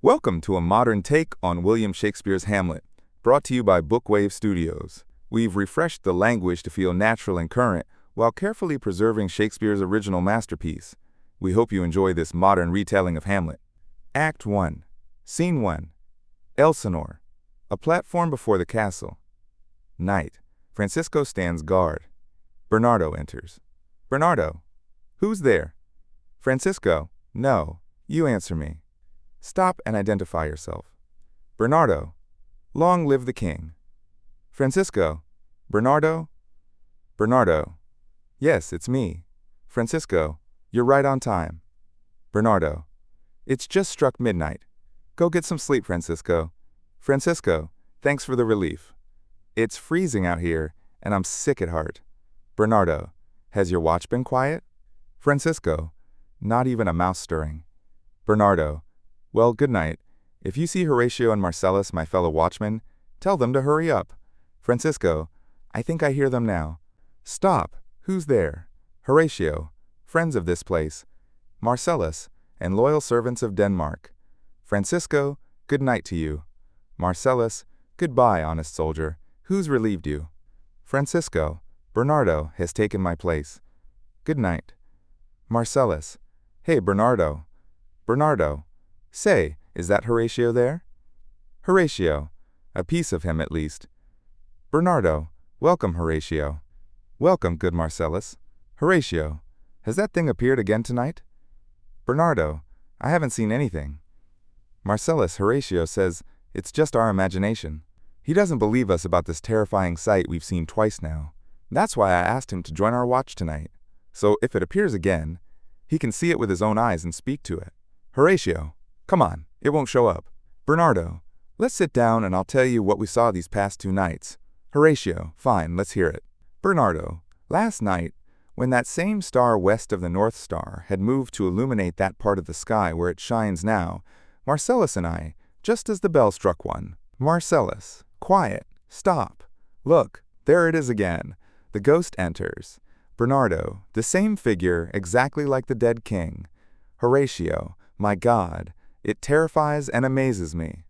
Welcome to a modern take on William Shakespeare's Hamlet, brought to you by Bookwave Studios. We've refreshed the language to feel natural and current while carefully preserving Shakespeare's original masterpiece. We hope you enjoy this modern retelling of Hamlet. Act 1. Scene 1. Elsinore. A platform before the castle. Night. Francisco stands guard. Bernardo enters. Bernardo. Who's there? Francisco. No. You answer me. Stop and identify yourself. Bernardo. Long live the king. Francisco. Bernardo. Bernardo. Yes, it's me. Francisco. You're right on time. Bernardo. It's just struck midnight. Go get some sleep, Francisco. Francisco. Thanks for the relief. It's freezing out here, and I'm sick at heart. Bernardo. Has your watch been quiet? Francisco. Not even a mouse stirring. Bernardo. Well, good night. If you see Horatio and Marcellus, my fellow watchmen, tell them to hurry up. Francisco. I think I hear them now. Stop. Who's there? Horatio. Friends of this place. Marcellus. And loyal servants of Denmark. Francisco. Good night to you. Marcellus. Goodbye, honest soldier. Who's relieved you? Francisco. Bernardo has taken my place. Good night. Marcellus. Hey, Bernardo. Bernardo. Say, is that Horatio there? Horatio. A piece of him at least. Bernardo. Welcome, Horatio. Welcome, good Marcellus. Horatio. Has that thing appeared again tonight? Bernardo. I haven't seen anything. Marcellus. Horatio says it's just our imagination. He doesn't believe us about this terrifying sight we've seen twice now. That's why I asked him to join our watch tonight. So if it appears again, he can see it with his own eyes and speak to it. Horatio. Come on, it won't show up. Bernardo. Let's sit down and I'll tell you what we saw these past 2 nights. Horatio. Fine, let's hear it. Bernardo. Last night, when that same star west of the North Star had moved to illuminate that part of the sky where it shines now, Marcellus and I, just as the bell struck 1. Marcellus. Quiet. Stop. Look, there it is again. The ghost enters. Bernardo. The same figure, exactly like the dead king. Horatio. My God. It terrifies and amazes me.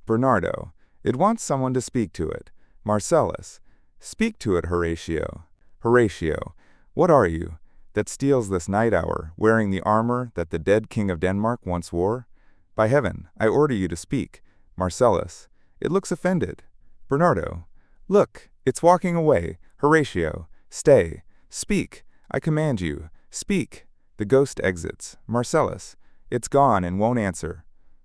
Bernardo. It wants someone to speak to it. Marcellus. Speak to it, Horatio. Horatio. What are you, that steals this night hour, wearing the armor that the dead king of Denmark once wore? By heaven, I order you to speak. Marcellus. It looks offended. Bernardo. Look, it's walking away. Horatio. Stay. Speak. I command you. Speak. The ghost exits. Marcellus. It's gone and won't answer.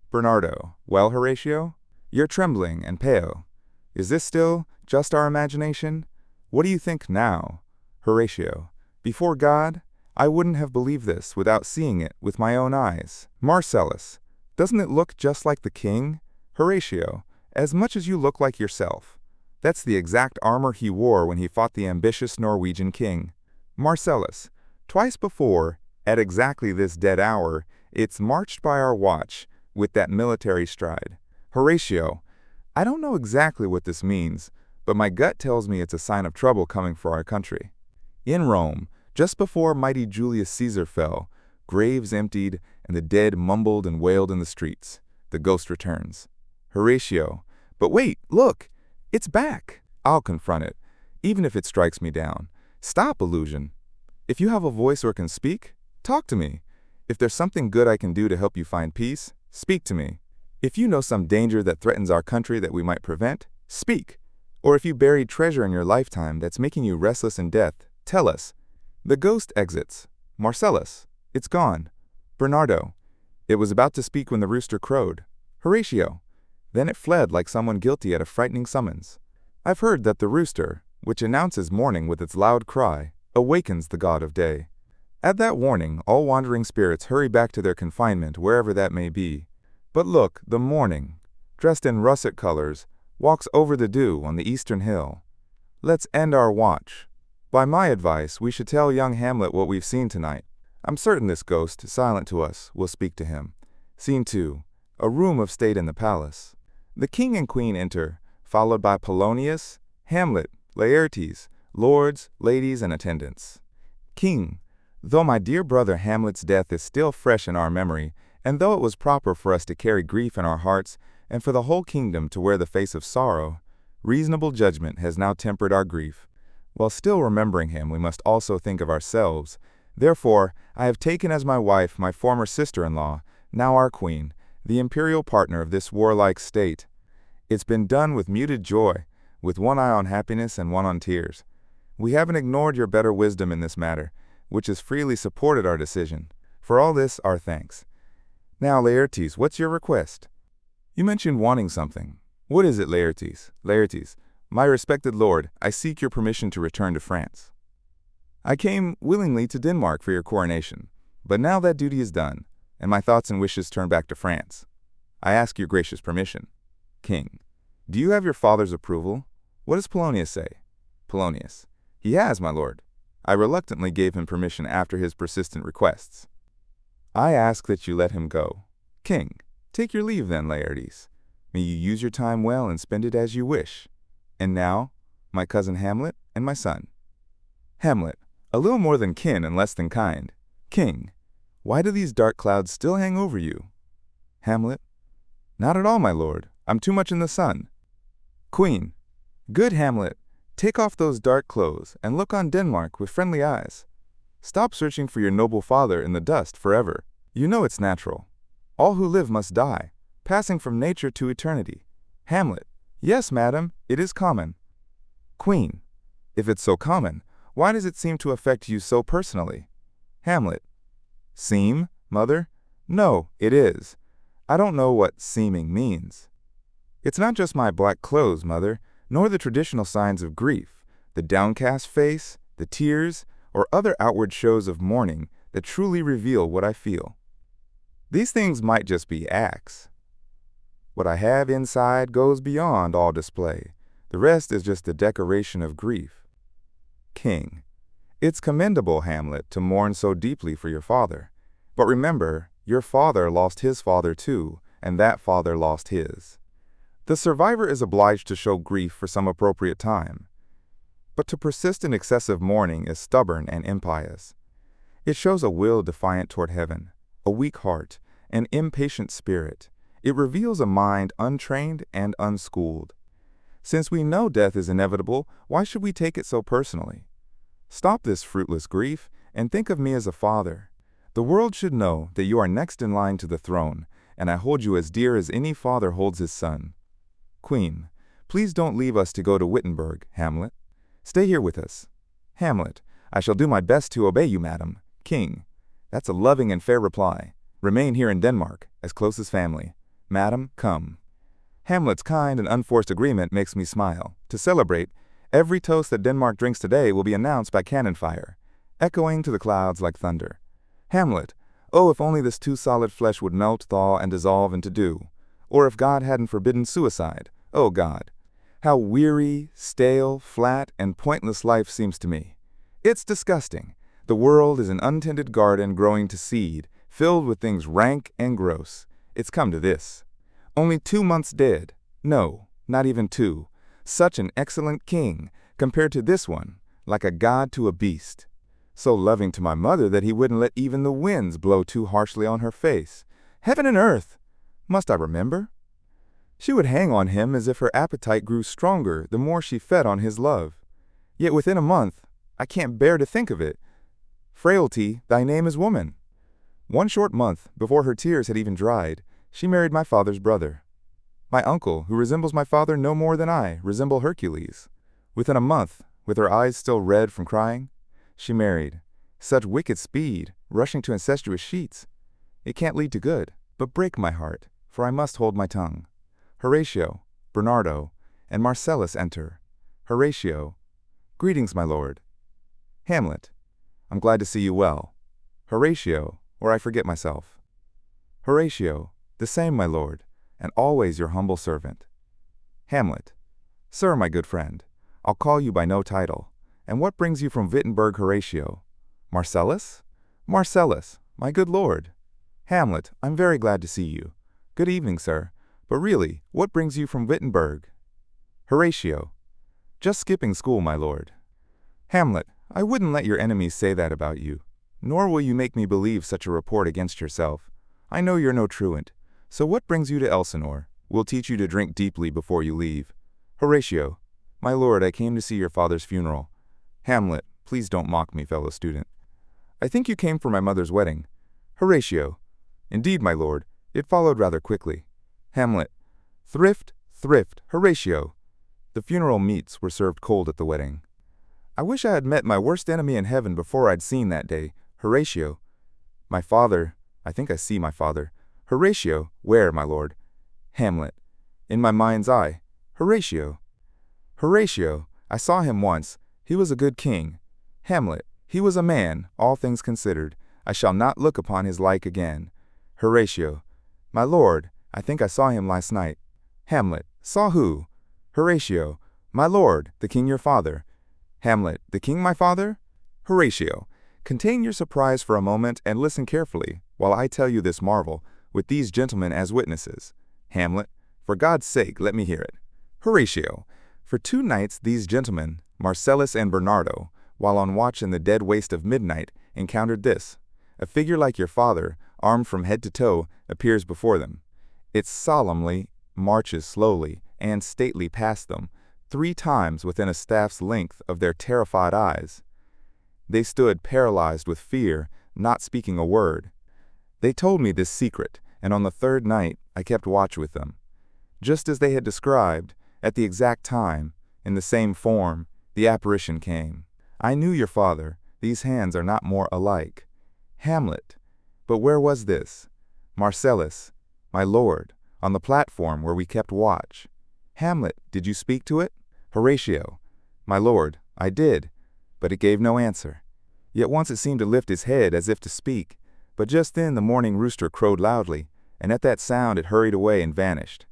Bernardo. Well, Horatio? You're trembling and pale. Is this still just our imagination? What do you think now? Horatio. Before God, I wouldn't have believed this without seeing it with my own eyes. Marcellus. Doesn't it look just like the king? Horatio. As much as you look like yourself. That's the exact armor he wore when he fought the ambitious Norwegian king. Marcellus. Twice before, at exactly this dead hour, it's marched by our watch with that military stride. Horatio. I don't know exactly what this means, but my gut tells me it's a sign of trouble coming for our country. In Rome, just before mighty Julius Caesar fell, graves emptied and the dead mumbled and wailed in the streets. The ghost returns. Horatio. But wait, look! It's back! I'll confront it, even if it strikes me down. Stop, illusion! If you have a voice or can speak, talk to me. If there's something good I can do to help you find peace, speak to me. If you know some danger that threatens our country that we might prevent, speak. Or if you buried treasure in your lifetime that's making you restless in death, tell us. The ghost exits. Marcellus. It's gone. Bernardo. It was about to speak when the rooster crowed. Horatio. Then it fled like someone guilty at a frightening summons. I've heard that the rooster, which announces morning with its loud cry, awakens the god of day. At that warning, all wandering spirits hurry back to their confinement, wherever that may be. But look, the morning, dressed in russet colors, walks over the dew on the eastern hill. Let's end our watch. By my advice, we should tell young Hamlet what we've seen tonight. I'm certain this ghost, silent to us, will speak to him. Scene 2. A room of state in the palace. The king and queen enter, followed by Polonius, Hamlet, Laertes, lords, ladies, and attendants. King. Though my dear brother Hamlet's death is still fresh in our memory, And though it was proper for us to carry grief in our hearts, and for the whole kingdom to wear the face of sorrow, reasonable judgment has now tempered our grief. While still remembering him, we must also think of ourselves. Therefore, I have taken as my wife my former sister-in-law, now our queen, the imperial partner of this warlike state. It's been done with muted joy, with one eye on happiness and one on tears. We haven't ignored your better wisdom in this matter, which has freely supported our decision. For all this, our thanks. Now, Laertes, what's your request? You mentioned wanting something. What is it, Laertes? Laertes, my respected lord, I seek your permission to return to France. I came willingly to Denmark for your coronation, but now that duty is done, and my thoughts and wishes turn back to France. I ask your gracious permission. King, do you have your father's approval? What does Polonius say? Polonius, he has, my lord. I reluctantly gave him permission after his persistent requests. I ask that you let him go. King, take your leave then, Laertes. May you use your time well and spend it as you wish. And now, my cousin Hamlet and my son. Hamlet, a little more than kin and less than kind. King, why do these dark clouds still hang over you? Hamlet, not at all, my lord. I'm too much in the sun. Queen, good Hamlet, take off those dark clothes and look on Denmark with friendly eyes. Stop searching for your noble father in the dust forever. You know it's natural. All who live must die, passing from nature to eternity. Hamlet, yes, madam, it is common. Queen, if it's so common, why does it seem to affect you so personally? Hamlet, seem, mother? No, it is. I don't know what seeming means. It's not just my black clothes, mother, nor the traditional signs of grief, the downcast face, the tears, or other outward shows of mourning that truly reveal what I feel. These things might just be acts. What I have inside goes beyond all display. The rest is just the decoration of grief. King, it's commendable, Hamlet, to mourn so deeply for your father. But remember, your father lost his father too, and that father lost his. The survivor is obliged to show grief for some appropriate time. But to persist in excessive mourning is stubborn and impious. It shows a will defiant toward heaven, a weak heart, an impatient spirit. It reveals a mind untrained and unschooled. Since we know death is inevitable, why should we take it so personally? Stop this fruitless grief and think of me as a father. The world should know that you are next in line to the throne, and I hold you as dear as any father holds his son. Queen, please don't leave us to go to Wittenberg, Hamlet. Stay here with us. Hamlet, I shall do my best to obey you, madam. King, that's a loving and fair reply. Remain here in Denmark, as close as family. Madam, come. Hamlet's kind and unforced agreement makes me smile. To celebrate, every toast that Denmark drinks today will be announced by cannon fire, echoing to the clouds like thunder. Hamlet, oh, if only this too solid flesh would melt, thaw, and dissolve into dew. Or if God hadn't forbidden suicide. Oh, God. How weary, stale, flat, and pointless life seems to me. It's disgusting. The world is an untended garden growing to seed, filled with things rank and gross. It's come to this. Only 2 months dead. No, not even 2. Such an excellent king, compared to this one, like a god to a beast. So loving to my mother that he wouldn't let even the winds blow too harshly on her face. Heaven and earth! Must I remember? She would hang on him as if her appetite grew stronger the more she fed on his love. Yet within a month, I can't bear to think of it. Frailty, thy name is woman. 1 short month, before her tears had even dried, she married my father's brother. My uncle, who resembles my father no more than I resemble Hercules. Within a month, with her eyes still red from crying, she married. Such wicked speed, rushing to incestuous sheets. It can't lead to good, but break my heart, for I must hold my tongue. Horatio, Bernardo, and Marcellus enter. Horatio, greetings, my lord. Hamlet, I'm glad to see you well. Horatio, or I forget myself. Horatio, the same, my lord, and always your humble servant. Hamlet, sir, my good friend, I'll call you by no title. And what brings you from Wittenberg, Horatio? Marcellus? Marcellus, my good lord. Hamlet, I'm very glad to see you. Good evening, sir. But really, what brings you from Wittenberg? Horatio, just skipping school, my lord. Hamlet, I wouldn't let your enemies say that about you, nor will you make me believe such a report against yourself. I know you're no truant. So what brings you to Elsinore? We'll teach you to drink deeply before you leave. Horatio. My lord, I came to see your father's funeral. Hamlet. Please don't mock me, fellow student. I think you came for my mother's wedding. Horatio. Indeed, my lord. It followed rather quickly. Hamlet. Thrift, thrift, Horatio. The funeral meats were served cold at the wedding. I wish I had met my worst enemy in heaven before I'd seen that day. Horatio. My father. I think I see my father. Horatio. Where, my lord? Hamlet. In my mind's eye. Horatio. Horatio. I saw him once. He was a good king. Hamlet. He was a man, all things considered. I shall not look upon his like again. Horatio. My lord. I think I saw him last night. Hamlet. Saw who? Horatio. My lord, the king your father. Hamlet. The king my father? Horatio. Contain your surprise for a moment and listen carefully while I tell you this marvel, with these gentlemen as witnesses. Hamlet. For God's sake, let me hear it. Horatio. For 2 nights these gentlemen, Marcellus and Bernardo, while on watch in the dead waste of midnight, encountered this. A figure like your father, armed from head to toe, appears before them. It solemnly marches slowly and stately past them, 3 times within a staff's length of their terrified eyes. They stood paralyzed with fear, not speaking a word. They told me this secret, and on the 3rd night I kept watch with them. Just as they had described, at the exact time, in the same form, the apparition came. I knew your father. These hands are not more alike. Hamlet. But where was this? Marcellus. My lord. On the platform where we kept watch. Hamlet. Did you speak to it? Horatio. My lord. I did. But it gave no answer. Yet once it seemed to lift his head as if to speak. But just then the morning rooster crowed loudly, and at that sound it hurried away and vanished.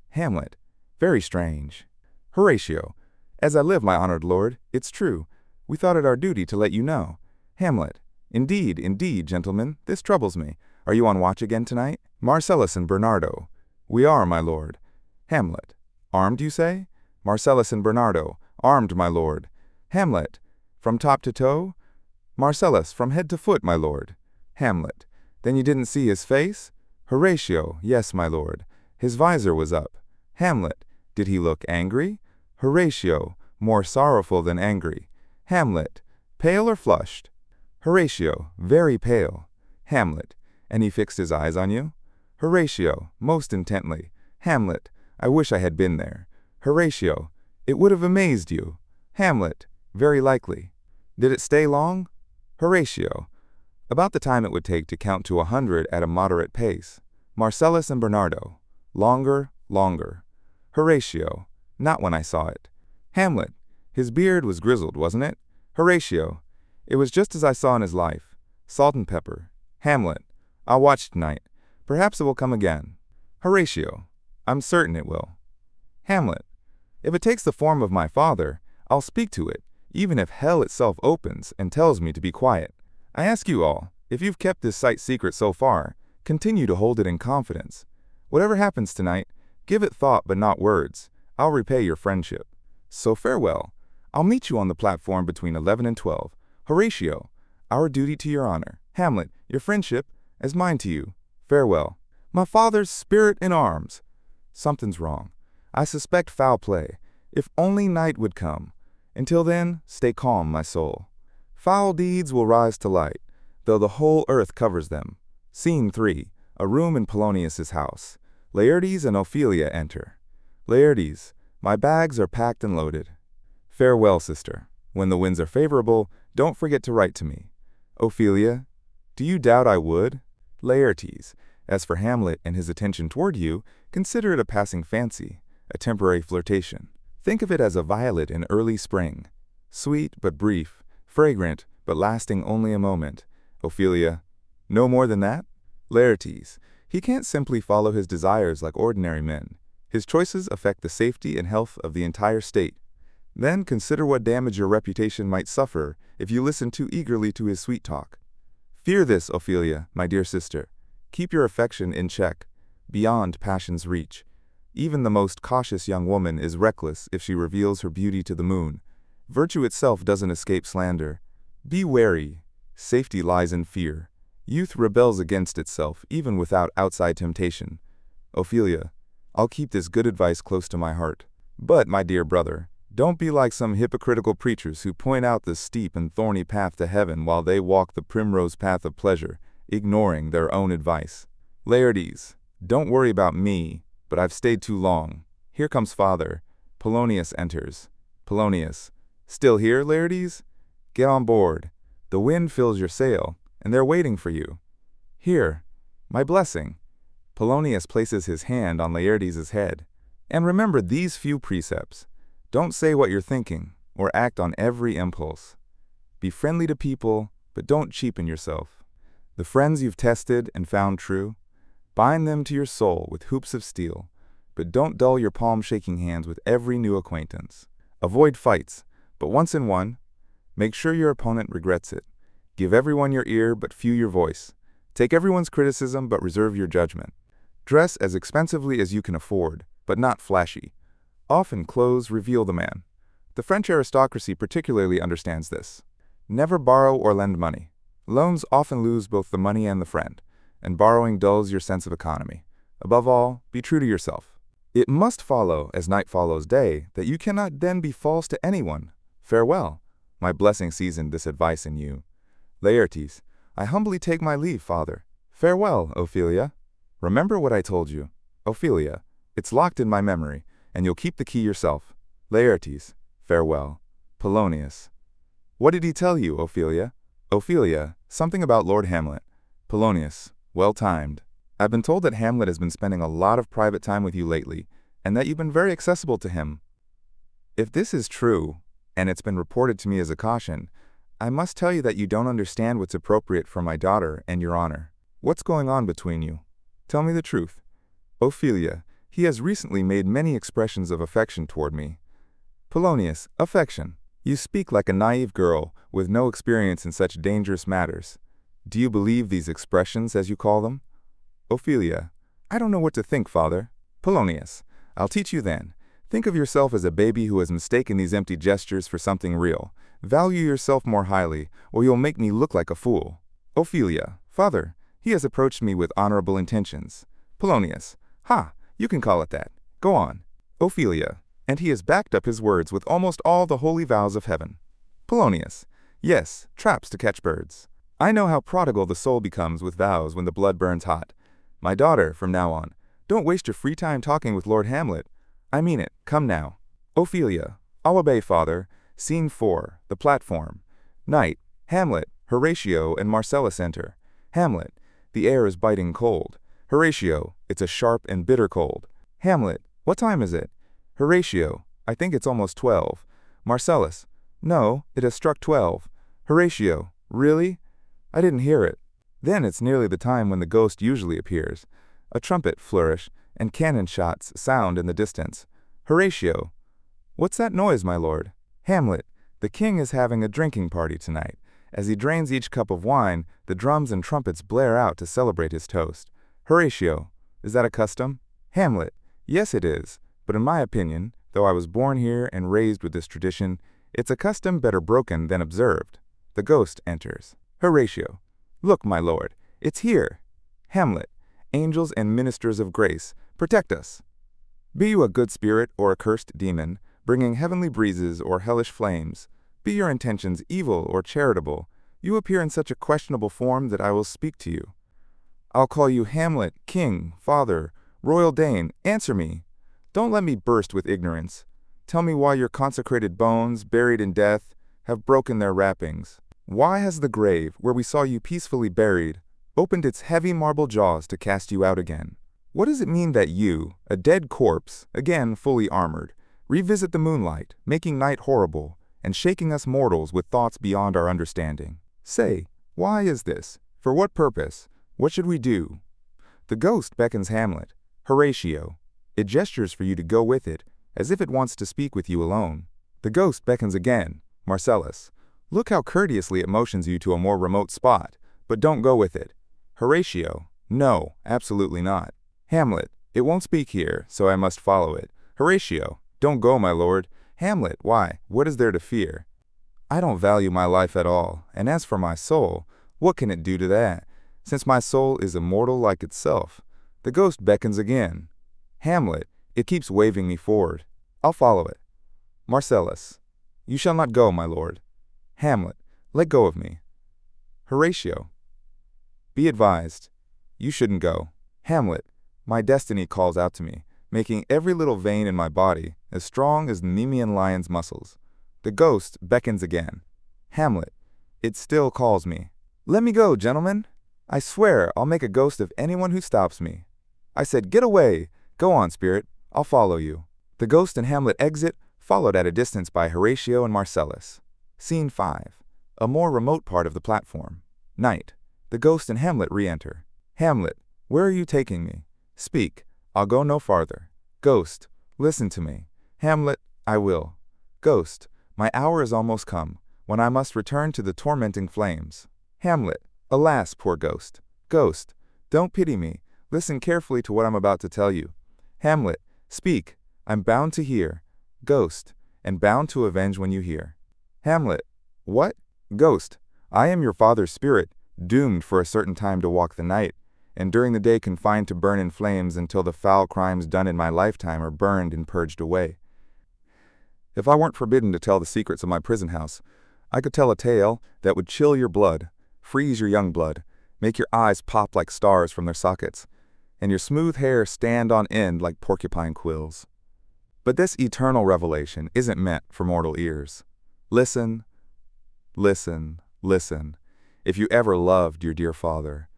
Hamlet. Very strange. Horatio. As I live, my honored lord, it's true. We thought it our duty to let you know. Hamlet. Indeed, indeed, gentlemen, this troubles me. Are you on watch again tonight? Marcellus and Bernardo. We are, my lord. Hamlet. Armed, you say? Marcellus and Bernardo. Armed, my lord. Hamlet. From top to toe? Marcellus. From head to foot, my lord. Hamlet. Then you didn't see his face? Horatio. Yes, my lord. His visor was up. Hamlet. Did he look angry? Horatio. More sorrowful than angry. Hamlet. Pale or flushed? Horatio. Very pale. Hamlet. And he fixed his eyes on you? Horatio. Most intently. Hamlet. I wish I had been there. Horatio. It would have amazed you. Hamlet. Very likely. Did it stay long? Horatio. About the time it would take to count to 100 at a moderate pace. Marcellus and Bernardo. Longer, longer. Horatio. Not when I saw it. Hamlet. His beard was grizzled, wasn't it? Horatio. It was just as I saw in his life. Salt and pepper. Hamlet. I'll watch tonight. Perhaps it will come again. Horatio. I'm certain it will. Hamlet. If it takes the form of my father, I'll speak to it, even if hell itself opens and tells me to be quiet. I ask you all, if you've kept this sight secret so far, continue to hold it in confidence. Whatever happens tonight, give it thought but not words. I'll repay your friendship. So farewell. I'll meet you on the platform between 11 and 12. Horatio. Our duty to your honor. Hamlet. Your friendship as mine to you. Farewell. My father's spirit in arms. Something's wrong. I suspect foul play. If only night would come. Until then, stay calm, my soul. Foul deeds will rise to light, though the whole earth covers them. Scene 3. A room in Polonius's house. Laertes and Ophelia enter. Laertes. My bags are packed and loaded. Farewell, sister. When the winds are favorable, don't forget to write to me. Ophelia. Do you doubt I would? Laertes. As for Hamlet and his attention toward you, consider it a passing fancy, a temporary flirtation. Think of it as a violet in early spring. Sweet but brief, fragrant but lasting only a moment. Ophelia. No more than that? Laertes. He can't simply follow his desires like ordinary men. His choices affect the safety and health of the entire state. Then consider what damage your reputation might suffer if you listen too eagerly to his sweet talk. Fear this, Ophelia, my dear sister. Keep your affection in check, beyond passion's reach. Even the most cautious young woman is reckless if she reveals her beauty to the moon. Virtue itself doesn't escape slander. Be wary. Safety lies in fear. Youth rebels against itself, even without outside temptation. Ophelia, I'll keep this good advice close to my heart. But, my dear brother, don't be like some hypocritical preachers who point out the steep and thorny path to heaven while they walk the primrose path of pleasure, ignoring their own advice. Laertes, don't worry about me, but I've stayed too long. Here comes father. Polonius enters. Polonius, still here, Laertes? Get on board. The wind fills your sail, and they're waiting for you. Here, my blessing. Polonius places his hand on Laertes' head. And remember these few precepts. Don't say what you're thinking, or act on every impulse. Be friendly to people, but don't cheapen yourself. The friends you've tested and found true, bind them to your soul with hoops of steel, but don't dull your palm-shaking hands with every new acquaintance. Avoid fights, but once in one, make sure your opponent regrets it. Give everyone your ear, but few your voice. Take everyone's criticism, but reserve your judgment. Dress as expensively as you can afford, but not flashy. Often clothes reveal the man. The French aristocracy particularly understands this. Never borrow or lend money. Loans often lose both the money and the friend, and borrowing dulls your sense of economy. Above all, be true to yourself. It must follow, as night follows day, that you cannot then be false to anyone. Farewell. My blessing seasoned this advice in you. Laertes, I humbly take my leave, father. Farewell, Ophelia. Remember what I told you. Ophelia, it's locked in my memory, and you'll keep the key yourself. Laertes, farewell. Polonius. What did he tell you, Ophelia? Ophelia, something about Lord Hamlet. Polonius, well timed. I've been told that Hamlet has been spending a lot of private time with you lately, and that you've been very accessible to him. If this is true, and it's been reported to me as a caution, I must tell you that you don't understand what's appropriate for my daughter and your honor. What's going on between you? Tell me the truth. Ophelia, he has recently made many expressions of affection toward me. Polonius, affection. You speak like a naive girl with no experience in such dangerous matters. Do you believe these expressions, as you call them? Ophelia, I don't know what to think, father. Polonius, I'll teach you then. Think of yourself as a baby who has mistaken these empty gestures for something real. Value yourself more highly, or you'll make me look like a fool. Ophelia, father, he has approached me with honorable intentions. Polonius, ha, you can call it that. Go on. Ophelia, and he has backed up his words with almost all the holy vows of heaven. Polonius, yes, traps to catch birds. I know how prodigal the soul becomes with vows when the blood burns hot. My daughter, from now on, don't waste your free time talking with Lord Hamlet. I mean it, come now. Ophelia, I'll obey, father. Scene 4, the platform. Night, Hamlet, Horatio, and Marcellus enter. Hamlet, the air is biting cold. Horatio, it's a sharp and bitter cold. Hamlet, what time is it? Horatio, I think it's almost 12. Marcellus, no, it has struck 12. Horatio, really? I didn't hear it. Then it's nearly the time when the ghost usually appears. A trumpet flourish, and cannon shots sound in the distance. Horatio, what's that noise, my lord? Hamlet, the king is having a drinking party tonight. As he drains each cup of wine, the drums and trumpets blare out to celebrate his toast. Horatio, is that a custom? Hamlet, yes it is, but in my opinion, though I was born here and raised with this tradition, it's a custom better broken than observed. The ghost enters. Horatio, look, my lord, it's here. Hamlet, angels and ministers of grace, protect us. Be you a good spirit or a cursed demon, bringing heavenly breezes or hellish flames, be your intentions evil or charitable, you appear in such a questionable form that I will speak to you. I'll call you Hamlet, king, father, royal Dane, answer me. Don't let me burst with ignorance. Tell me why your consecrated bones, buried in death, have broken their wrappings. Why has the grave, where we saw you peacefully buried, opened its heavy marble jaws to cast you out again? What does it mean that you, a dead corpse, again fully armored, revisit the moonlight, making night horrible, and shaking us mortals with thoughts beyond our understanding? Say, why is this? For what purpose? What should we do? The ghost beckons Hamlet. Horatio, it gestures for you to go with it, as if it wants to speak with you alone. The ghost beckons again. Marcellus, look how courteously it motions you to a more remote spot, but don't go with it. Horatio, no, absolutely not. Hamlet, it won't speak here, so I must follow it. Horatio, don't go, my lord. Hamlet, why, what is there to fear? I don't value my life at all, and as for my soul, what can it do to that? since my soul is immortal like itself. The ghost beckons again. Hamlet, it keeps waving me forward. I'll follow it. Marcellus, you shall not go, my lord. Hamlet, let go of me. Horatio, be advised, you shouldn't go. Hamlet, my destiny calls out to me, making every little vein in my body as strong as the Nemean lion's muscles. The ghost beckons again. Hamlet, it still calls me. Let me go, gentlemen. I swear I'll make a ghost of anyone who stops me. I said, get away. Go on, spirit. I'll follow you. The ghost and Hamlet exit, followed at a distance by Horatio and Marcellus. Scene 5. A more remote part of the platform. Night. The ghost and Hamlet re-enter. Hamlet, where are you taking me? Speak. I'll go no farther. Ghost, listen to me. Hamlet, I will. Ghost, my hour is almost come, when I must return to the tormenting flames. Hamlet, alas, poor ghost. Ghost, don't pity me. Listen carefully to what I'm about to tell you. Hamlet, speak. I'm bound to hear. Ghost, and bound to avenge when you hear. Hamlet, what? Ghost, I am your father's spirit, doomed for a certain time to walk the night, and during the day confined to burn in flames until the foul crimes done in my lifetime are burned and purged away. If I weren't forbidden to tell the secrets of my prison house, I could tell a tale that would chill your blood, freeze your young blood, make your eyes pop like stars from their sockets, and your smooth hair stand on end like porcupine quills. But this eternal revelation isn't meant for mortal ears. Listen, listen, listen, if you ever loved your dear father.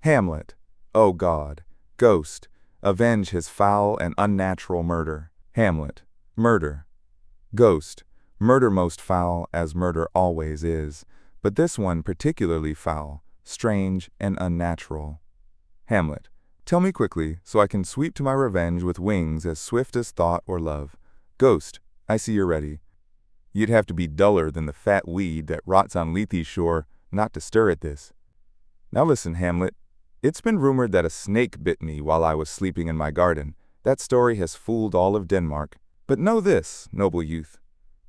Hamlet, O God, ghost, avenge his foul and unnatural murder. Hamlet, murder. Ghost, murder most foul as murder always is, but this one particularly foul, strange, and unnatural. Hamlet, tell me quickly, so I can sweep to my revenge with wings as swift as thought or love. Ghost, I see you're ready. You'd have to be duller than the fat weed that rots on Lethe's shore not to stir at this. Now listen, Hamlet. It's been rumored that a snake bit me while I was sleeping in my garden. That story has fooled all of Denmark. But know this, noble youth.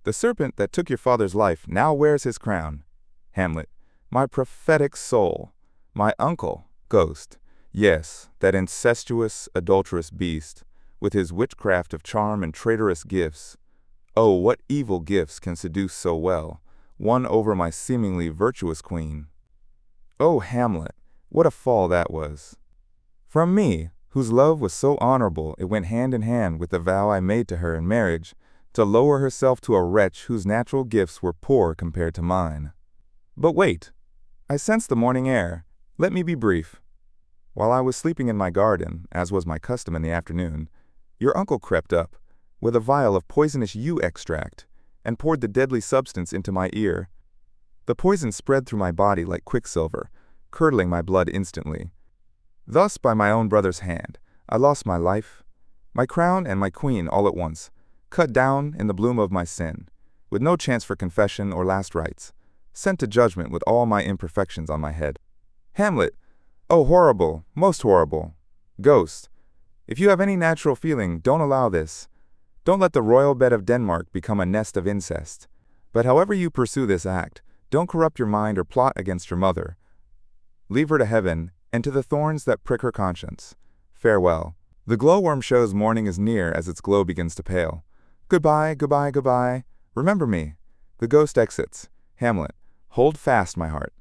The serpent that took your father's life now wears his crown. Hamlet, my prophetic soul, my uncle, Ghost. Yes, that incestuous, adulterous beast, with his witchcraft of charm and traitorous gifts. Oh, what evil gifts can seduce so well, won over my seemingly virtuous queen. Oh, Hamlet, what a fall that was. From me, whose love was so honorable it went hand in hand with the vow I made to her in marriage, to lower herself to a wretch whose natural gifts were poor compared to mine. But wait, I sense the morning air. Let me be brief. While I was sleeping in my garden, as was my custom in the afternoon, your uncle crept up, with a vial of poisonous yew extract, and poured the deadly substance into my ear. The poison spread through my body like quicksilver, curdling my blood instantly. Thus, by my own brother's hand, I lost my life, my crown and my queen all at once, cut down in the bloom of my sin, with no chance for confession or last rites, sent to judgment with all my imperfections on my head. Hamlet, oh horrible, most horrible. Ghost, if you have any natural feeling, don't allow this. Don't let the royal bed of Denmark become a nest of incest. But however you pursue this act, don't corrupt your mind or plot against your mother. Leave her to heaven, and to the thorns that prick her conscience. Farewell. The glowworm shows morning is near as its glow begins to pale. Goodbye, goodbye, goodbye. Remember me. The ghost exits. Hamlet, hold fast, my heart.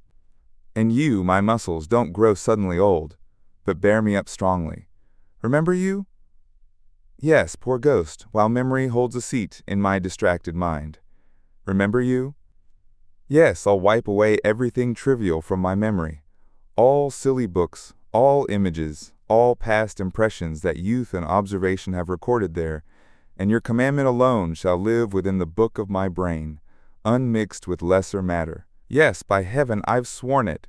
And you, my muscles, don't grow suddenly old, but bear me up strongly. Remember you? Yes, poor ghost, while memory holds a seat in my distracted mind. Remember you? Yes, I'll wipe away everything trivial from my memory. All silly books, all images, all past impressions that youth and observation have recorded there, and your commandment alone shall live within the book of my brain, unmixed with lesser matter. Yes, by heaven, I've sworn it.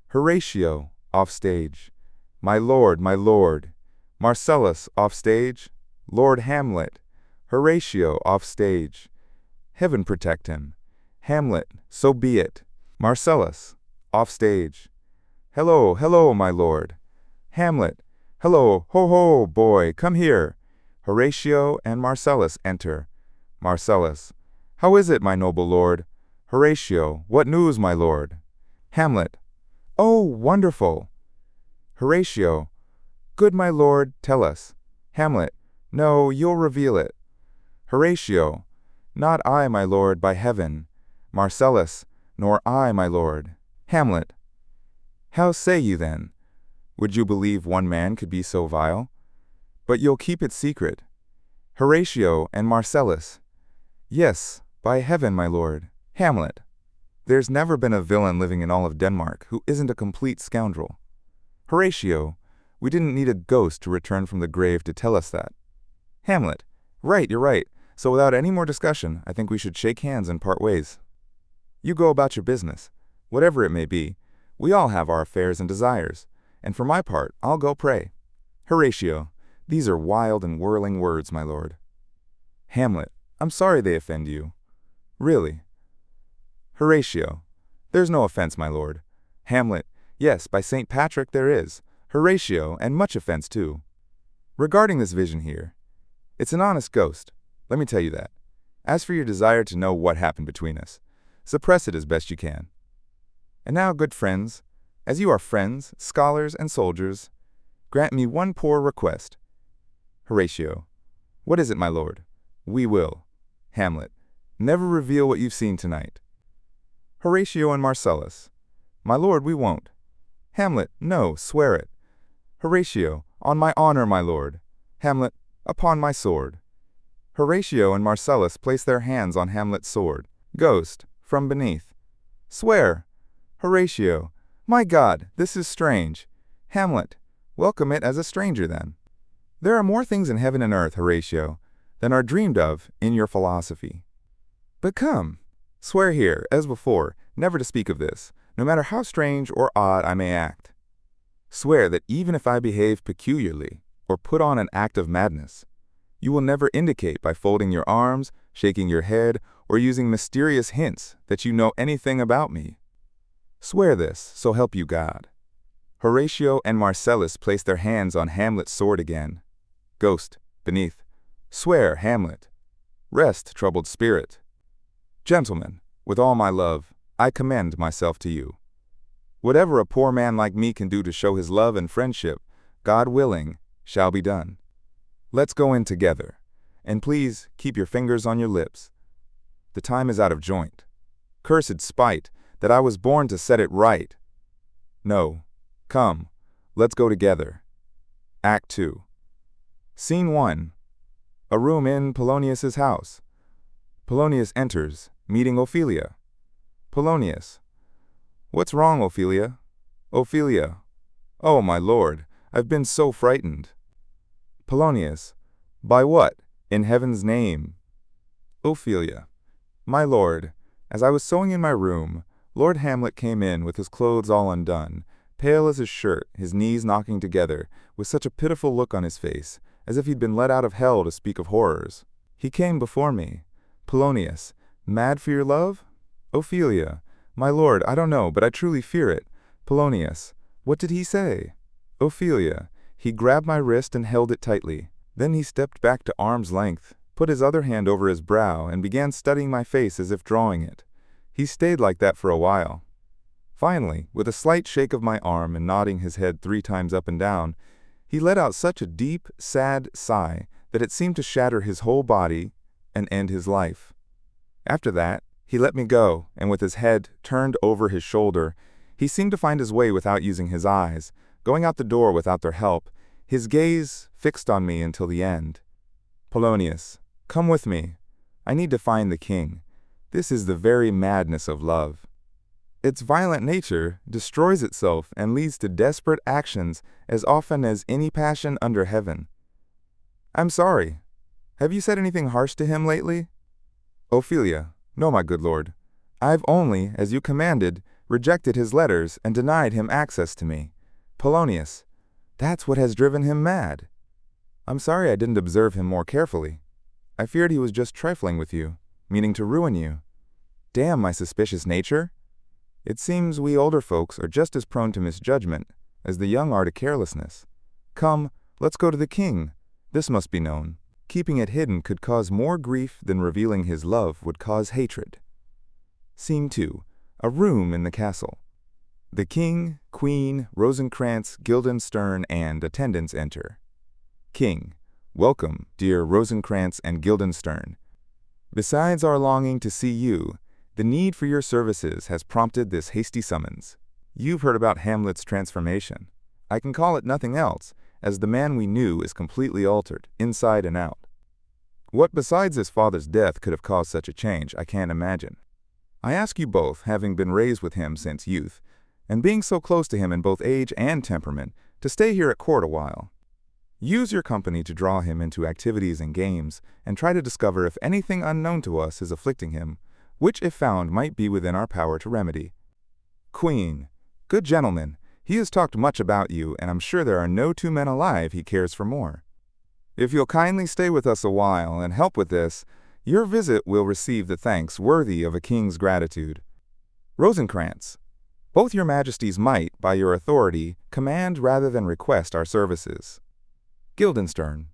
Horatio, off stage. My lord, Marcellus, off stage. Lord Hamlet. Horatio, off stage. Heaven protect him. Hamlet, so be it. Marcellus, off stage. Hello, hello, my lord. Hamlet, hello, ho, ho, boy, come here. Horatio and Marcellus enter. Marcellus, how is it, my noble lord? Horatio, what news, my lord? Hamlet, Oh, wonderful! Horatio, good my lord, tell us. Hamlet, no, you'll reveal it. Horatio, not I, my lord, by heaven. Marcellus, nor I, my lord. Hamlet, how say you then? Would you believe one man could be so vile? But you'll keep it secret. Horatio and Marcellus. Yes, by heaven, my lord. Hamlet, there's never been a villain living in all of Denmark who isn't a complete scoundrel. Horatio, we didn't need a ghost to return from the grave to tell us that. Hamlet, right, you're right. So without any more discussion, I think we should shake hands and part ways. You go about your business, whatever it may be. We all have our affairs and desires, and for my part, I'll go pray. Horatio, these are wild and whirling words, my lord. Hamlet, I'm sorry they offend you. Really? Horatio, there's no offense, my lord. Hamlet, yes, by St. Patrick there is. Horatio, and much offense too. Regarding this vision here, it's an honest ghost. Let me tell you that. As for your desire to know what happened between us, suppress it as best you can. And now, good friends, as you are friends, scholars, and soldiers, grant me one poor request. Horatio, what is it, my lord? We will. Hamlet, never reveal what you've seen tonight. Horatio and Marcellus, my lord, we won't. Hamlet, no, swear it. Horatio, on my honor, my lord. Hamlet, upon my sword. Horatio and Marcellus place their hands on Hamlet's sword. Ghost, from beneath. Swear. Horatio, my God, this is strange. Hamlet, welcome it as a stranger then. There are more things in heaven and earth, Horatio, than are dreamed of in your philosophy. But come, swear here, as before, never to speak of this, no matter how strange or odd I may act. Swear that even if I behave peculiarly, or put on an act of madness, you will never indicate by folding your arms, shaking your head, or using mysterious hints that you know anything about me. Swear this, so help you God. Horatio and Marcellus place their hands on Hamlet's sword again. Ghost, beneath. Swear, Hamlet. Rest, troubled spirit. Gentlemen, with all my love, I commend myself to you. Whatever a poor man like me can do to show his love and friendship, God willing, shall be done. Let's go in together, and please keep your fingers on your lips. The time is out of joint. Cursed spite, that I was born to set it right. No, come, let's go together. Act 2. Scene 1. A room in Polonius's house. Polonius enters, meeting Ophelia. Polonius. What's wrong, Ophelia? Ophelia. Oh, my lord, I've been so frightened. Polonius. By what, in heaven's name? Ophelia. My lord, as I was sewing in my room, Lord Hamlet came in with his clothes all undone, pale as his shirt, his knees knocking together, with such a pitiful look on his face, as if he'd been let out of hell to speak of horrors. He came before me. Polonius. Mad for your love? Ophelia. My lord, I don't know, but I truly fear it. Polonius. What did he say? Ophelia. He grabbed my wrist and held it tightly. Then he stepped back to arm's length, put his other hand over his brow, and began studying my face as if drawing it. He stayed like that for a while. Finally, with a slight shake of my arm and nodding his head 3 times up and down, he let out such a deep, sad sigh that it seemed to shatter his whole body and end his life. After that, he let me go, and with his head turned over his shoulder, he seemed to find his way without using his eyes, going out the door without their help, his gaze fixed on me until the end. Polonius, come with me. I need to find the king. This is the very madness of love. Its violent nature destroys itself and leads to desperate actions as often as any passion under heaven. I'm sorry. Have you said anything harsh to him lately? Ophelia, no, my good lord. I've only, as you commanded, rejected his letters and denied him access to me. Polonius, that's what has driven him mad. I'm sorry I didn't observe him more carefully. I feared he was just trifling with you, meaning to ruin you. Damn my suspicious nature. It seems we older folks are just as prone to misjudgment as the young are to carelessness. Come, let's go to the king. This must be known. Keeping it hidden could cause more grief than revealing his love would cause hatred. Scene 2. A room in the castle. The king, queen, Rosencrantz, Guildenstern, and attendants enter. King, welcome, dear Rosencrantz and Guildenstern. Besides our longing to see you, the need for your services has prompted this hasty summons. You've heard about Hamlet's transformation. I can call it nothing else, as the man we knew is completely altered, inside and out. What besides his father's death could have caused such a change, I can't imagine. I ask you both, having been raised with him since youth, and being so close to him in both age and temperament, to stay here at court a while. Use your company to draw him into activities and games, and try to discover if anything unknown to us is afflicting him, which if found might be within our power to remedy. Queen, good gentleman, he has talked much about you, and I'm sure there are no two men alive he cares for more. If you'll kindly stay with us a while and help with this, your visit will receive the thanks worthy of a king's gratitude. Rosencrantz, both your majesties might, by your authority, command rather than request our services. Guildenstern,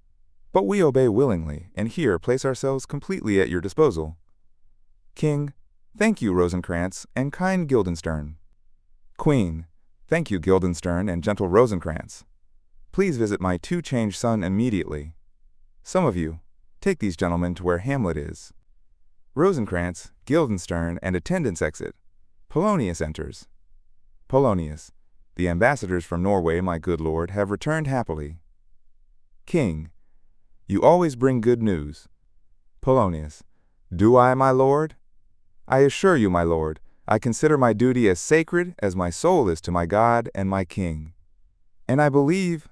but we obey willingly, and here place ourselves completely at your disposal. King, thank you, Rosencrantz, and kind Guildenstern. Queen, thank you, Guildenstern and gentle Rosencrantz. Please visit my two-changed son immediately. Some of you, take these gentlemen to where Hamlet is. Rosencrantz, Guildenstern, and attendants exit. Polonius enters. Polonius, the ambassadors from Norway, my good lord, have returned happily. King, you always bring good news. Polonius, do I, my lord? I assure you, my lord, I consider my duty as sacred as my soul is to my God and my king. And I believe,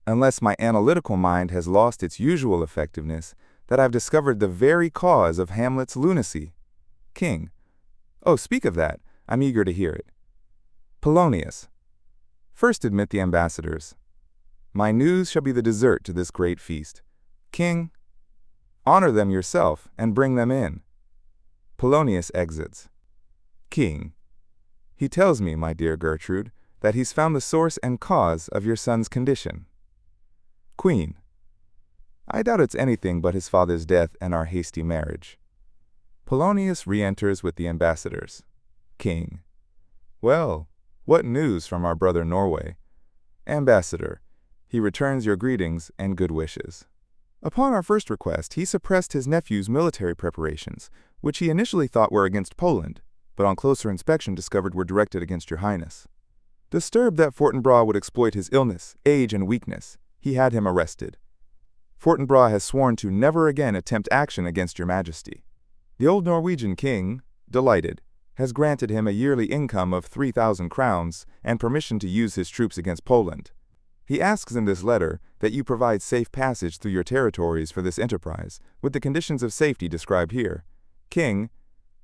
unless my analytical mind has lost its usual effectiveness, that I've discovered the very cause of Hamlet's lunacy. King, oh, speak of that. I'm eager to hear it. Polonius, first admit the ambassadors. My news shall be the dessert to this great feast. King, honor them yourself and bring them in. Polonius exits. King, he tells me, my dear Gertrude, that he's found the source and cause of your son's condition. Queen, I doubt it's anything but his father's death and our hasty marriage. Polonius re-enters with the ambassadors. King, well, what news from our brother Norway? Ambassador, he returns your greetings and good wishes. Upon our first request, he suppressed his nephew's military preparations, which he initially thought were against Poland, but on closer inspection discovered were directed against your highness. Disturbed that Fortinbras would exploit his illness, age, and weakness, he had him arrested. Fortinbras has sworn to never again attempt action against your majesty. The old Norwegian king, delighted, has granted him a yearly income of 3,000 crowns and permission to use his troops against Poland. He asks in this letter that you provide safe passage through your territories for this enterprise, with the conditions of safety described here. King,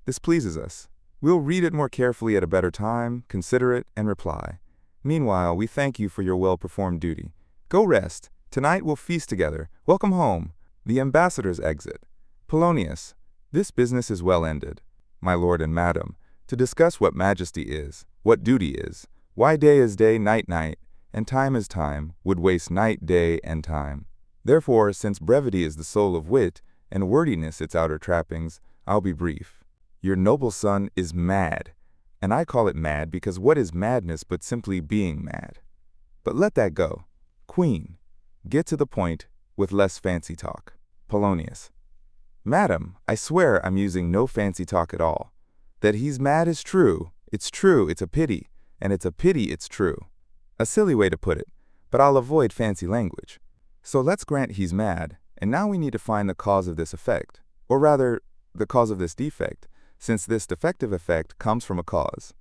this pleases us. We'll read it more carefully at a better time, consider it, and reply. Meanwhile, we thank you for your well-performed duty. Go rest. Tonight we'll feast together. Welcome home. The ambassadors exit. Polonius, this business is well ended. My lord and madam, to discuss what majesty is, what duty is, why day is day, night, night, and time is time, would waste night, day, and time. Therefore, since brevity is the soul of wit, and wordiness its outer trappings, I'll be brief. Your noble son is mad, and I call it mad because what is madness but simply being mad? But let that go. Queen, get to the point with less fancy talk. Polonius, madam, I swear I'm using no fancy talk at all. That he's mad is true, it's a pity, and it's a pity it's true. A silly way to put it, but I'll avoid fancy language. So let's grant he's mad, and now we need to find the cause of this effect, or rather, the cause of this defect, since this defective effect comes from a cause.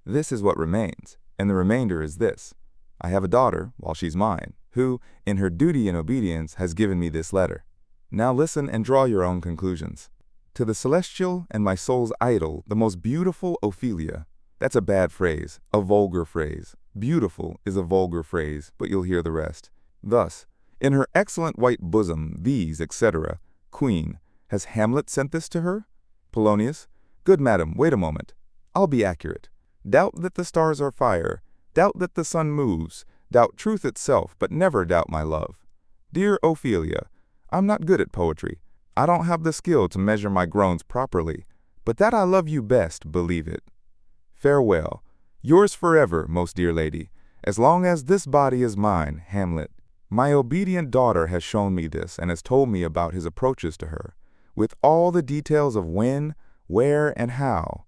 This is what remains, and the remainder is this. I have a daughter, while she's mine, who, in her duty and obedience, has given me this letter. Now listen and draw your own conclusions. To the celestial and my soul's idol, the most beautiful Ophelia. That's a bad phrase, a vulgar phrase. Beautiful is a vulgar phrase, but you'll hear the rest. Thus, in her excellent white bosom, these, etc. Queen, has Hamlet sent this to her? Polonius, good madam, wait a moment. I'll be accurate. Doubt that the stars are fire, doubt that the sun moves, doubt truth itself, but never doubt my love. Dear Ophelia, I'm not good at poetry. I don't have the skill to measure my groans properly, but that I love you best, believe it. Farewell. Yours forever, most dear lady, as long as this body is mine, Hamlet. My obedient daughter has shown me this and has told me about his approaches to her, with all the details of when, where, and how.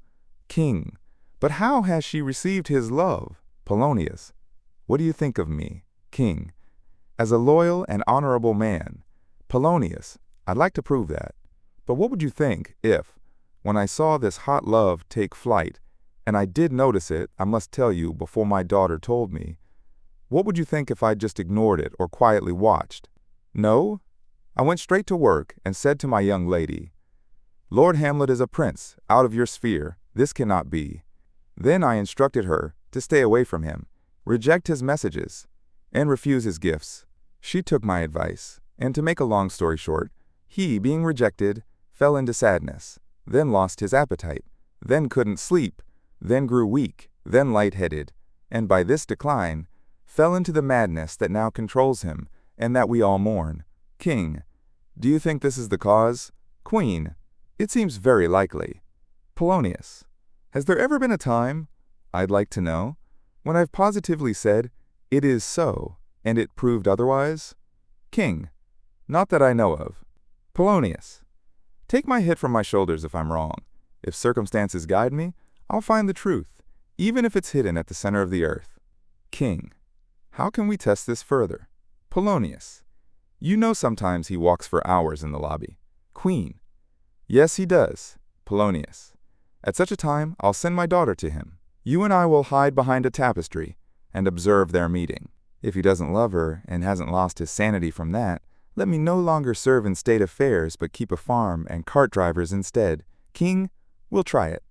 King, but how has she received his love? Polonius, what do you think of me, King? As a loyal and honorable man. Polonius, I'd like to prove that. But what would you think if, when I saw this hot love take flight, and I did notice it, I must tell you, before my daughter told me, what would you think if I just ignored it or quietly watched? No, I went straight to work and said to my young lady, Lord Hamlet is a prince, out of your sphere, this cannot be. Then I instructed her to stay away from him, reject his messages, and refuse his gifts. She took my advice, and to make a long story short, he, being rejected, fell into sadness, then lost his appetite, then couldn't sleep, then grew weak, then lightheaded, and by this decline, fell into the madness that now controls him, and that we all mourn. King, do you think this is the cause? Queen, it seems very likely. Polonius, has there ever been a time, I'd like to know, when I've positively said, it is so, and it proved otherwise? King, not that I know of. Polonius, take my hit from my shoulders if I'm wrong. If circumstances guide me, I'll find the truth, even if it's hidden at the center of the earth. King, how can we test this further? Polonius, you know sometimes he walks for hours in the lobby. Queen, yes he does. Polonius, at such a time I'll send my daughter to him. You and I will hide behind a tapestry and observe their meeting. If he doesn't love her and hasn't lost his sanity from that, let me no longer serve in state affairs but keep a farm and cart drivers instead. King, we'll try it.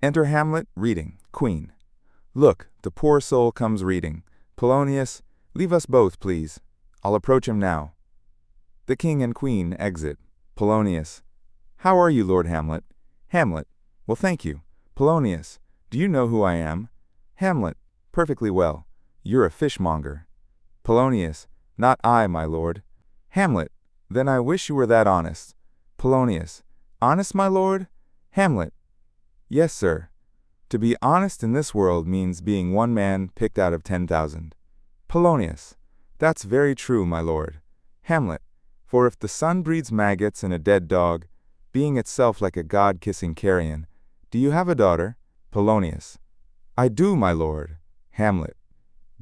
Enter Hamlet, reading. Queen, look, the poor soul comes reading. Polonius, leave us both, please. I'll approach him now. The king and queen exit. Polonius, how are you, Lord Hamlet? Hamlet, well, thank you. Polonius, do you know who I am? Hamlet, perfectly well. You're a fishmonger. Polonius, not I, my lord. Hamlet, then I wish you were that honest. Polonius, honest, my lord? Hamlet, yes, sir. To be honest in this world means being one man picked out of 10,000. Polonius, that's very true, my lord. Hamlet, for if the sun breeds maggots in a dead dog, being itself like a god-kissing carrion, do you have a daughter? Polonius, I do, my lord. Hamlet,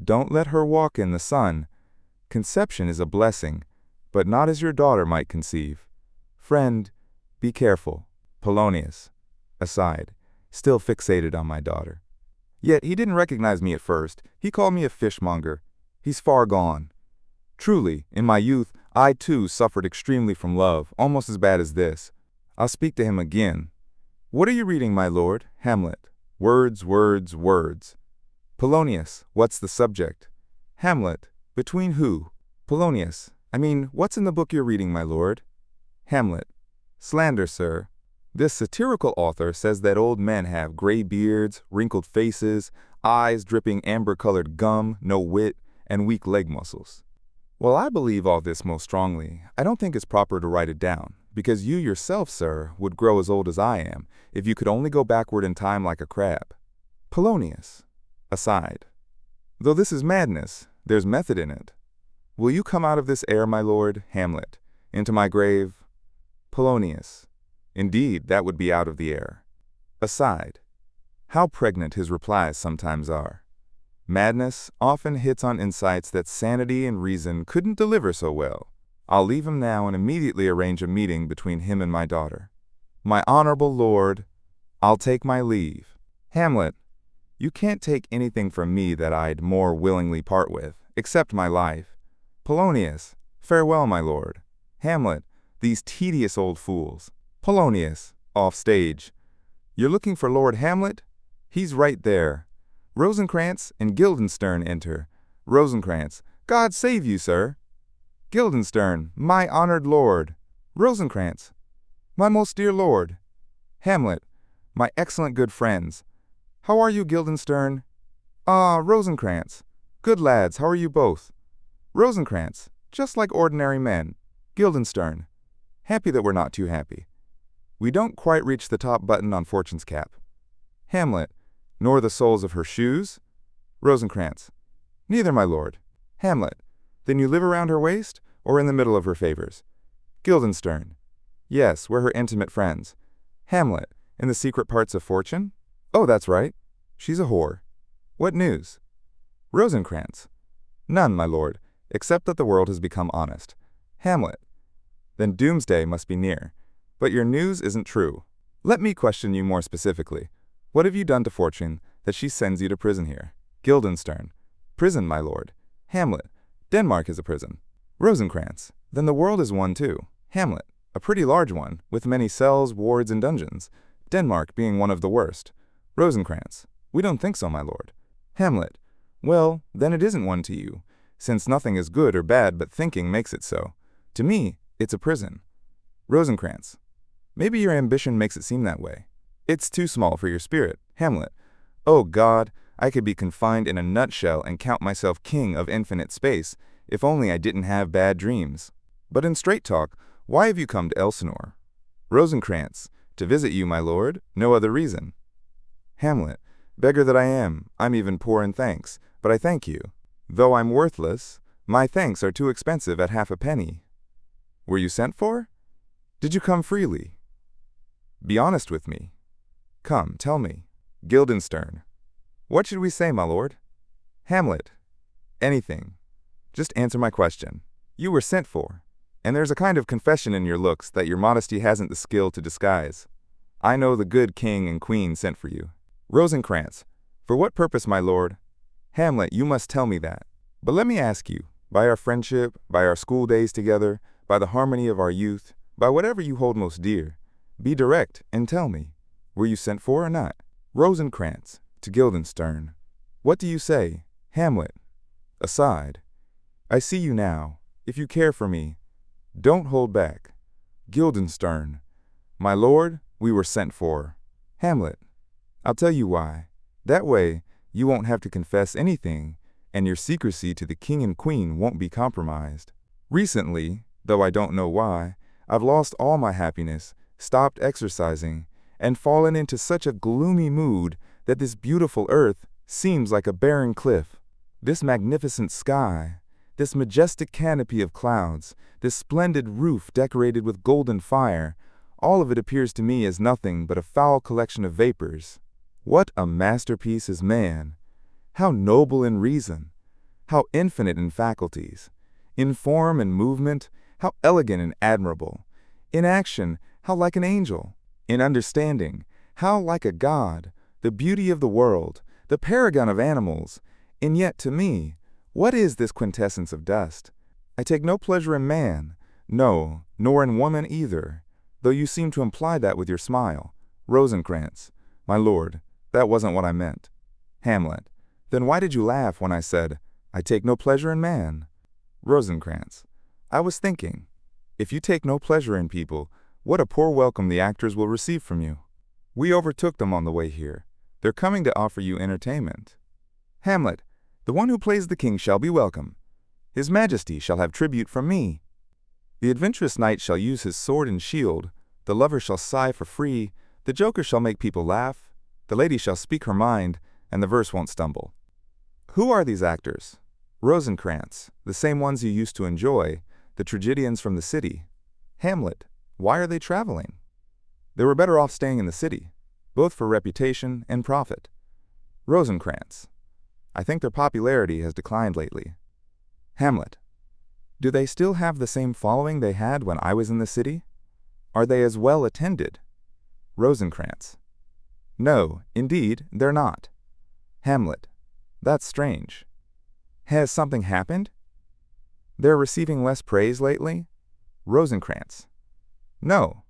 don't let her walk in the sun. Conception is a blessing, but not as your daughter might conceive. Friend, be careful. Polonius, aside, still fixated on my daughter. Yet he didn't recognize me at first. He called me a fishmonger. He's far gone. Truly, in my youth, I too suffered extremely from love, almost as bad as this. I'll speak to him again. What are you reading, my lord? Hamlet. Words, words, words. Polonius, what's the subject? Hamlet, between who? Polonius, I mean, what's in the book you're reading, my lord? Hamlet, slander, sir. This satirical author says that old men have gray beards, wrinkled faces, eyes dripping amber-colored gum, no wit, and weak leg muscles. Well, I believe all this most strongly. I don't think it's proper to write it down, because you yourself, sir, would grow as old as I am if you could only go backward in time like a crab. Polonius, aside. Though this is madness, there's method in it. Will you come out of this air, my lord? Hamlet, into my grave? Polonius, indeed, that would be out of the air. Aside. How pregnant his replies sometimes are. Madness often hits on insights that sanity and reason couldn't deliver so well. I'll leave him now and immediately arrange a meeting between him and my daughter. My honorable lord, I'll take my leave. Hamlet, you can't take anything from me that I'd more willingly part with, except my life. Polonius, farewell, my lord. Hamlet, these tedious old fools. Polonius, off stage. You're looking for Lord Hamlet? He's right there. Rosencrantz and Guildenstern enter. Rosencrantz, God save you, sir. Guildenstern, my honored lord. Rosencrantz, my most dear lord. Hamlet, my excellent good friends. How are you, Guildenstern? Ah, Rosencrantz. Good lads, how are you both? Rosencrantz, just like ordinary men. Guildenstern, happy that we're not too happy. We don't quite reach the top button on Fortune's cap. Hamlet, Nor the soles of her shoes? Rosencrantz. Neither, my lord. Hamlet. Then you live around her waist, or in the middle of her favors? Guildenstern. Yes, we're her intimate friends. Hamlet. In the secret parts of fortune? Oh, that's right. She's a whore. What news? Rosencrantz. None, my lord, except that the world has become honest. Hamlet. Then doomsday must be near. But your news isn't true. Let me question you more specifically. What have you done to fortune that she sends you to prison here? Guildenstern. Prison, my lord. Hamlet. Denmark is a prison. Rosencrantz. Then the world is one too. Hamlet. A pretty large one, with many cells, wards, and dungeons. Denmark being one of the worst. Rosencrantz. We don't think so, my lord. Hamlet. Well, then it isn't one to you, since nothing is good or bad but thinking makes it so. To me, it's a prison. Rosencrantz. Maybe your ambition makes it seem that way. It's too small for your spirit. Hamlet. Oh God, I could be confined in a nutshell and count myself king of infinite space, if only I didn't have bad dreams. But in straight talk, why have you come to Elsinore? Rosencrantz. To visit you, my lord, no other reason. Hamlet. Beggar that I am, I'm even poor in thanks, but I thank you. Though I'm worthless, my thanks are too expensive at half a penny. Were you sent for? Did you come freely? Be honest with me. Come, tell me. Guildenstern. What should we say, my lord? Hamlet. Anything. Just answer my question. You were sent for, and there's a kind of confession in your looks that your modesty hasn't the skill to disguise. I know the good king and queen sent for you. Rosencrantz. For what purpose, my lord? Hamlet, you must tell me that. But let me ask you, by our friendship, by our school days together, by the harmony of our youth, by whatever you hold most dear, be direct and tell me, were you sent for or not? Rosencrantz. To Guildenstern. What do you say? Hamlet. Aside. I see you now. If you care for me, don't hold back. Guildenstern. My lord, we were sent for. Hamlet. I'll tell you why. That way, you won't have to confess anything, and your secrecy to the king and queen won't be compromised. Recently, though I don't know why, I've lost all my happiness, stopped exercising, and fallen into such a gloomy mood that this beautiful earth seems like a barren cliff. This magnificent sky, this majestic canopy of clouds, this splendid roof decorated with golden fire, all of it appears to me as nothing but a foul collection of vapors. What a masterpiece is man! How noble in reason! How infinite in faculties! In form and movement, how elegant and admirable! In action, how like an angel! In understanding, how like a god! The beauty of the world, the paragon of animals, and yet to me, what is this quintessence of dust? I take no pleasure in man, no, nor in woman either, though you seem to imply that with your smile. Rosencrantz. My lord, that wasn't what I meant. Hamlet. Then why did you laugh when I said, I take no pleasure in man? Rosencrantz. I was thinking, if you take no pleasure in people, what a poor welcome the actors will receive from you. We overtook them on the way here. They're coming to offer you entertainment. Hamlet. The one who plays the king shall be welcome. His Majesty shall have tribute from me. The adventurous knight shall use his sword and shield. The lover shall sigh for free. The joker shall make people laugh. The lady shall speak her mind, and the verse won't stumble. Who are these actors? Rosencrantz. The same ones you used to enjoy, the tragedians from the city. Hamlet. Why are they traveling? They were better off staying in the city, both for reputation and profit. Rosencrantz. I think their popularity has declined lately. Hamlet. Do they still have the same following they had when I was in the city? Are they as well attended? Rosencrantz. No, indeed, they're not. Hamlet. That's strange. Has something happened? They're receiving less praise lately? Rosencrantz. No,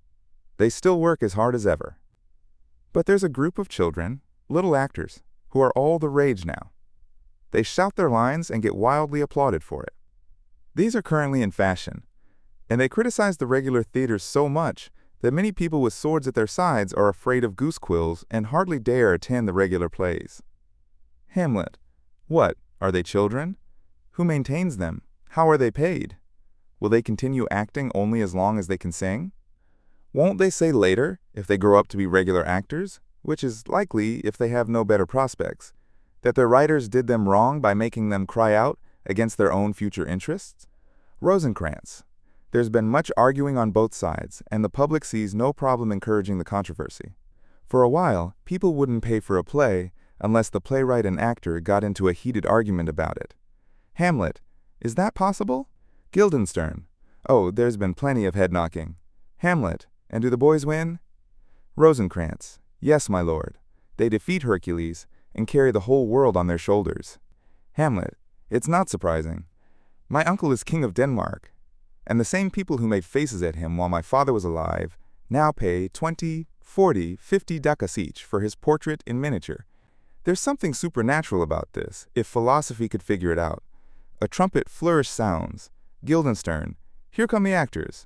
they still work as hard as ever. But there's a group of children, little actors, who are all the rage now. They shout their lines and get wildly applauded for it. These are currently in fashion, and they criticize the regular theaters so much that many people with swords at their sides are afraid of goose quills and hardly dare attend the regular plays. Hamlet. What, are they children? Who maintains them? How are they paid? Will they continue acting only as long as they can sing? Won't they say later, if they grow up to be regular actors, which is likely if they have no better prospects, that their writers did them wrong by making them cry out against their own future interests? Rosencrantz. There's been much arguing on both sides, and the public sees no problem encouraging the controversy. For a while, people wouldn't pay for a play unless the playwright and actor got into a heated argument about it. Hamlet. Is that possible? Guildenstern. Oh, there's been plenty of head-knocking. Hamlet. And do the boys win? Rosencrantz. Yes, my lord. They defeat Hercules and carry the whole world on their shoulders. Hamlet. It's not surprising. My uncle is king of Denmark, and the same people who made faces at him while my father was alive now pay 20, 40, 50 ducats each for his portrait in miniature. There's something supernatural about this, if philosophy could figure it out. A trumpet flourish sounds. Guildenstern. Here come the actors.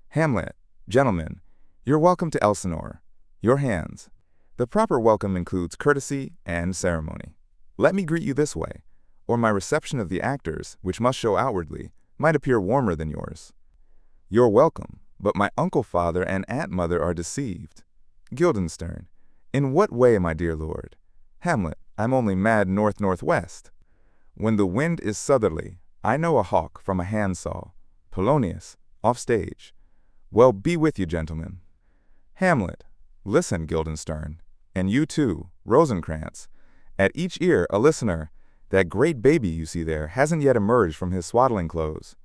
Hamlet. Gentlemen, you're welcome to Elsinore. Your hands. The proper welcome includes courtesy and ceremony. Let me greet you this way, or my reception of the actors, which must show outwardly, might appear warmer than yours. You're welcome, but my uncle-father and aunt-mother are deceived. Guildenstern. In what way, my dear lord? Hamlet. I'm only mad north-northwest. When the wind is southerly, I know a hawk from a handsaw. Polonius. Off stage. Well, be with you, gentlemen. Hamlet. Listen, Guildenstern. And you too, Rosencrantz. At each ear a listener. That great baby you see there hasn't yet emerged from his swaddling clothes.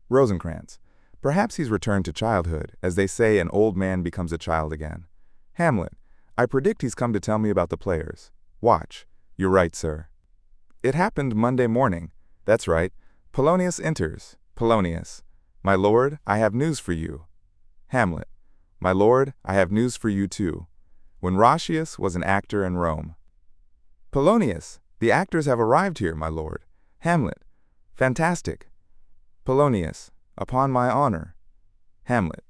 Rosencrantz. Perhaps he's returned to childhood, as they say an old man becomes a child again. Hamlet. I predict he's come to tell me about the players. Watch. You're right, sir. It happened Monday morning. That's right. Polonius enters. Polonius. My lord, I have news for you. Hamlet. My lord, I have news for you too. When Roscius was an actor in Rome. Polonius. The actors have arrived here, my lord. Hamlet. Fantastic. Polonius. Upon my honor. Hamlet.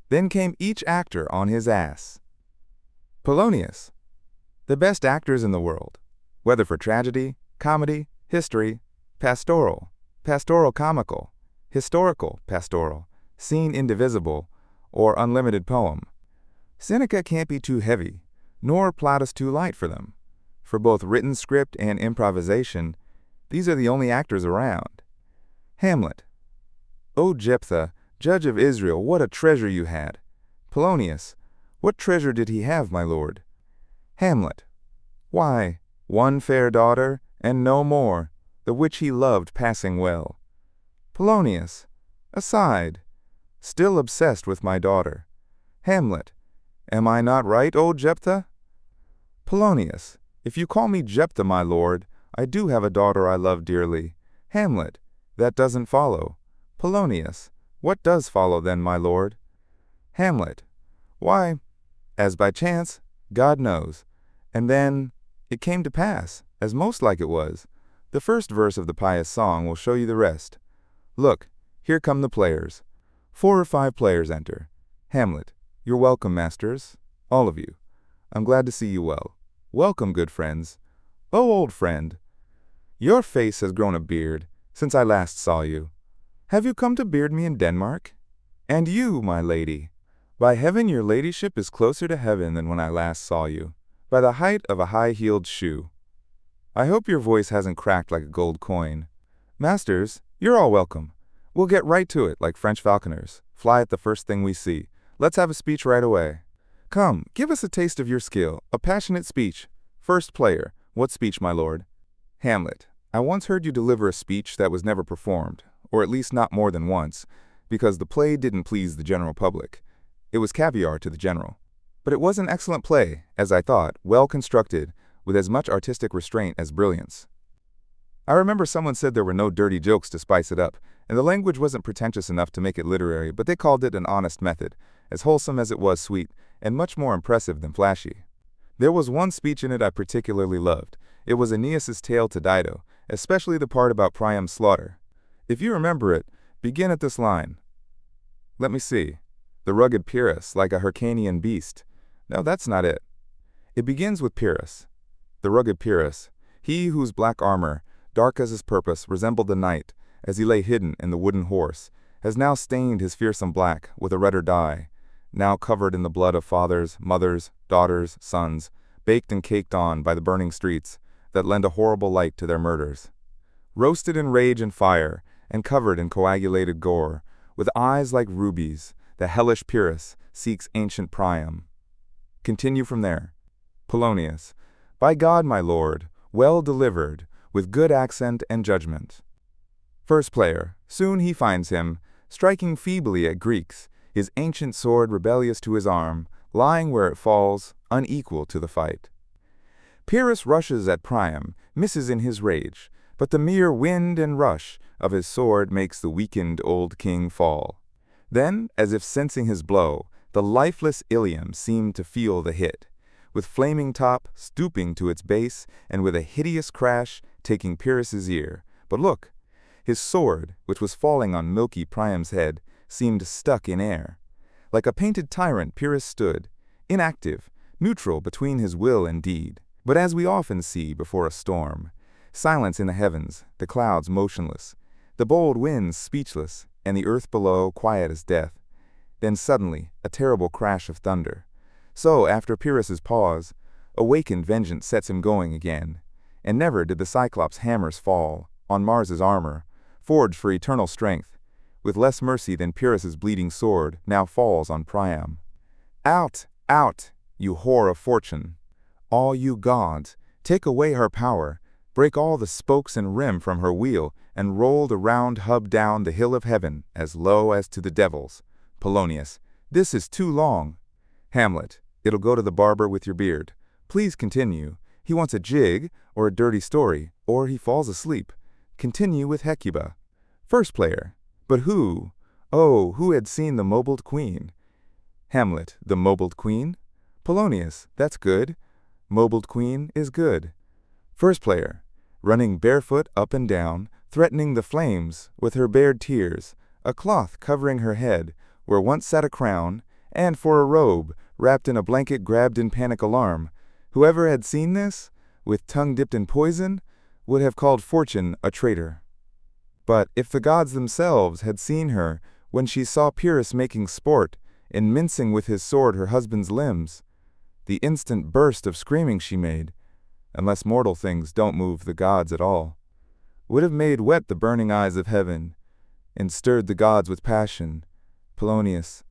Then came each actor on his ass. Polonius. The best actors in the world, whether for tragedy, comedy, history, pastoral, pastoral comical, historical pastoral, scene indivisible, or unlimited poem. Seneca can't be too heavy, nor Plautus too light for them. For both written script and improvisation, these are the only actors around. Hamlet. O Jephthah, judge of Israel, what a treasure you had. Polonius. What treasure did he have, my lord? Hamlet. Why, one fair daughter, and no more, the which he loved passing well. Polonius. Aside. Still obsessed with my daughter. Hamlet. Am I not right, O Jephthah? Polonius. If you call me Jephthah, my lord, I do have a daughter I love dearly. Hamlet. That doesn't follow. Polonius. What does follow then, my lord? Hamlet. Why, as by chance, God knows. And then it came to pass, as most like it was. The first verse of the pious song will show you the rest. Look, here come the players. 4 or 5 players enter. Hamlet. You're welcome, masters, all of you. I'm glad to see you well. Welcome, good friends. Oh, old friend. Your face has grown a beard since I last saw you. Have you come to beard me in Denmark? And you, my lady. By heaven, your ladyship is closer to heaven than when I last saw you, by the height of a high-heeled shoe. I hope your voice hasn't cracked like a gold coin. Masters, you're all welcome. We'll get right to it like French falconers. Fly at the first thing we see. Let's have a speech right away. Come, give us a taste of your skill, a passionate speech. First player. What speech, my lord? Hamlet. I once heard you deliver a speech that was never performed, or at least not more than once, because the play didn't please the general public. It was caviar to the general. But it was an excellent play, as I thought, well constructed, with as much artistic restraint as brilliance. I remember someone said there were no dirty jokes to spice it up, and the language wasn't pretentious enough to make it literary, but they called it an honest method, as wholesome as it was sweet, and much more impressive than flashy. There was one speech in it I particularly loved. It was Aeneas's tale to Dido, especially the part about Priam's slaughter. If you remember it, begin at this line. Let me see. The rugged Pyrrhus, like a Hyrcanian beast. No, that's not it. It begins with Pyrrhus. The rugged Pyrrhus, he whose black armor, dark as his purpose, resembled the night, as he lay hidden in the wooden horse, has now stained his fearsome black with a redder dye, now covered in the blood of fathers, mothers, daughters, sons, baked and caked on by the burning streets that lend a horrible light to their murders. Roasted in rage and fire, and covered in coagulated gore, with eyes like rubies, the hellish Pyrrhus seeks ancient Priam. Continue from there. Polonius. By God, my lord, well delivered, with good accent and judgment. First player. Soon he finds him, striking feebly at Greeks, his ancient sword rebellious to his arm, lying where it falls, unequal to the fight. Pyrrhus rushes at Priam, misses in his rage, but the mere wind and rush of his sword makes the weakened old king fall. Then, as if sensing his blow, the lifeless Ilium seemed to feel the hit, with flaming top stooping to its base and with a hideous crash taking Pyrrhus's ear. But look! His sword, which was falling on milky Priam's head, seemed stuck in air. Like a painted tyrant Pyrrhus stood, inactive, neutral between his will and deed. But as we often see before a storm, silence in the heavens, the clouds motionless, the bold winds speechless, and the earth below quiet as death. Then suddenly a terrible crash of thunder. So, after Pyrrhus's pause, awakened vengeance sets him going again. And never did the Cyclops' hammers fall on Mars's armor, forged for eternal strength, with less mercy than Pyrrhus's bleeding sword now falls on Priam. Out, out, you whore of fortune! All you gods, take away her power, break all the spokes and rim from her wheel, and roll the round hub down the hill of heaven as low as to the devils. Polonius. This is too long. Hamlet. It'll go to the barber with your beard. Please continue. He wants a jig, or a dirty story, or he falls asleep. Continue with Hecuba. First player. But who? Oh, who had seen the mobled queen? Hamlet. The mobled queen? Polonius. That's good. Mobled queen is good. First player. Running barefoot up and down, threatening the flames with her bared tears, a cloth covering her head, where once sat a crown, and for a robe, wrapped in a blanket grabbed in panic alarm. Whoever had seen this, with tongue dipped in poison, would have called fortune a traitor. But if the gods themselves had seen her when she saw Pyrrhus making sport in mincing with his sword her husband's limbs, the instant burst of screaming she made, unless mortal things don't move the gods at all, would have made wet the burning eyes of heaven, and stirred the gods with passion. Polonius.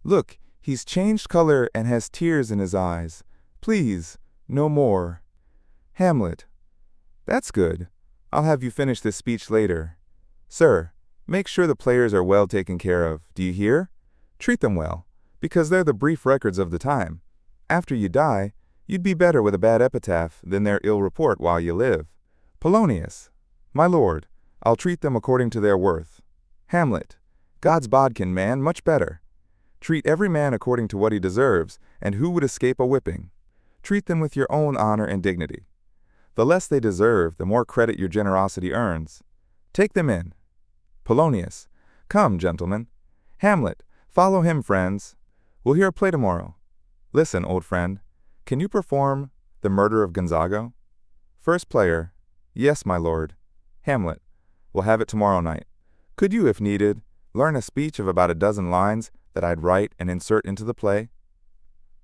Look, he's changed color and has tears in his eyes. Please, no more. Hamlet. That's good. I'll have you finish this speech later. Sir, make sure the players are well taken care of, do you hear? Treat them well, because they're the brief records of the time. After you die, you'd be better with a bad epitaph than their ill report while you live. Polonius. My lord, I'll treat them according to their worth. Hamlet. God's bodkin, man, much better. Treat every man according to what he deserves, and who would escape a whipping? Treat them with your own honor and dignity. The less they deserve, the more credit your generosity earns. Take them in. Polonius. Come, gentlemen. Hamlet. Follow him, friends. We'll hear a play tomorrow. Listen, old friend. Can you perform The Murder of Gonzago? First player. Yes, my lord. Hamlet. We'll have it tomorrow night. Could you, if needed, learn a speech of about a dozen lines that I'd write and insert into the play?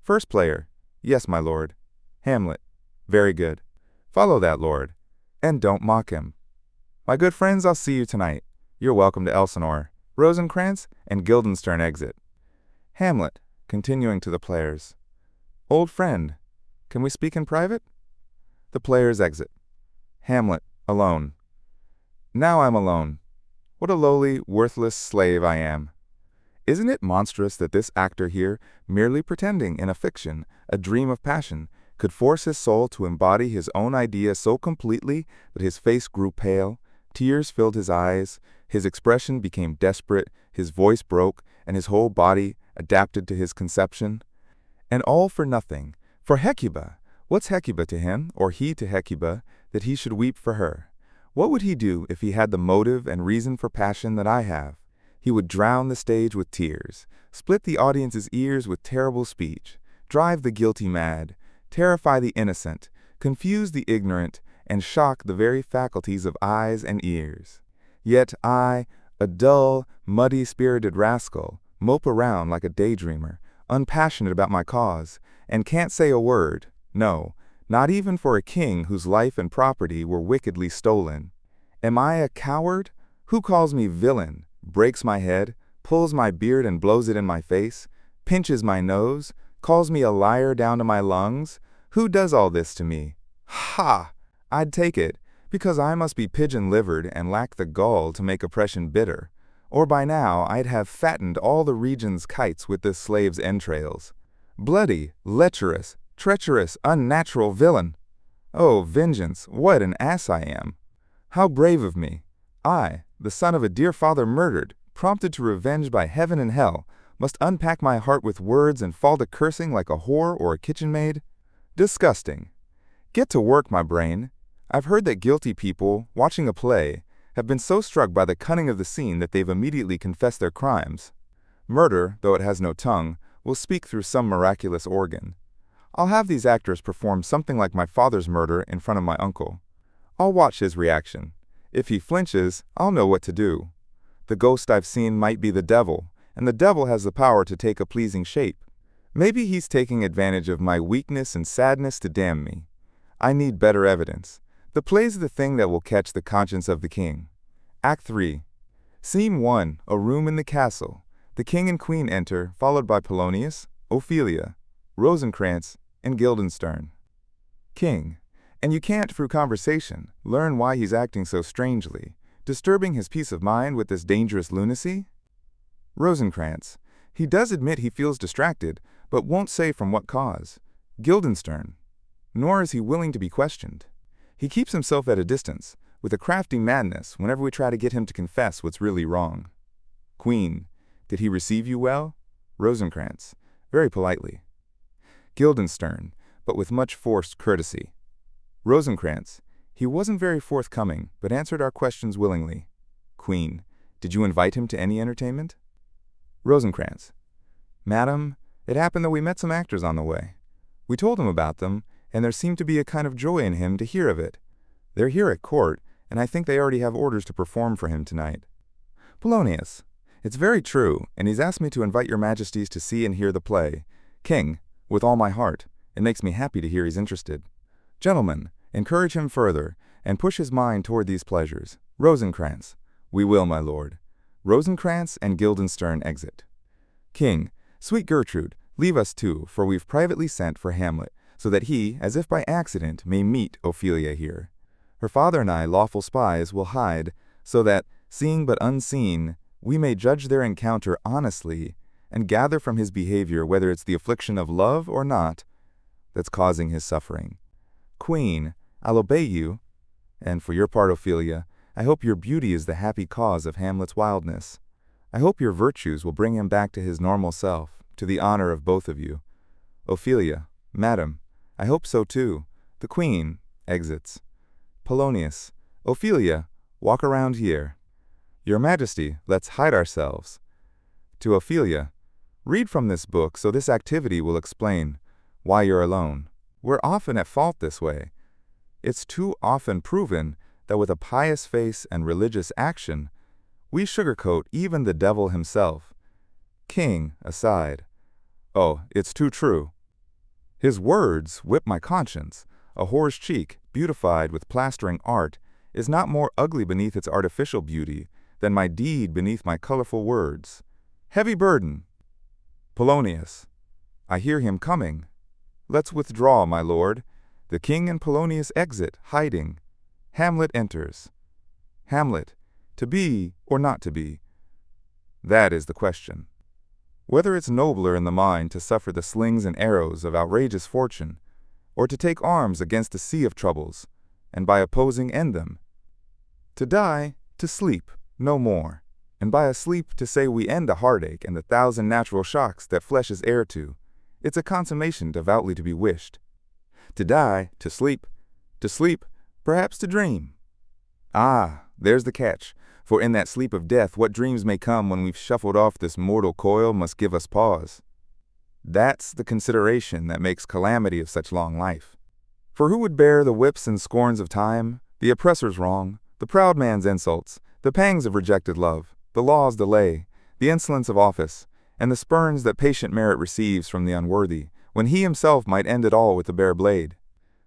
First player. Yes, my lord. Hamlet. Very good. Follow that, lord, and don't mock him. My good friends, I'll see you tonight. You're welcome to Elsinore, Rosencrantz, and Guildenstern exit. Hamlet, continuing to the players. Old friend, can we speak in private? The players exit. Hamlet, alone. Now I'm alone. What a lowly, worthless slave I am. Isn't it monstrous that this actor here, merely pretending in a fiction, a dream of passion, could force his soul to embody his own idea so completely that his face grew pale, tears filled his eyes, his expression became desperate, his voice broke, and his whole body adapted to his conception? And all for nothing, for Hecuba. What's Hecuba to him, or he to Hecuba, that he should weep for her? What would he do if he had the motive and reason for passion that I have? He would drown the stage with tears, split the audience's ears with terrible speech, drive the guilty mad, terrify the innocent, confuse the ignorant, and shock the very faculties of eyes and ears. Yet I, a dull, muddy-spirited rascal, mope around like a daydreamer, unpassionate about my cause, and can't say a word, no, not even for a king whose life and property were wickedly stolen. Am I a coward? Who calls me villain, breaks my head, pulls my beard and blows it in my face, pinches my nose, calls me a liar down to my lungs? Who does all this to me? Ha! I'd take it, because I must be pigeon-livered and lack the gall to make oppression bitter, or by now I'd have fattened all the region's kites with this slave's entrails. Bloody, lecherous, treacherous, unnatural villain! Oh, vengeance, what an ass I am! How brave of me! I, the son of a dear father murdered, prompted to revenge by heaven and hell, must unpack my heart with words and fall to cursing like a whore or a kitchen maid? Disgusting. Get to work, my brain. I've heard that guilty people, watching a play, have been so struck by the cunning of the scene that they've immediately confessed their crimes. Murder, though it has no tongue, will speak through some miraculous organ. I'll have these actors perform something like my father's murder in front of my uncle. I'll watch his reaction. If he flinches, I'll know what to do. The ghost I've seen might be the devil, and the devil has the power to take a pleasing shape. Maybe he's taking advantage of my weakness and sadness to damn me. I need better evidence. The play's the thing that will catch the conscience of the king. Act 3. Scene 1. A room in the castle. The king and queen enter, followed by Polonius, Ophelia, Rosencrantz, and Guildenstern. King. And you can't, through conversation, learn why he's acting so strangely, disturbing his peace of mind with this dangerous lunacy? Rosencrantz. He does admit he feels distracted, but won't say from what cause. Guildenstern. Nor is he willing to be questioned. He keeps himself at a distance, with a crafty madness whenever we try to get him to confess what's really wrong. Queen. Did he receive you well? Rosencrantz. Very politely. Guildenstern, but with much forced courtesy. Rosencrantz. He wasn't very forthcoming, but answered our questions willingly. Queen. Did you invite him to any entertainment? Rosencrantz. Madam, it happened that we met some actors on the way. We told him about them, and there seemed to be a kind of joy in him to hear of it. They're here at court, and I think they already have orders to perform for him tonight. Polonius. It's very true, and he's asked me to invite your majesties to see and hear the play. King, with all my heart, it makes me happy to hear he's interested. Gentlemen, encourage him further, and push his mind toward these pleasures. Rosencrantz. We will, my lord. Rosencrantz and Guildenstern exit. King. Sweet Gertrude, leave us too, for we've privately sent for Hamlet, so that he, as if by accident, may meet Ophelia here. Her father and I, lawful spies, will hide, so that, seeing but unseen, we may judge their encounter honestly, and gather from his behavior whether it's the affliction of love or not that's causing his suffering. Queen, I'll obey you, and for your part, Ophelia, I hope your beauty is the happy cause of Hamlet's wildness. I hope your virtues will bring him back to his normal self, to the honor of both of you. Ophelia, Madam, I hope so too. The Queen exits. Polonius. Ophelia, walk around here. Your Majesty, let's hide ourselves. To Ophelia. Read from this book so this activity will explain why you're alone. We're often at fault this way. It's too often proven that with a pious face and religious action, we sugarcoat even the devil himself. King, aside. Oh, it's too true. His words whip my conscience. A whore's cheek, beautified with plastering art, is not more ugly beneath its artificial beauty than my deed beneath my colorful words. Heavy burden. Polonius. I hear him coming. Let's withdraw, my lord. The king and Polonius exit, hiding. Hamlet enters. Hamlet. To be or not to be? That is the question. Whether it's nobler in the mind to suffer the slings and arrows of outrageous fortune, or to take arms against a sea of troubles, and by opposing end them. To die, to sleep, no more, and by a sleep to say we end the heartache and the thousand natural shocks that flesh is heir to. It's a consummation devoutly to be wished. To die, to sleep, perhaps to dream. Ah, there's the catch, for in that sleep of death what dreams may come when we've shuffled off this mortal coil must give us pause. That's the consideration that makes calamity of such long life. For who would bear the whips and scorns of time, the oppressor's wrong, the proud man's insults, the pangs of rejected love, the law's delay, the insolence of office, and the spurns that patient merit receives from the unworthy, when he himself might end it all with a bare blade.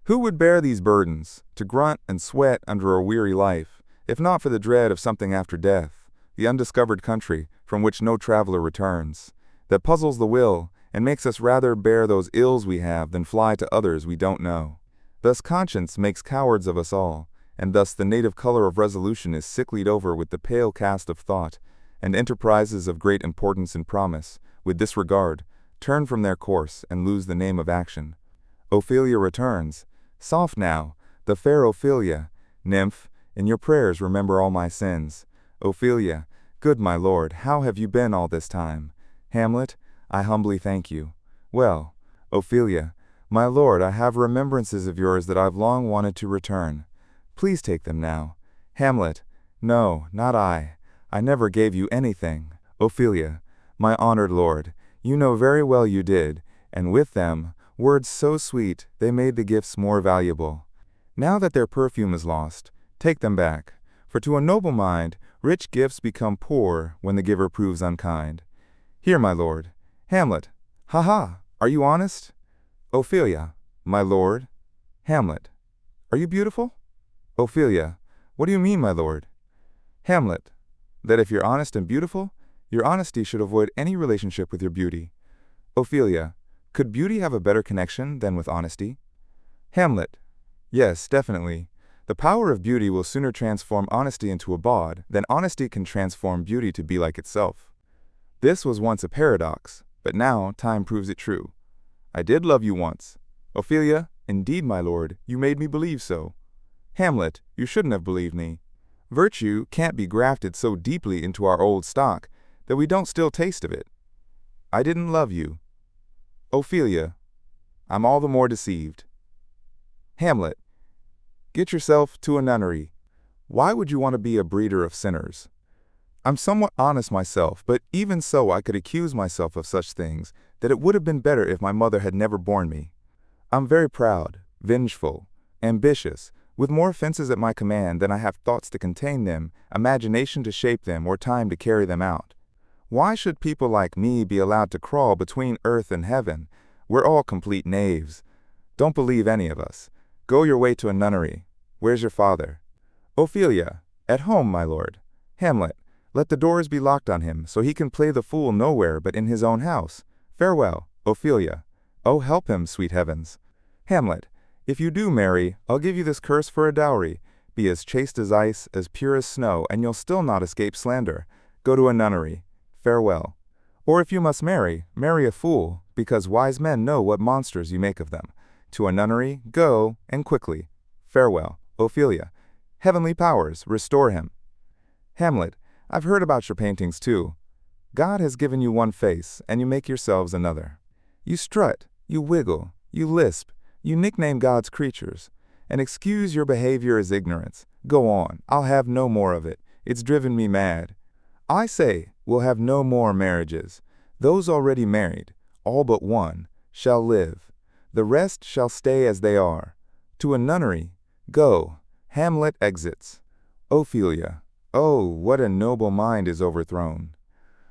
Who would bear these burdens, to grunt and sweat under a weary life, if not for the dread of something after death, the undiscovered country from which no traveler returns, that puzzles the will and makes us rather bear those ills we have than fly to others we don't know? Thus conscience makes cowards of us all, and thus the native color of resolution is sicklied over with the pale cast of thought, and enterprises of great importance and promise, with disregard, turn from their course and lose the name of action. Ophelia returns. Soft now, the fair Ophelia. Nymph, in your prayers remember all my sins. Ophelia, good my lord, how have you been all this time? Hamlet, I humbly thank you. Well, Ophelia, my lord, I have remembrances of yours that I've long wanted to return. Please take them now. Hamlet, no, not I. I never gave you anything. Ophelia, my honored lord, you know very well you did, and with them, words so sweet they made the gifts more valuable. Now that their perfume is lost, take them back, for to a noble mind, rich gifts become poor when the giver proves unkind. Here, my lord. Hamlet, ha, are you honest? Ophelia, my lord. Hamlet, are you beautiful? Ophelia, what do you mean, my lord? Hamlet, that if you're honest and beautiful, your honesty should avoid any relationship with your beauty. Ophelia, could beauty have a better connection than with honesty? Hamlet, yes, definitely. The power of beauty will sooner transform honesty into a bawd than honesty can transform beauty to be like itself. This was once a paradox, but now time proves it true. I did love you once. Ophelia, indeed, my lord, you made me believe so. Hamlet, you shouldn't have believed me. Virtue can't be grafted so deeply into our old stock that we don't still taste of it. I didn't love you. Ophelia, I'm all the more deceived. Hamlet, get yourself to a nunnery. Why would you want to be a breeder of sinners? I'm somewhat honest myself, but even so I could accuse myself of such things that it would have been better if my mother had never borne me. I'm very proud, vengeful, ambitious, with more offenses at my command than I have thoughts to contain them, imagination to shape them, or time to carry them out. Why should people like me be allowed to crawl between earth and heaven? We're all complete knaves. Don't believe any of us. Go your way to a nunnery. Where's your father? Ophelia, at home, my lord. Hamlet, let the doors be locked on him, so he can play the fool nowhere but in his own house. Farewell, Ophelia. Oh, help him, sweet heavens. Hamlet, if you do marry, I'll give you this curse for a dowry. Be as chaste as ice, as pure as snow, and you'll still not escape slander. Go to a nunnery. Farewell. Or if you must marry, marry a fool, because wise men know what monsters you make of them. To a nunnery, go, and quickly. Farewell, Ophelia. Heavenly powers, restore him. Hamlet, I've heard about your paintings too. God has given you one face, and you make yourselves another. You strut, you wiggle, you lisp, you nickname God's creatures, and excuse your behavior as ignorance. Go on, I'll have no more of it. It's driven me mad. I say, we'll have no more marriages. Those already married, all but one, shall live. The rest shall stay as they are. To a nunnery, go. Hamlet exits. Ophelia, oh, what a noble mind is overthrown.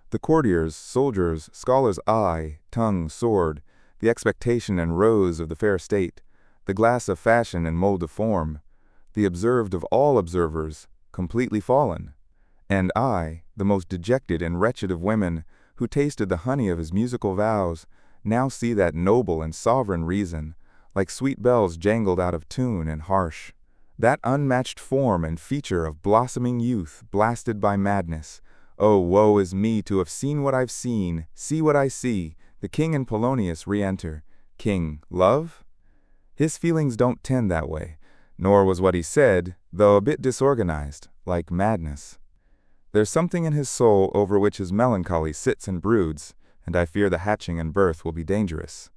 The courtiers, soldiers, scholars' eye, tongue, sword, the expectation and rose of the fair state, the glass of fashion and mold of form, the observed of all observers, completely fallen. And I, the most dejected and wretched of women, who tasted the honey of his musical vows, now see that noble and sovereign reason, like sweet bells jangled out of tune and harsh. That unmatched form and feature of blossoming youth blasted by madness. Oh, woe is me to have seen what I've seen, see what I see. The king and Polonius re-enter. King, love? His feelings don't tend that way, nor was what he said, though a bit disorganized, like madness. There's something in his soul over which his melancholy sits and broods, and I fear the hatching and birth will be dangerous.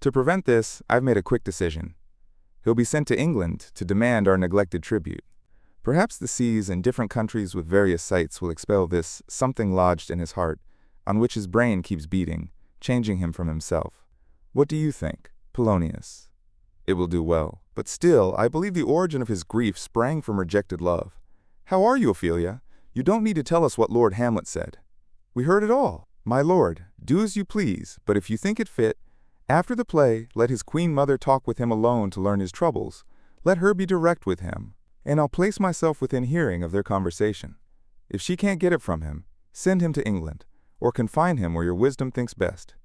To prevent this, I've made a quick decision. He'll be sent to England to demand our neglected tribute. Perhaps the seas in different countries with various sights will expel this something lodged in his heart, on which his brain keeps beating, changing him from himself. What do you think, Polonius? It will do well, but still, I believe the origin of his grief sprang from rejected love. How are you, Ophelia? You don't need to tell us what Lord Hamlet said. We heard it all. My lord, do as you please, but if you think it fit, after the play, let his queen mother talk with him alone to learn his troubles. Let her be direct with him, and I'll place myself within hearing of their conversation. If she can't get it from him, send him to England, or confine him where your wisdom thinks best.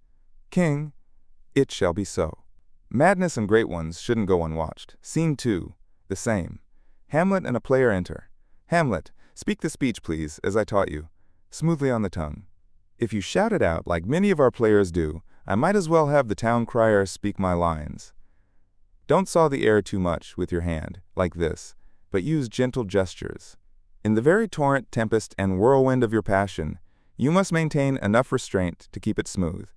King, it shall be so. Madness and great ones shouldn't go unwatched. Scene 2, the same. Hamlet and a player enter. Hamlet, speak the speech, please, as I taught you, smoothly on the tongue. If you shout it out like many of our players do, I might as well have the town crier speak my lines. Don't saw the air too much with your hand, like this, but use gentle gestures. In the very torrent, tempest, and whirlwind of your passion, you must maintain enough restraint to keep it smooth.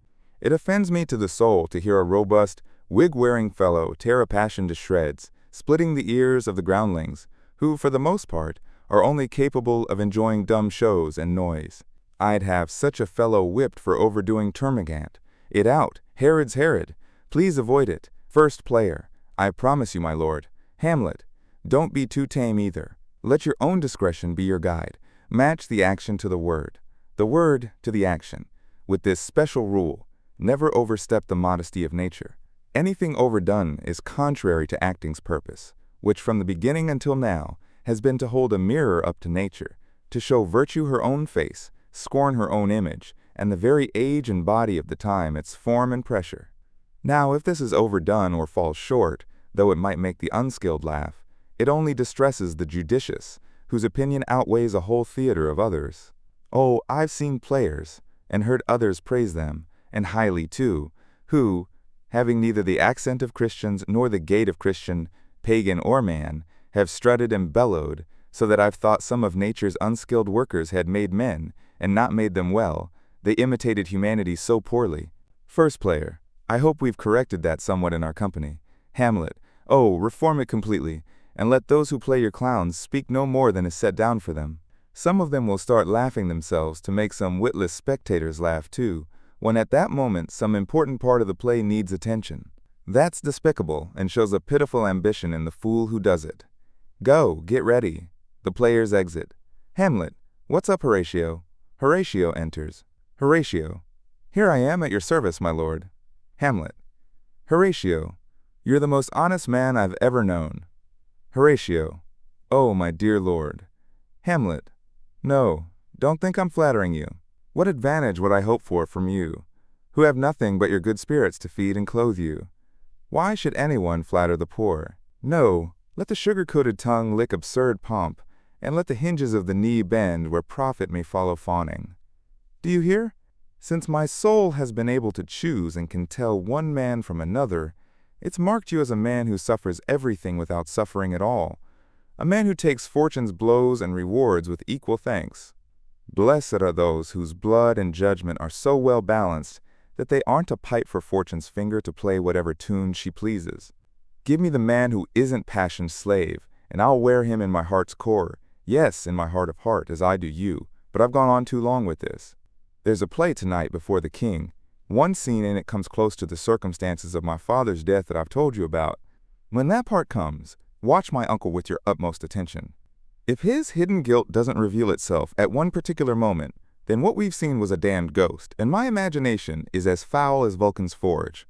It offends me to the soul to hear a robust, wig-wearing fellow tear a passion to shreds, splitting the ears of the groundlings, who, for the most part, are only capable of enjoying dumb shows and noise. I'd have such a fellow whipped for overdoing termagant. It out, Herod's Herod. Please avoid it. First player. I promise you, my lord. Hamlet, don't be too tame either. Let your own discretion be your guide. Match the action to the word to the action. With this special rule, never overstep the modesty of nature. Anything overdone is contrary to acting's purpose, which from the beginning until now has been to hold a mirror up to nature, to show virtue her own face, scorn her own image, and the very age and body of the time its form and pressure. Now, if this is overdone or falls short, though it might make the unskilled laugh, it only distresses the judicious, whose opinion outweighs a whole theater of others. Oh, I've seen players, and heard others praise them, and highly too, who, having neither the accent of Christians nor the gait of Christian, pagan or man, have strutted and bellowed, so that I've thought some of nature's unskilled workers had made men, and not made them well. They imitated humanity so poorly. First player, I hope we've corrected that somewhat in our company. Hamlet, oh, reform it completely, and let those who play your clowns speak no more than is set down for them. Some of them will start laughing themselves to make some witless spectators laugh too, when at that moment some important part of the play needs attention. That's despicable and shows a pitiful ambition in the fool who does it. Go, get ready. The players exit. Hamlet, what's up, Horatio? Horatio enters. Horatio, here I am at your service, my lord. Hamlet, Horatio, you're the most honest man I've ever known. Horatio, oh, my dear lord. Hamlet, no, don't think I'm flattering you. What advantage would I hope for from you, who have nothing but your good spirits to feed and clothe you? Why should anyone flatter the poor? No, let the sugar-coated tongue lick absurd pomp, and let the hinges of the knee bend where profit may follow fawning. Do you hear? Since my soul has been able to choose and can tell one man from another, it's marked you as a man who suffers everything without suffering at all, a man who takes fortune's blows and rewards with equal thanks. Blessed are those whose blood and judgment are so well balanced that they aren't a pipe for fortune's finger to play whatever tune she pleases. Give me the man who isn't passion's slave, and I'll wear him in my heart's core, yes, in my heart of heart, as I do you, but I've gone on too long with this. There's a play tonight before the king. One scene in it comes close to the circumstances of my father's death that I've told you about. When that part comes, watch my uncle with your utmost attention. If his hidden guilt doesn't reveal itself at one particular moment, then what we've seen was a damned ghost, and my imagination is as foul as Vulcan's forge.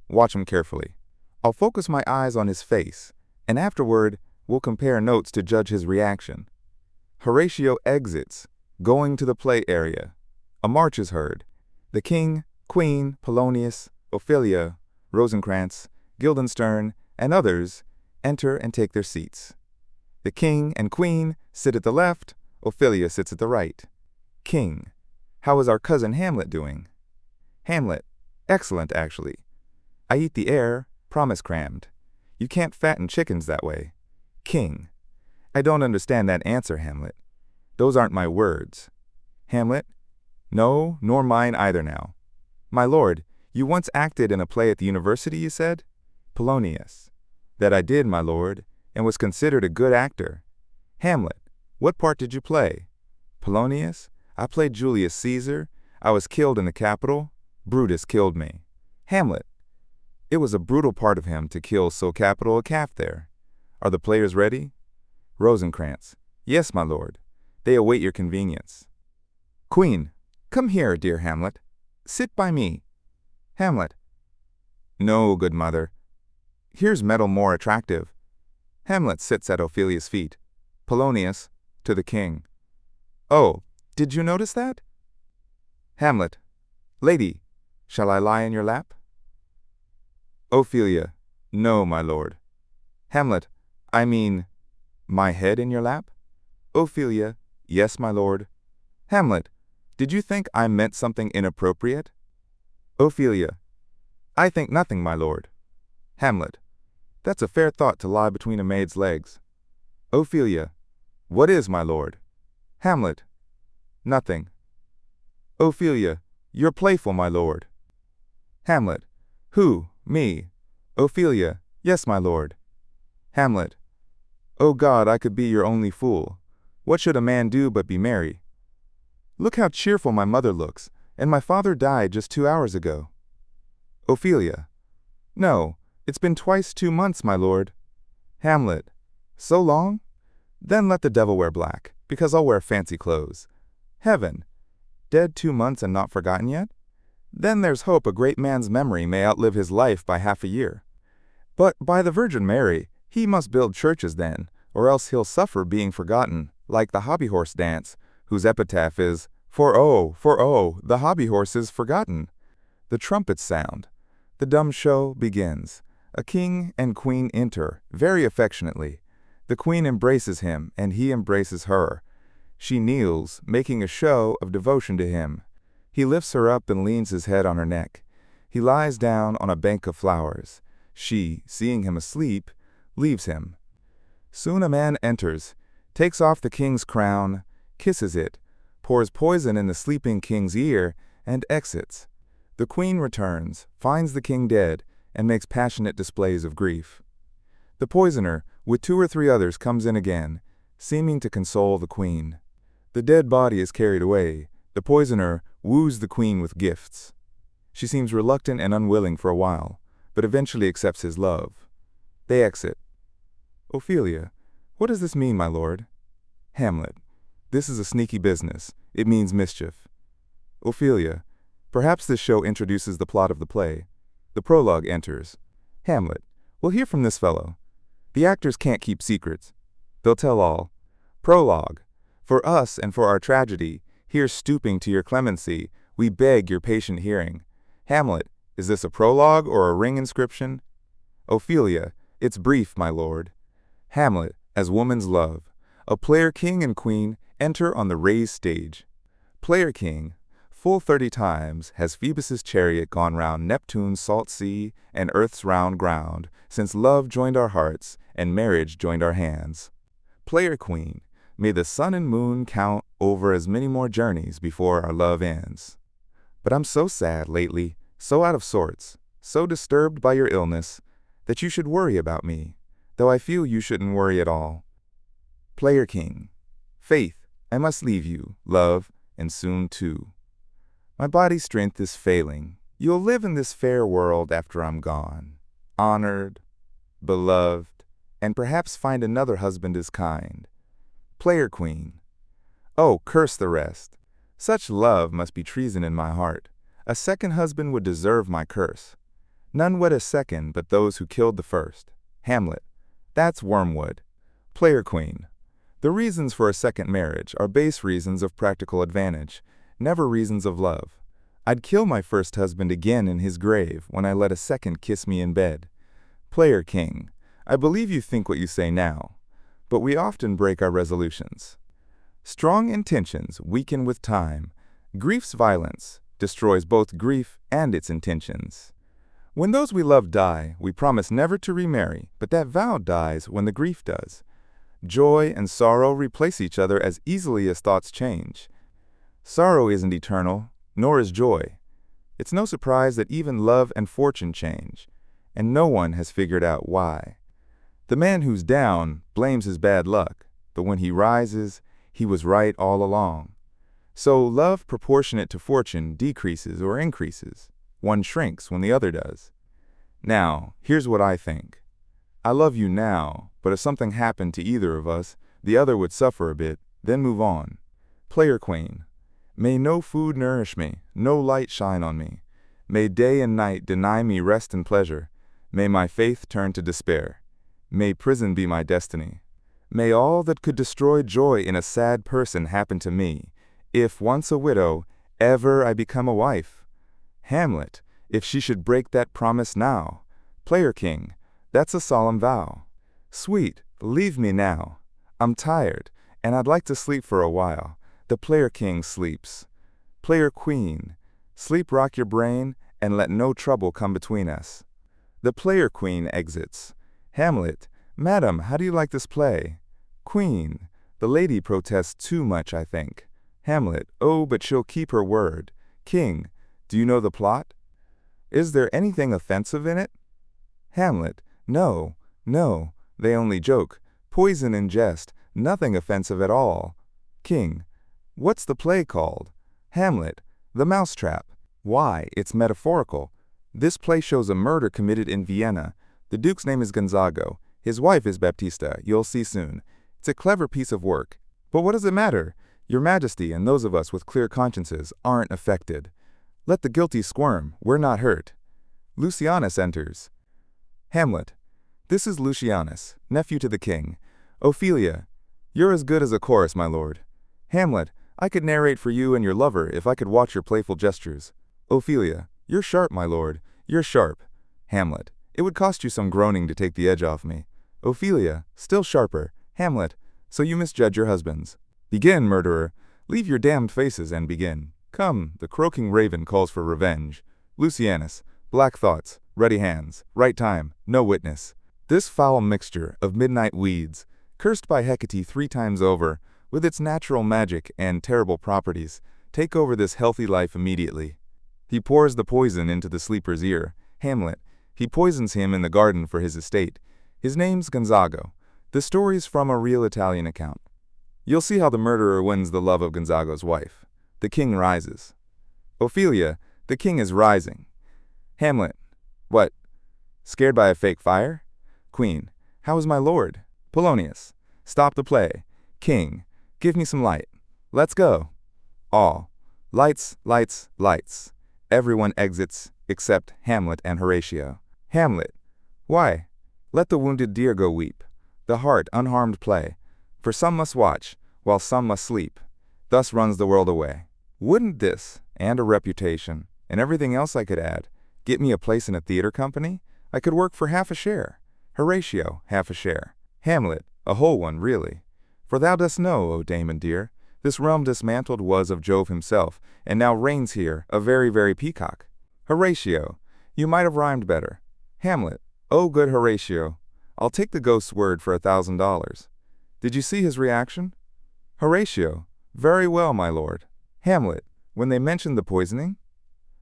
Watch him carefully. I'll focus my eyes on his face, and afterward, we'll compare notes to judge his reaction. Horatio exits, going to the play area. A march is heard. The king, queen, Polonius, Ophelia, Rosencrantz, Guildenstern, and others enter and take their seats. The king and queen sit at the left, Ophelia sits at the right. King, how is our cousin Hamlet doing? Hamlet, excellent actually. I eat the air, promise crammed. You can't fatten chickens that way. King, I don't understand that answer, Hamlet. Those aren't my words. Hamlet, no, nor mine either now. My lord, you once acted in a play at the university, you said? Polonius, that I did, my lord, and was considered a good actor. Hamlet, what part did you play? Polonius, I played Julius Caesar. I was killed in the Capitol. Brutus killed me. Hamlet, it was a brutal part of him to kill so capital a calf there. Are the players ready? Rosencrantz, yes, my lord. They await your convenience. Queen, Come here, dear Hamlet. Sit by me. Hamlet. No, good mother. Here's metal more attractive. Hamlet sits at Ophelia's feet. Polonius, to the king. Oh, did you notice that? Hamlet. Lady, shall I lie in your lap? Ophelia. No, my lord. Hamlet. I mean, my head in your lap? Ophelia. Yes, my lord. Hamlet. Did you think I meant something inappropriate? Ophelia. I think nothing, my lord. Hamlet. That's a fair thought to lie between a maid's legs. Ophelia. What is, my lord? Hamlet. Nothing. Ophelia. You're playful, my lord. Hamlet. Who? Me? Ophelia. Yes, my lord. Hamlet. O God, I could be your only fool. What should a man do but be merry? Look how cheerful my mother looks, and my father died just 2 hours ago. Ophelia. No, it's been twice 2 months, my lord. Hamlet. So long? Then let the devil wear black, because I'll wear fancy clothes. Heaven. Dead 2 months and not forgotten yet? Then there's hope a great man's memory may outlive his life by half a year. But by the Virgin Mary, he must build churches then, or else he'll suffer being forgotten, like the hobby horse dance, whose epitaph is, for oh, the hobby horse is forgotten. The trumpets sound. The dumb show begins. A king and queen enter, very affectionately. The queen embraces him, and he embraces her. She kneels, making a show of devotion to him. He lifts her up and leans his head on her neck. He lies down on a bank of flowers. She, seeing him asleep, leaves him. Soon a man enters, takes off the king's crown, kisses it, pours poison in the sleeping king's ear, and exits. The queen returns, finds the king dead, and makes passionate displays of grief. The poisoner, with 2 or 3 others, comes in again, seeming to console the queen. The dead body is carried away. The poisoner woos the queen with gifts. She seems reluctant and unwilling for a while, but eventually accepts his love. They exit. Ophelia. What does this mean, my lord? Hamlet. This is a sneaky business. It means mischief. Ophelia. Perhaps this show introduces the plot of the play. The prologue enters. Hamlet. We'll hear from this fellow. The actors can't keep secrets. They'll tell all. Prologue. For us and for our tragedy, here stooping to your clemency, we beg your patient hearing. Hamlet. Is this a prologue or a ring inscription? Ophelia. It's brief, my lord. Hamlet, as woman's love. A player king and queen enter on the raised stage. Player king. Full 30 times has Phoebus's chariot gone round Neptune's salt sea and earth's round ground, since love joined our hearts and marriage joined our hands. Player queen. May the sun and moon count over as many more journeys before our love ends. But I'm so sad lately, so out of sorts, so disturbed by your illness, that you should worry about me, though I feel you shouldn't worry at all. Player king. Faith, I must leave you, love, and soon too. My body's strength is failing. You'll live in this fair world after I'm gone, honored, beloved, and perhaps find another husband as kind. Player queen. Oh, curse the rest. Such love must be treason in my heart. A second husband would deserve my curse. None wed a second but those who killed the first. Hamlet. That's wormwood. Player queen. The reasons for a second marriage are base reasons of practical advantage, never reasons of love. I'd kill my first husband again in his grave when I let a second kiss me in bed. Player king. I believe you think what you say now, but we often break our resolutions. Strong intentions weaken with time. Grief's violence destroys both grief and its intentions. When those we love die, we promise never to remarry, but that vow dies when the grief does. Joy and sorrow replace each other as easily as thoughts change. Sorrow isn't eternal, nor is joy. It's no surprise that even love and fortune change, and no one has figured out why. The man who's down blames his bad luck, but when he rises, he was right all along. So love proportionate to fortune decreases or increases. One shrinks when the other does. Now, here's what I think. I love you now, but if something happened to either of us, the other would suffer a bit, then move on. Player queen. May no food nourish me, no light shine on me. May day and night deny me rest and pleasure. May my faith turn to despair. May prison be my destiny. May all that could destroy joy in a sad person happen to me, if once a widow, ever I become a wife. Hamlet, if she should break that promise now. Player king, that's a solemn vow. Sweet, leave me now. I'm tired, and I'd like to sleep for a while. The player king sleeps. Player queen, sleep rock your brain, and let no trouble come between us. The player queen exits. Hamlet, Madam, how do you like this play? Queen, the lady protests too much, I think. Hamlet, oh, but she'll keep her word. King, do you know the plot? Is there anything offensive in it? Hamlet, no, no, they only joke. Poison and jest, nothing offensive at all. King, what's the play called? Hamlet, The Mousetrap. Why, it's metaphorical. This play shows a murder committed in Vienna. The Duke's name is Gonzago. His wife is Baptista, you'll see soon. It's a clever piece of work. But what does it matter? Your Majesty and those of us with clear consciences aren't affected. Let the guilty squirm, we're not hurt. Lucianus enters. Hamlet, this is Lucianus, nephew to the king. Ophelia, you're as good as a chorus, my lord. Hamlet, I could narrate for you and your lover if I could watch your playful gestures. Ophelia, you're sharp, my lord, you're sharp. Hamlet, it would cost you some groaning to take the edge off me. Ophelia, still sharper. Hamlet, so you misjudge your husbands. Begin, murderer. Leave your damned faces and begin. Come, the croaking raven calls for revenge. Lucianus, black thoughts, ready hands, right time, no witness. This foul mixture of midnight weeds, cursed by Hecate 3 times over, with its natural magic and terrible properties, take over this healthy life immediately. He pours the poison into the sleeper's ear. Hamlet, he poisons him in the garden for his estate. His name's Gonzago. The story's from a real Italian account. You'll see how the murderer wins the love of Gonzago's wife. The king rises. Ophelia, the king is rising. Hamlet, what? Scared by a fake fire? Queen, how is my lord? Polonius, stop the play. King, give me some light. Let's go. All. Lights, lights, lights. Everyone exits except Hamlet and Horatio. Hamlet, why? Let the wounded deer go weep. The heart unharmed play. For some must watch, while some must sleep. Thus runs the world away. Wouldn't this, and a reputation, and everything else I could add, get me a place in a theater company? I could work for half a share. Horatio, half a share. Hamlet, a whole one, really. For thou dost know, O Damon dear, this realm dismantled was of Jove himself, and now reigns here a very, very peacock. Horatio, you might have rhymed better. Hamlet, oh good Horatio, I'll take the ghost's word for $1,000. Did you see his reaction? Horatio, very well, my lord. Hamlet, when they mentioned the poisoning?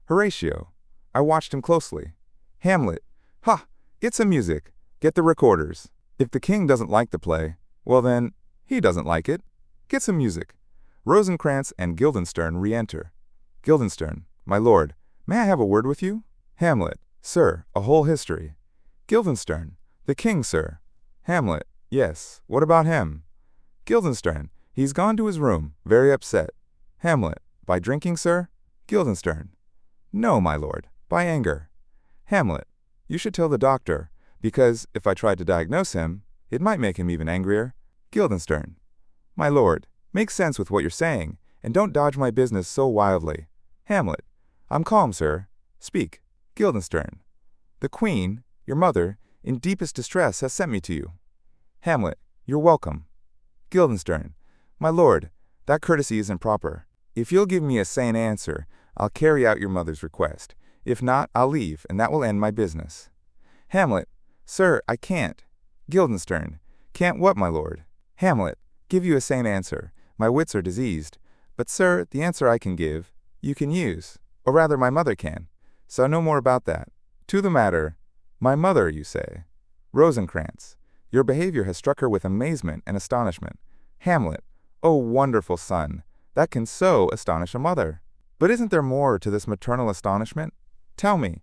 Horatio, I watched him closely. Hamlet, ha, get some music, get the recorders. If the king doesn't like the play, well then, he doesn't like it. Get some music. Rosencrantz and Guildenstern re-enter. Guildenstern, my lord, may I have a word with you? Hamlet, sir, a whole history. Guildenstern, the king, sir. Hamlet, yes, what about him? Guildenstern, he's gone to his room, very upset. Hamlet, by drinking, sir? Guildenstern, no, my lord, by anger. Hamlet, you should tell the doctor, because if I tried to diagnose him, it might make him even angrier. Guildenstern, my lord, make sense with what you're saying, and don't dodge my business so wildly. Hamlet, I'm calm, sir. Speak. Guildenstern, the queen, your mother, in deepest distress has sent me to you. Hamlet, you're welcome. Guildenstern, my lord, that courtesy isn't proper. If you'll give me a sane answer, I'll carry out your mother's request. If not, I'll leave, and that will end my business. Hamlet, sir, I can't. Guildenstern, can't what, my lord? Hamlet, give you a sane answer. My wits are diseased. But, sir, the answer I can give, you can use. Or rather, my mother can. So no more about that. To the matter, my mother, you say. Rosencrantz, your behavior has struck her with amazement and astonishment. Hamlet, oh wonderful son, that can so astonish a mother. But isn't there more to this maternal astonishment? Tell me.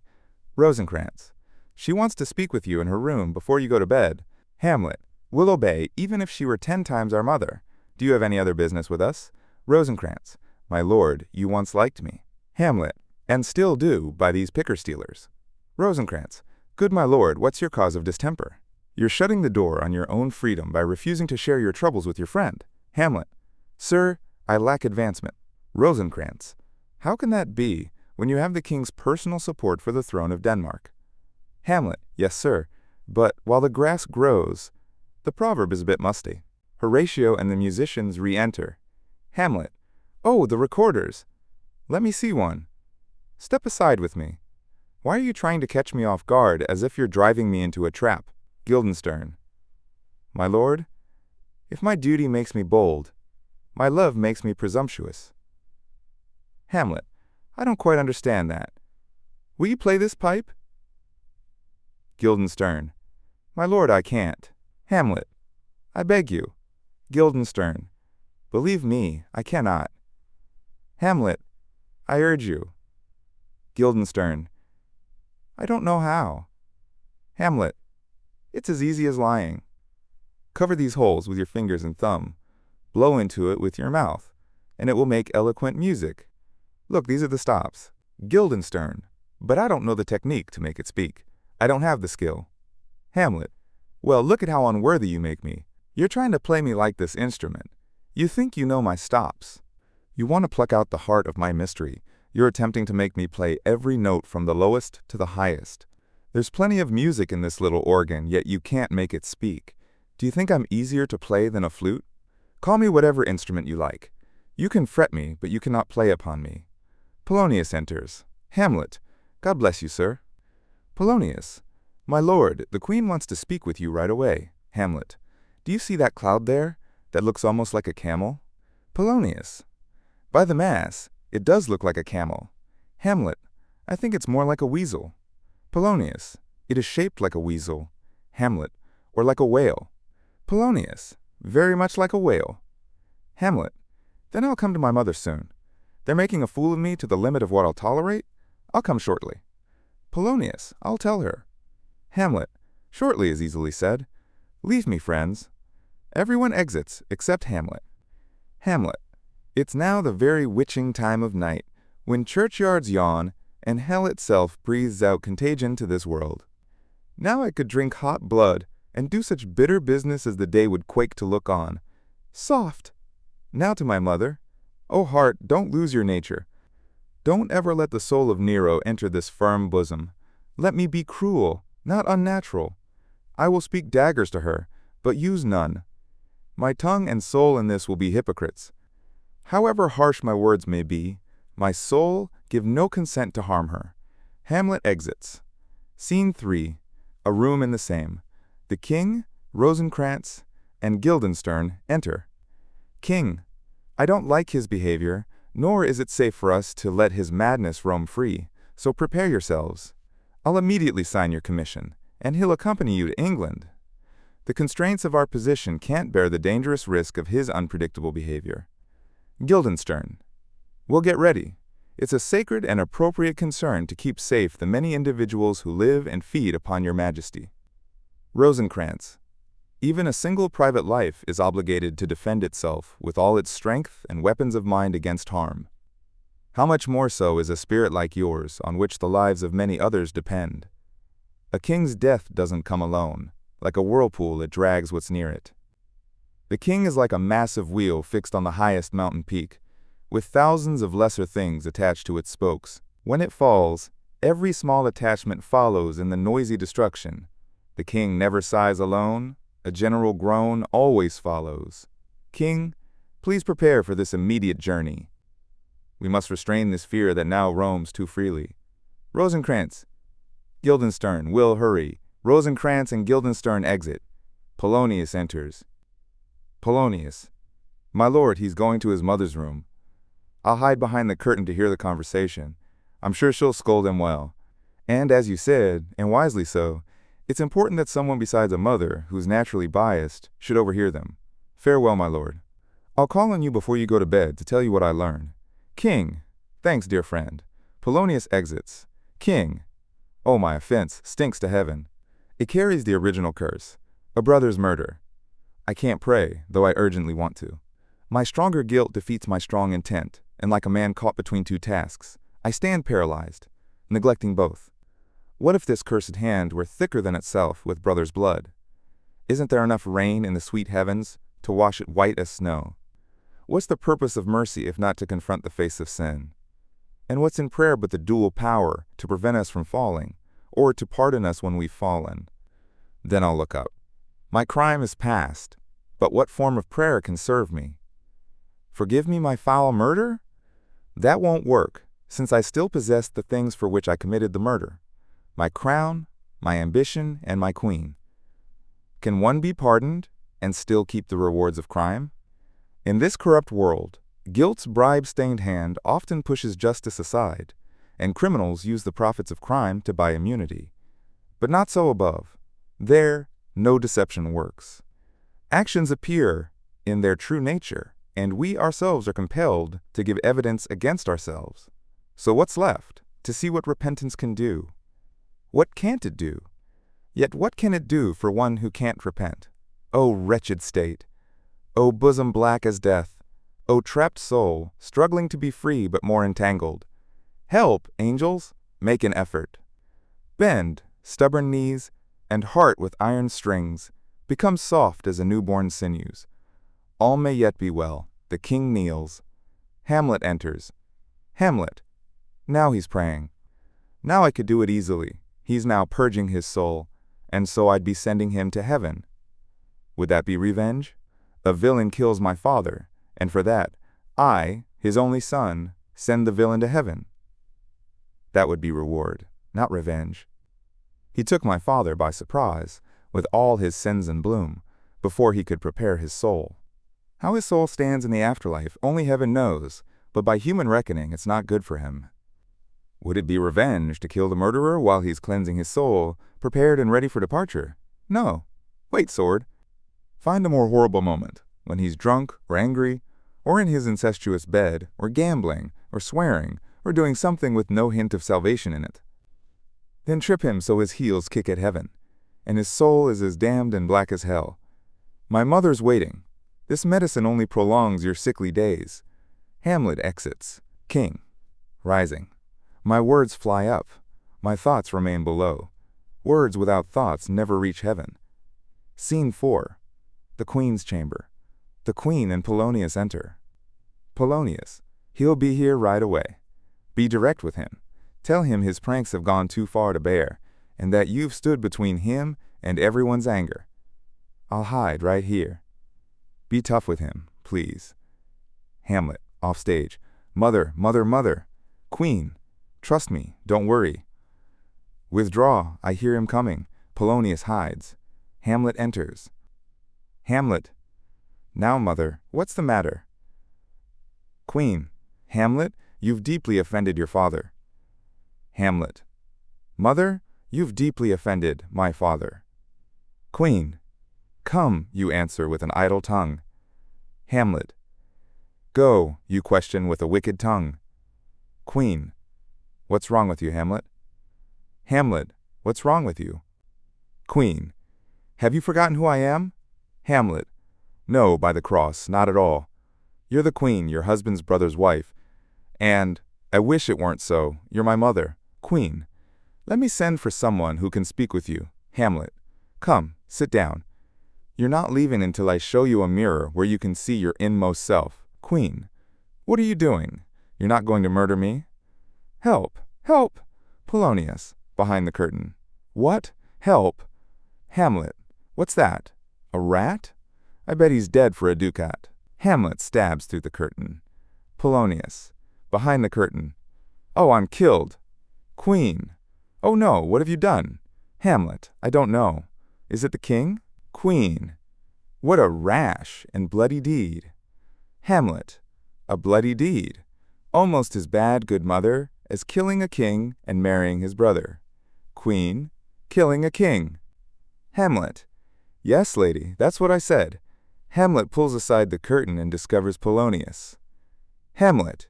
Rosencrantz, she wants to speak with you in her room before you go to bed. Hamlet, we'll obey even if she were 10 times our mother. Do you have any other business with us? Rosencrantz, My lord, you once liked me. Hamlet, and still do by these picker-stealers. Rosencrantz, good my lord, what's your cause of distemper? You're shutting the door on your own freedom by refusing to share your troubles with your friend. Hamlet, sir, I lack advancement. Rosencrantz, how can that be when you have the king's personal support for the throne of Denmark? Hamlet, yes sir, but while the grass grows, the proverb is a bit musty. Horatio and the musicians re-enter. Hamlet, oh, the recorders. Let me see one. Step aside with me. Why are you trying to catch me off guard as if you're driving me into a trap? Guildenstern, my lord, if my duty makes me bold, my love makes me presumptuous. Hamlet, I don't quite understand that. Will you play this pipe? Guildenstern, my lord, I can't. Hamlet, I beg you. Guildenstern, believe me, I cannot. Hamlet, I urge you. Guildenstern, I don't know how. Hamlet, it's as easy as lying. Cover these holes with your fingers and thumb. Blow into it with your mouth, and it will make eloquent music. Look, these are the stops. Guildenstern, but I don't know the technique to make it speak. I don't have the skill. Hamlet, well, look at how unworthy you make me. You're trying to play me like this instrument. You think you know my stops. You want to pluck out the heart of my mystery. You're attempting to make me play every note from the lowest to the highest. There's plenty of music in this little organ, yet you can't make it speak. Do you think I'm easier to play than a flute? Call me whatever instrument you like. You can fret me, but you cannot play upon me. Polonius enters. Hamlet, God bless you, sir. Polonius, my lord, the queen wants to speak with you right away. Hamlet, do you see that cloud there? That looks almost like a camel? Polonius, by the mass, it does look like a camel. Hamlet, I think it's more like a weasel. Polonius, it is shaped like a weasel. Hamlet, or like a whale. Polonius, very much like a whale. Hamlet, then I'll come to my mother soon. They're making a fool of me to the limit of what I'll tolerate. I'll come shortly. Polonius, I'll tell her. Hamlet, shortly is easily said. Leave me, friends. Everyone exits except Hamlet. Hamlet, it's now the very witching time of night, when churchyards yawn and hell itself breathes out contagion to this world. Now I could drink hot blood and do such bitter business as the day would quake to look on. Soft! Now to my mother. O heart, don't lose your nature. Don't ever let the soul of Nero enter this firm bosom. Let me be cruel, not unnatural. I will speak daggers to her, but use none. My tongue and soul in this will be hypocrites. However harsh my words may be, my soul give no consent to harm her. Hamlet exits. Scene 3. A room in the same. The king, Rosencrantz, and Guildenstern enter. King, I don't like his behavior, nor is it safe for us to let his madness roam free, so prepare yourselves. I'll immediately sign your commission, and he'll accompany you to England. The constraints of our position can't bear the dangerous risk of his unpredictable behavior. Guildenstern, we'll get ready. It's a sacred and appropriate concern to keep safe the many individuals who live and feed upon your majesty. Rosencrantz, even a single private life is obligated to defend itself with all its strength and weapons of mind against harm. How much more so is a spirit like yours, on which the lives of many others depend? A king's death doesn't come alone. Like a whirlpool, it drags what's near it. The king is like a massive wheel fixed on the highest mountain peak, with thousands of lesser things attached to its spokes. When it falls, every small attachment follows in the noisy destruction. The king never sighs alone. A general groan always follows. King, please prepare for this immediate journey. We must restrain this fear that now roams too freely. Rosencrantz, Guildenstern will hurry. Rosencrantz and Guildenstern exit. Polonius enters. Polonius, my lord, he's going to his mother's room. I'll hide behind the curtain to hear the conversation. I'm sure she'll scold him well. And as you said, and wisely so, it's important that someone besides a mother, who's naturally biased, should overhear them. Farewell, my lord. I'll call on you before you go to bed to tell you what I learn. King, thanks, dear friend. Polonius exits. King, oh, my offense stinks to heaven. It carries the original curse, a brother's murder. I can't pray, though I urgently want to. My stronger guilt defeats my strong intent. and like a man caught between two tasks, I stand paralyzed, neglecting both. What if this cursed hand were thicker than itself with brother's blood? Isn't there enough rain in the sweet heavens to wash it white as snow? What's the purpose of mercy if not to confront the face of sin? And what's in prayer but the dual power to prevent us from falling, or to pardon us when we've fallen? Then I'll look up. My crime is past, but what form of prayer can serve me? Forgive me my foul murder? That won't work, since I still possess the things for which I committed the murder: my crown, my ambition, and my queen. Can one be pardoned and still keep the rewards of crime? In this corrupt world, guilt's bribe-stained hand often pushes justice aside, and criminals use the profits of crime to buy immunity. But not so above. There, no deception works. Actions appear in their true nature, and we ourselves are compelled to give evidence against ourselves. So what's left? To see what repentance can do. What can't it do? Yet what can it do for one who can't repent? O wretched state! O bosom black as death! O trapped soul, struggling to be free but more entangled! Help, angels! Make an effort. Bend, stubborn knees, and heart with iron strings, become soft as a newborn sinews. All may yet be well. The king kneels. Hamlet enters. Hamlet. Now he's praying. Now I could do it easily. He's now purging his soul, and so I'd be sending him to heaven. Would that be revenge? A villain kills my father, and for that, I, his only son, send the villain to heaven. That would be reward, not revenge. He took my father by surprise, with all his sins in bloom, before he could prepare his soul. How his soul stands in the afterlife, only heaven knows, but by human reckoning it's not good for him. Would it be revenge to kill the murderer while he's cleansing his soul, prepared and ready for departure? No. Wait, sword. Find a more horrible moment, when he's drunk or angry, or in his incestuous bed, or gambling, or swearing, or doing something with no hint of salvation in it. Then trip him so his heels kick at heaven, and his soul is as damned and black as hell. My mother's waiting. This medicine only prolongs your sickly days. Hamlet exits. King. Rising. My words fly up. My thoughts remain below. Words without thoughts never reach heaven. Scene 4. The Queen's chamber. The Queen and Polonius enter. Polonius. He'll be here right away. Be direct with him. Tell him his pranks have gone too far to bear, and that you've stood between him and everyone's anger. I'll hide right here. Be tough with him, please. Hamlet, off stage. Mother, mother, mother. Queen, trust me, don't worry. Withdraw, I hear him coming. Polonius hides. Hamlet enters. Hamlet. Now, mother, what's the matter? Queen. Hamlet, you've deeply offended your father. Hamlet. Mother, you've deeply offended my father. Queen. Come, you answer with an idle tongue. Hamlet. Go, you question with a wicked tongue. Queen. What's wrong with you, Hamlet? Hamlet. What's wrong with you? Queen. Have you forgotten who I am? Hamlet. No, by the cross, not at all. You're the queen, your husband's brother's wife. And, I wish it weren't so, you're my mother. Queen. Let me send for someone who can speak with you. Hamlet. Come, sit down. You're not leaving until I show you a mirror where you can see your inmost self. Queen. What are you doing? You're not going to murder me? Help! Help! Polonius, behind the curtain. What? Help! Hamlet. What's that? A rat? I bet he's dead for a ducat. Hamlet stabs through the curtain. Polonius, behind the curtain. Oh, I'm killed. Queen. Oh no, what have you done? Hamlet. I don't know. Is it the king? Queen. What a rash and bloody deed. Hamlet. A bloody deed. Almost as bad, good mother, as killing a king and marrying his brother. Queen. Killing a king. Hamlet. Yes, lady, that's what I said. Hamlet pulls aside the curtain and discovers Polonius. Hamlet.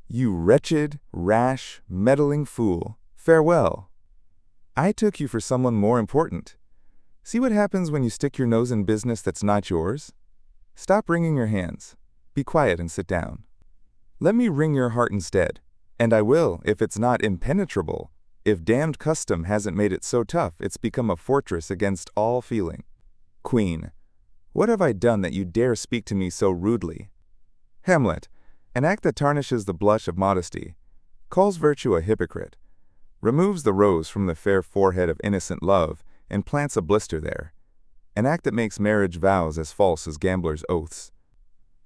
You wretched, rash, meddling fool. Farewell. I took you for someone more important. See what happens when you stick your nose in business that's not yours? Stop wringing your hands. Be quiet and sit down. Let me wring your heart instead, and I will if it's not impenetrable, if damned custom hasn't made it so tough it's become a fortress against all feeling. Queen. What have I done that you dare speak to me so rudely? Hamlet. An act that tarnishes the blush of modesty, calls virtue a hypocrite, removes the rose from the fair forehead of innocent love, and plants a blister there. An act that makes marriage vows as false as gamblers' oaths.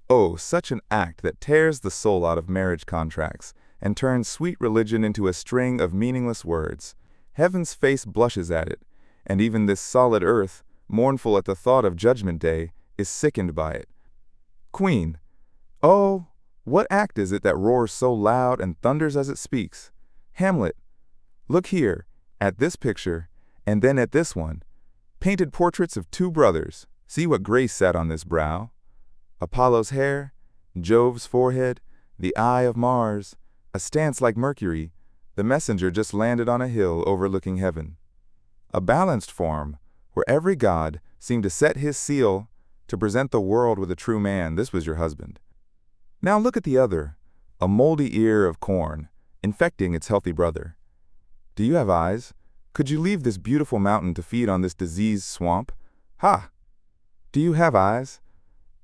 Oh, such an act that tears the soul out of marriage contracts and turns sweet religion into a string of meaningless words. Heaven's face blushes at it, and even this solid earth, mournful at the thought of Judgment Day, is sickened by it. Queen. Oh, what act is it that roars so loud and thunders as it speaks? Hamlet. Look here, at this picture, and then at this one. Painted portraits of two brothers. See what grace sat on this brow. Apollo's hair, Jove's forehead, the eye of Mars, a stance like Mercury, the messenger just landed on a hill overlooking heaven. A balanced form, where every god seemed to set his seal to present the world with a true man. This was your husband. Now look at the other, a moldy ear of corn, infecting its healthy brother. Do you have eyes? Could you leave this beautiful mountain to feed on this diseased swamp? Ha! Do you have eyes?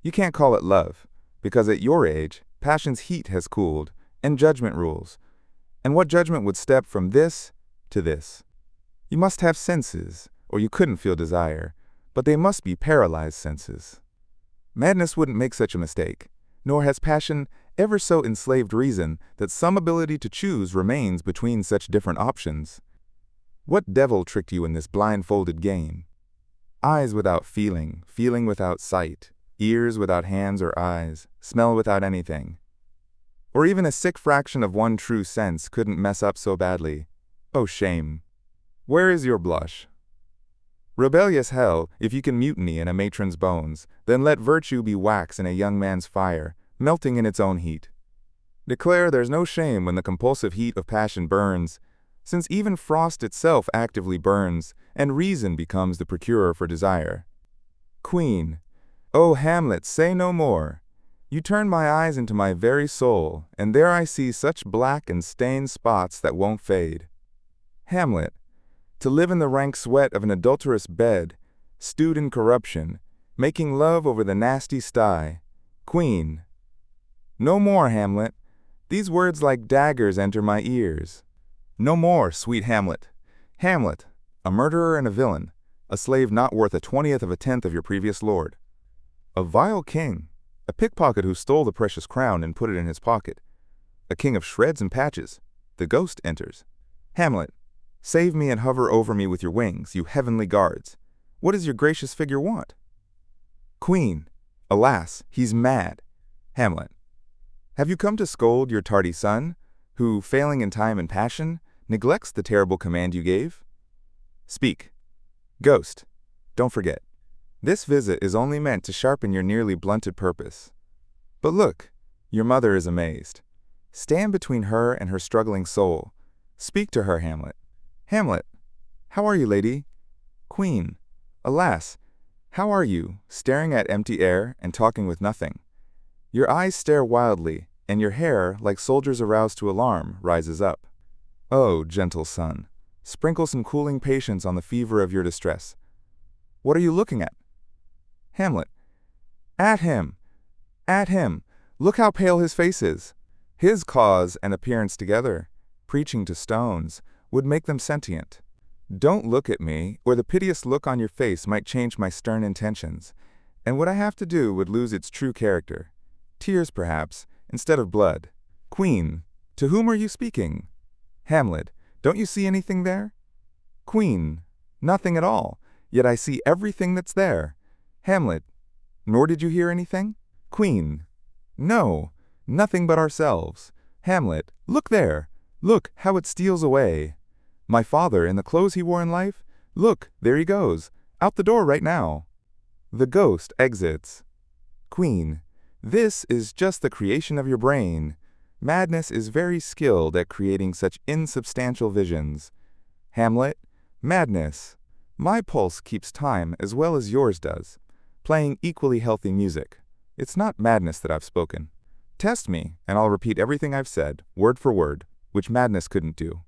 You can't call it love, because at your age, passion's heat has cooled, and judgment rules. And what judgment would step from this to this? You must have senses, or you couldn't feel desire, but they must be paralyzed senses. Madness wouldn't make such a mistake, nor has passion ever so enslaved reason that some ability to choose remains between such different options. What devil tricked you in this blindfolded game? Eyes without feeling, feeling without sight, ears without hands or eyes, smell without anything. Or even a sick fraction of one true sense couldn't mess up so badly. Oh, shame. Where is your blush? Rebellious hell, if you can mutiny in a matron's bones, then let virtue be wax in a young man's fire, melting in its own heat. Declare there's no shame when the compulsive heat of passion burns, since even frost itself actively burns, and reason becomes the procurer for desire. Queen. O Hamlet, say no more. You turn my eyes into my very soul, and there I see such black and stained spots that won't fade. Hamlet. To live in the rank sweat of an adulterous bed, stewed in corruption, making love over the nasty sty. Queen. No more, Hamlet. These words like daggers enter my ears. No more, sweet Hamlet. Hamlet, a murderer and a villain, a slave not worth 1/20th of a tenth of your previous lord. A vile king, a pickpocket who stole the precious crown and put it in his pocket. A king of shreds and patches. The ghost enters. Hamlet, save me and hover over me with your wings, you heavenly guards. What does your gracious figure want? Queen. Alas, he's mad. Hamlet. Have you come to scold your tardy son, who, failing in time and passion, neglects the terrible command you gave? Speak. Ghost. Don't forget. This visit is only meant to sharpen your nearly blunted purpose. But look, your mother is amazed. Stand between her and her struggling soul. Speak to her, Hamlet. Hamlet. How are you, lady? Queen. Alas, how are you, staring at empty air and talking with nothing? Your eyes stare wildly, and your hair, like soldiers aroused to alarm, rises up. Oh, gentle son, sprinkle some cooling patience on the fever of your distress. What are you looking at? Hamlet. At him! At him! Look how pale his face is. His cause and appearance together, preaching to stones, would make them sentient. Don't look at me, or the piteous look on your face might change my stern intentions, and what I have to do would lose its true character. Tears, perhaps, instead of blood. Queen, to whom are you speaking? Hamlet, don't you see anything there? Queen, nothing at all, yet I see everything that's there. Hamlet, nor did you hear anything? Queen, no, nothing but ourselves. Hamlet, look there, look how it steals away. My father in the clothes he wore in life? Look, there he goes, out the door right now. The ghost exits. Queen, this is just the creation of your brain. Madness is very skilled at creating such insubstantial visions. Hamlet, madness. My pulse keeps time as well as yours does, playing equally healthy music. It's not madness that I've spoken. Test me, and I'll repeat everything I've said, word for word, which madness couldn't do.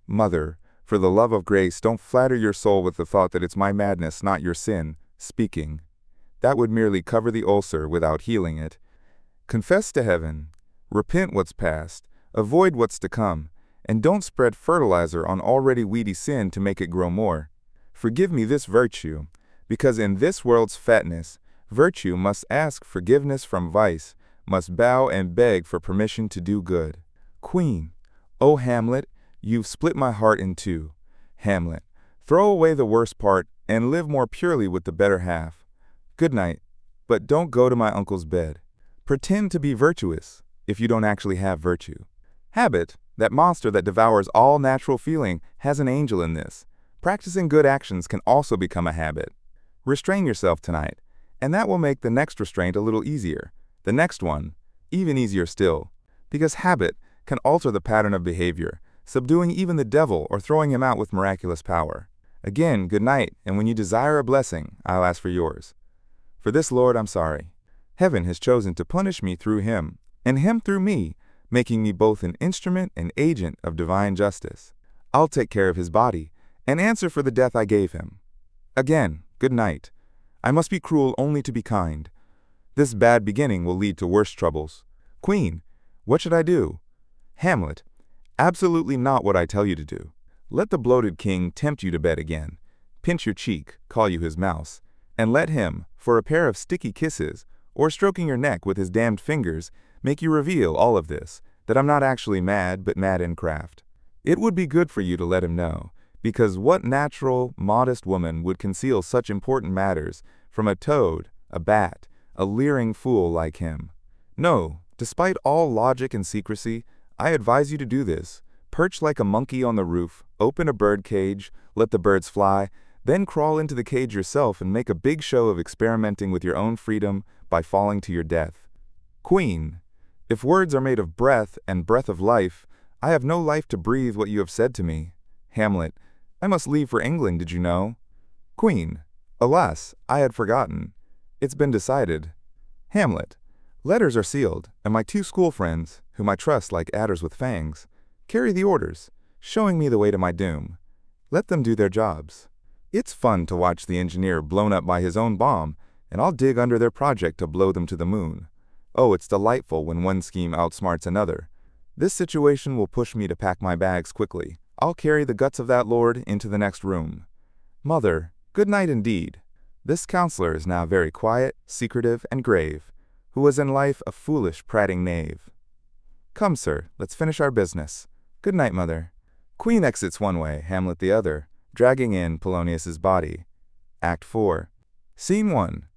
Mother, for the love of grace, don't flatter your soul with the thought that it's my madness, not your sin, speaking. That would merely cover the ulcer without healing it. Confess to heaven, repent what's past, avoid what's to come, and don't spread fertilizer on already weedy sin to make it grow more. Forgive me this virtue, because in this world's fatness, virtue must ask forgiveness from vice, must bow and beg for permission to do good. Queen, O Hamlet, you've split my heart in two. Hamlet, throw away the worst part and live more purely with the better half. Good night, but don't go to my uncle's bed. Pretend to be virtuous if you don't actually have virtue. Habit, that monster that devours all natural feeling, has an angel in this. Practicing good actions can also become a habit. Restrain yourself tonight, and that will make the next restraint a little easier. The next one, even easier still, because habit can alter the pattern of behavior, subduing even the devil or throwing him out with miraculous power. Again, good night, and when you desire a blessing, I'll ask for yours. For this, Lord, I'm sorry. Heaven has chosen to punish me through him, and him through me, making me both an instrument and agent of divine justice. I'll take care of his body, and answer for the death I gave him. Again, good night. I must be cruel only to be kind. This bad beginning will lead to worse troubles. Queen, what should I do? Hamlet, absolutely not what I tell you to do. Let the bloated king tempt you to bed again, pinch your cheek, call you his mouse, and let him, for a pair of sticky kisses, or stroking your neck with his damned fingers, make you reveal all of this, that I'm not actually mad, but mad in craft. It would be good for you to let him know, because what natural, modest woman would conceal such important matters from a toad, a bat, a leering fool like him? No, despite all logic and secrecy, I advise you to do this. Perch like a monkey on the roof, open a bird cage, let the birds fly, then crawl into the cage yourself and make a big show of experimenting with your own freedom by falling to your death. Queen, if words are made of breath and breath of life, I have no life to breathe what you have said to me. Hamlet, I must leave for England, did you know? Queen, alas, I had forgotten. It's been decided. Hamlet, letters are sealed, and my two school friends, whom I trust like adders with fangs, carry the orders, showing me the way to my doom. Let them do their jobs. It's fun to watch the engineer blown up by his own bomb, and I'll dig under their project to blow them to the moon. Oh, it's delightful when one scheme outsmarts another. This situation will push me to pack my bags quickly. I'll carry the guts of that lord into the next room. Mother, good night indeed. This counselor is now very quiet, secretive, and grave, who was in life a foolish, prating knave. Come, sir, let's finish our business. Good night, mother. Queen exits one way, Hamlet the other, dragging in Polonius's body. Act 4. Scene 1.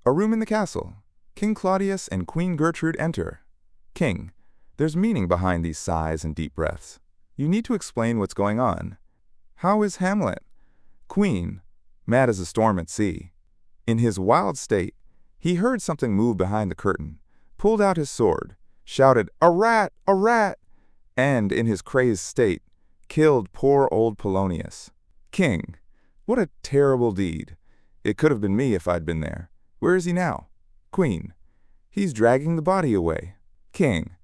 A room in the castle. King Claudius and Queen Gertrude enter. King, there's meaning behind these sighs and deep breaths. You need to explain what's going on. How is Hamlet? Queen, mad as a storm at sea. In his wild state, he heard something move behind the curtain, pulled out his sword, shouted, "A rat! A rat!" and, in his crazed state, killed poor old Polonius. King, what a terrible deed. It could have been me if I'd been there. Where is he now? Queen, he's dragging the body away. King,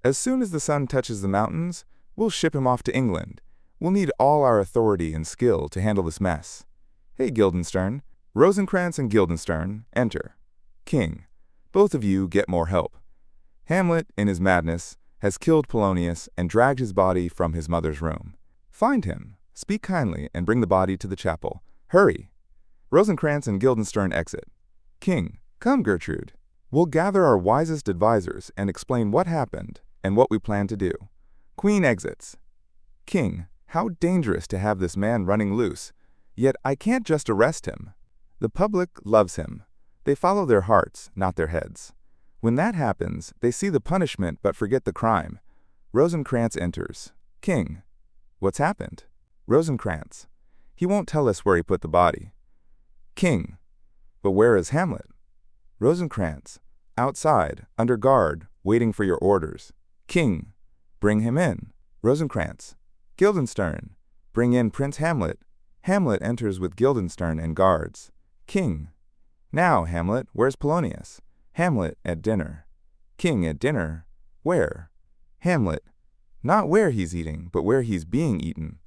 as soon as the sun touches the mountains, we'll ship him off to England. We'll need all our authority and skill to handle this mess. Hey, Guildenstern. Rosencrantz and Guildenstern, enter. King, both of you get more help. Hamlet, in his madness, has killed Polonius and dragged his body from his mother's room. Find him, speak kindly, and bring the body to the chapel. Hurry! Rosencrantz and Guildenstern exit. King, come, Gertrude. We'll gather our wisest advisors and explain what happened and what we plan to do. Queen exits. King, how dangerous to have this man running loose. Yet I can't just arrest him. The public loves him. They follow their hearts, not their heads. When that happens, they see the punishment but forget the crime. Rosencrantz enters. King, what's happened? Rosencrantz, he won't tell us where he put the body. King, but where is Hamlet? Rosencrantz, outside, under guard, waiting for your orders. King, bring him in. Rosencrantz, Guildenstern, bring in Prince Hamlet. Hamlet enters with Guildenstern and guards. King, now, Hamlet, where's Polonius? Hamlet at dinner. King at dinner. Where? Hamlet. Not where he's eating, but where he's being eaten.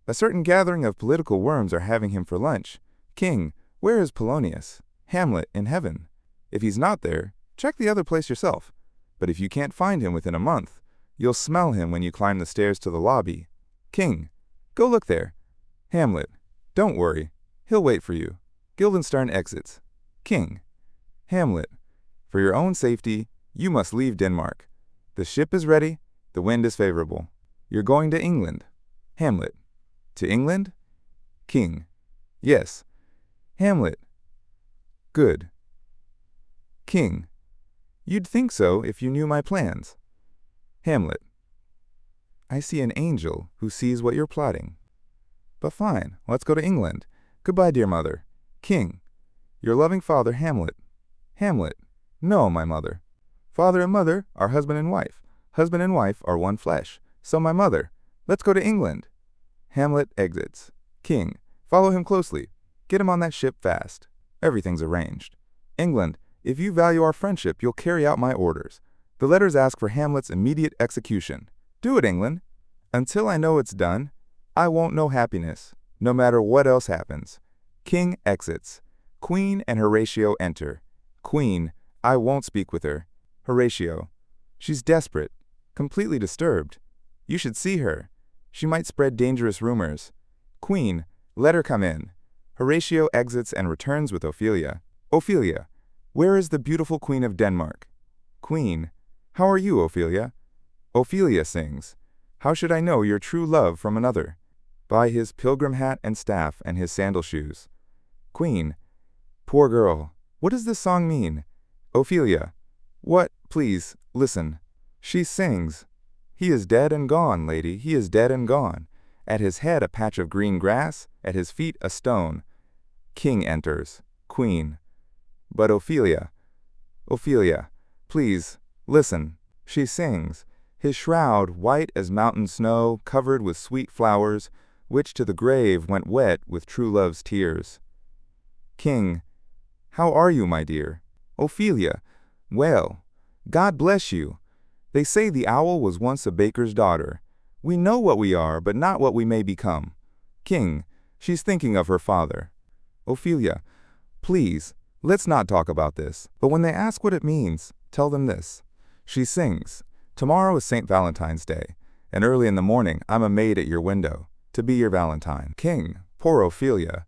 A certain gathering of political worms are having him for lunch. King, where is Polonius? Hamlet, in heaven. If he's not there, check the other place yourself. But if you can't find him within a month, you'll smell him when you climb the stairs to the lobby. King, go look there. Hamlet, don't worry. He'll wait for you. Guildenstern exits. King. Hamlet, for your own safety, you must leave Denmark. The ship is ready. The wind is favorable. You're going to England. Hamlet. To England? King. Yes. Hamlet. Good. King. You'd think so if you knew my plans. Hamlet. I see an angel who sees what you're plotting. But fine, let's go to England. Goodbye, dear mother. King. Your loving father, Hamlet. Hamlet. No, my mother. Father and mother are husband and wife. Husband and wife are one flesh. So my mother. Let's go to England. Hamlet exits. King. Follow him closely. Get him on that ship fast. Everything's arranged. England. If you value our friendship, you'll carry out my orders. The letters ask for Hamlet's immediate execution. Do it, England. Until I know it's done, I won't know happiness, no matter what else happens. King exits. Queen and Horatio enter. Queen, I won't speak with her. Horatio. She's desperate, completely disturbed. You should see her. She might spread dangerous rumors. Queen, let her come in. Horatio exits and returns with Ophelia. Ophelia, where is the beautiful Queen of Denmark? Queen, how are you, Ophelia? Ophelia sings, how should I know your true love from another? By his pilgrim hat and staff and his sandal shoes. Queen, poor girl, what does this song mean? Ophelia, what, please, listen. She sings, he is dead and gone, lady, he is dead and gone. At his head a patch of green grass, at his feet a stone. King enters. Queen. But Ophelia, please, listen. She sings, his shroud white as mountain snow, covered with sweet flowers, which to the grave went wet with true love's tears. King, how are you, my dear? Ophelia, well, God bless you. They say the owl was once a baker's daughter. We know what we are, but not what we may become. King, she's thinking of her father. Ophelia, please, let's not talk about this. But when they ask what it means, tell them this. She sings, tomorrow is St. Valentine's Day, and early in the morning I'm a maid at your window, to be your Valentine. King, poor Ophelia.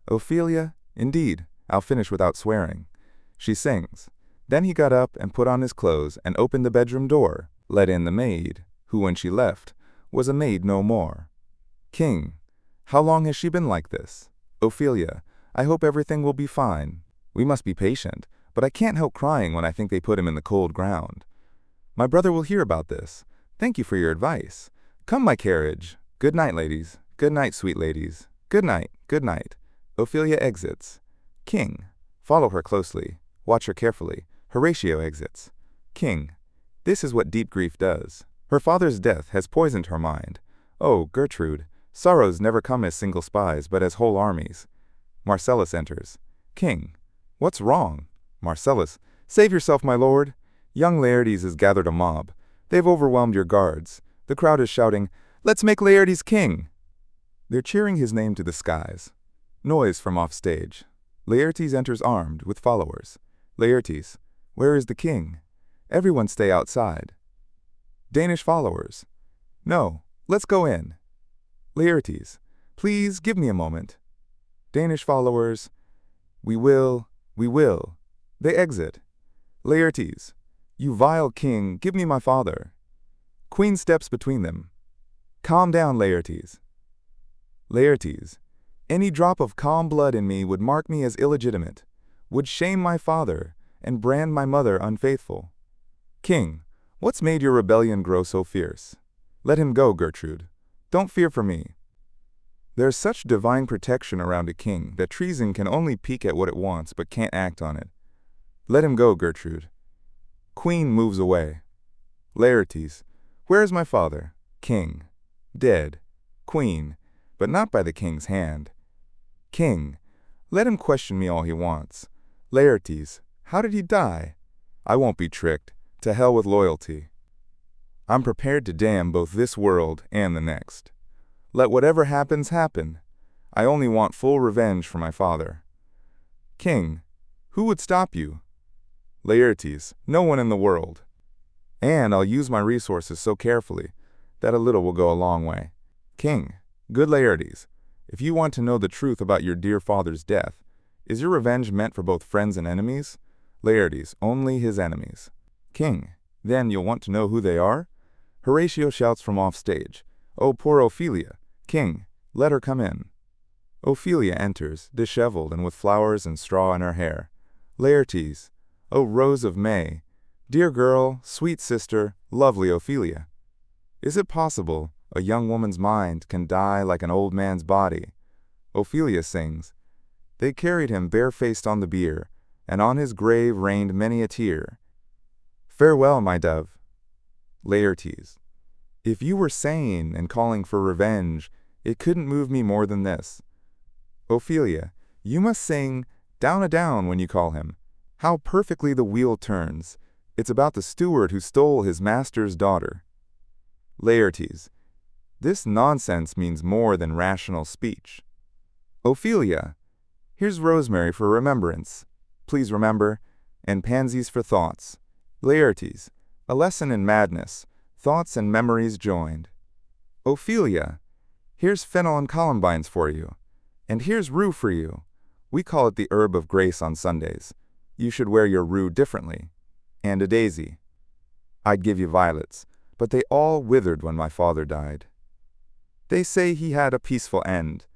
Ophelia, indeed, I'll finish without swearing. She sings. Then he got up and put on his clothes and opened the bedroom door, let in the maid, who when she left, was a maid no more. King, how long has she been like this? Ophelia, I hope everything will be fine. We must be patient, but I can't help crying when I think they put him in the cold ground. My brother will hear about this. Thank you for your advice. Come, my carriage. Good night, ladies. Good night, sweet ladies. Good night, good night. Ophelia exits. King, follow her closely. Watch her carefully. Horatio exits. King, this is what deep grief does. Her father's death has poisoned her mind. Oh, Gertrude, sorrows never come as single spies, but as whole armies. Marcellus enters. King, what's wrong? Marcellus, save yourself, my lord. Young Laertes has gathered a mob. They've overwhelmed your guards. The crowd is shouting, let's make Laertes king. They're cheering his name to the skies. Noise from off stage. Laertes enters armed with followers. Laertes, where is the king? Everyone stay outside. Danish followers. No, let's go in. Laertes, please give me a moment. Danish followers. We will. They exit. Laertes, you vile king, give me my father. Queen steps between them. Calm down, Laertes. Laertes, any drop of calm blood in me would mark me as illegitimate, would shame my father, and brand my mother unfaithful. King, what's made your rebellion grow so fierce? Let him go, Gertrude. Don't fear for me. There's such divine protection around a king that treason can only peek at what it wants but can't act on it. Let him go, Gertrude. Queen moves away. Laertes, where is my father? King, dead. Queen, but not by the king's hand. King, let him question me all he wants. Laertes, how did he die? I won't be tricked. To hell with loyalty. I'm prepared to damn both this world and the next. Let whatever happens happen. I only want full revenge for my father. King, who would stop you? Laertes, no one in the world. And I'll use my resources so carefully that a little will go a long way. King, good Laertes, if you want to know the truth about your dear father's death, is your revenge meant for both friends and enemies? Laertes, only his enemies. King, then you'll want to know who they are? Horatio shouts from off stage, "Oh, poor Ophelia! King, let her come in." Ophelia enters, disheveled and with flowers and straw in her hair. Laertes, "Oh, Rose of May, dear girl, sweet sister, lovely Ophelia. Is it possible a young woman's mind can die like an old man's body?" Ophelia sings, "They carried him barefaced on the bier, and on his grave rained many a tear. Farewell, my dove." Laertes, "If you were sane and calling for revenge, it couldn't move me more than this." Ophelia, "You must sing down a down when you call him. How perfectly the wheel turns. It's about the steward who stole his master's daughter." Laertes, "This nonsense means more than rational speech." Ophelia, "Here's rosemary for remembrance. Please remember, and pansies for thoughts." Laertes, "A lesson in madness, thoughts and memories joined." Ophelia, "Here's fennel and columbines for you, and here's rue for you. We call it the herb of grace on Sundays. You should wear your rue differently. And a daisy. I'd give you violets, but they all withered when my father died. They say he had a peaceful end."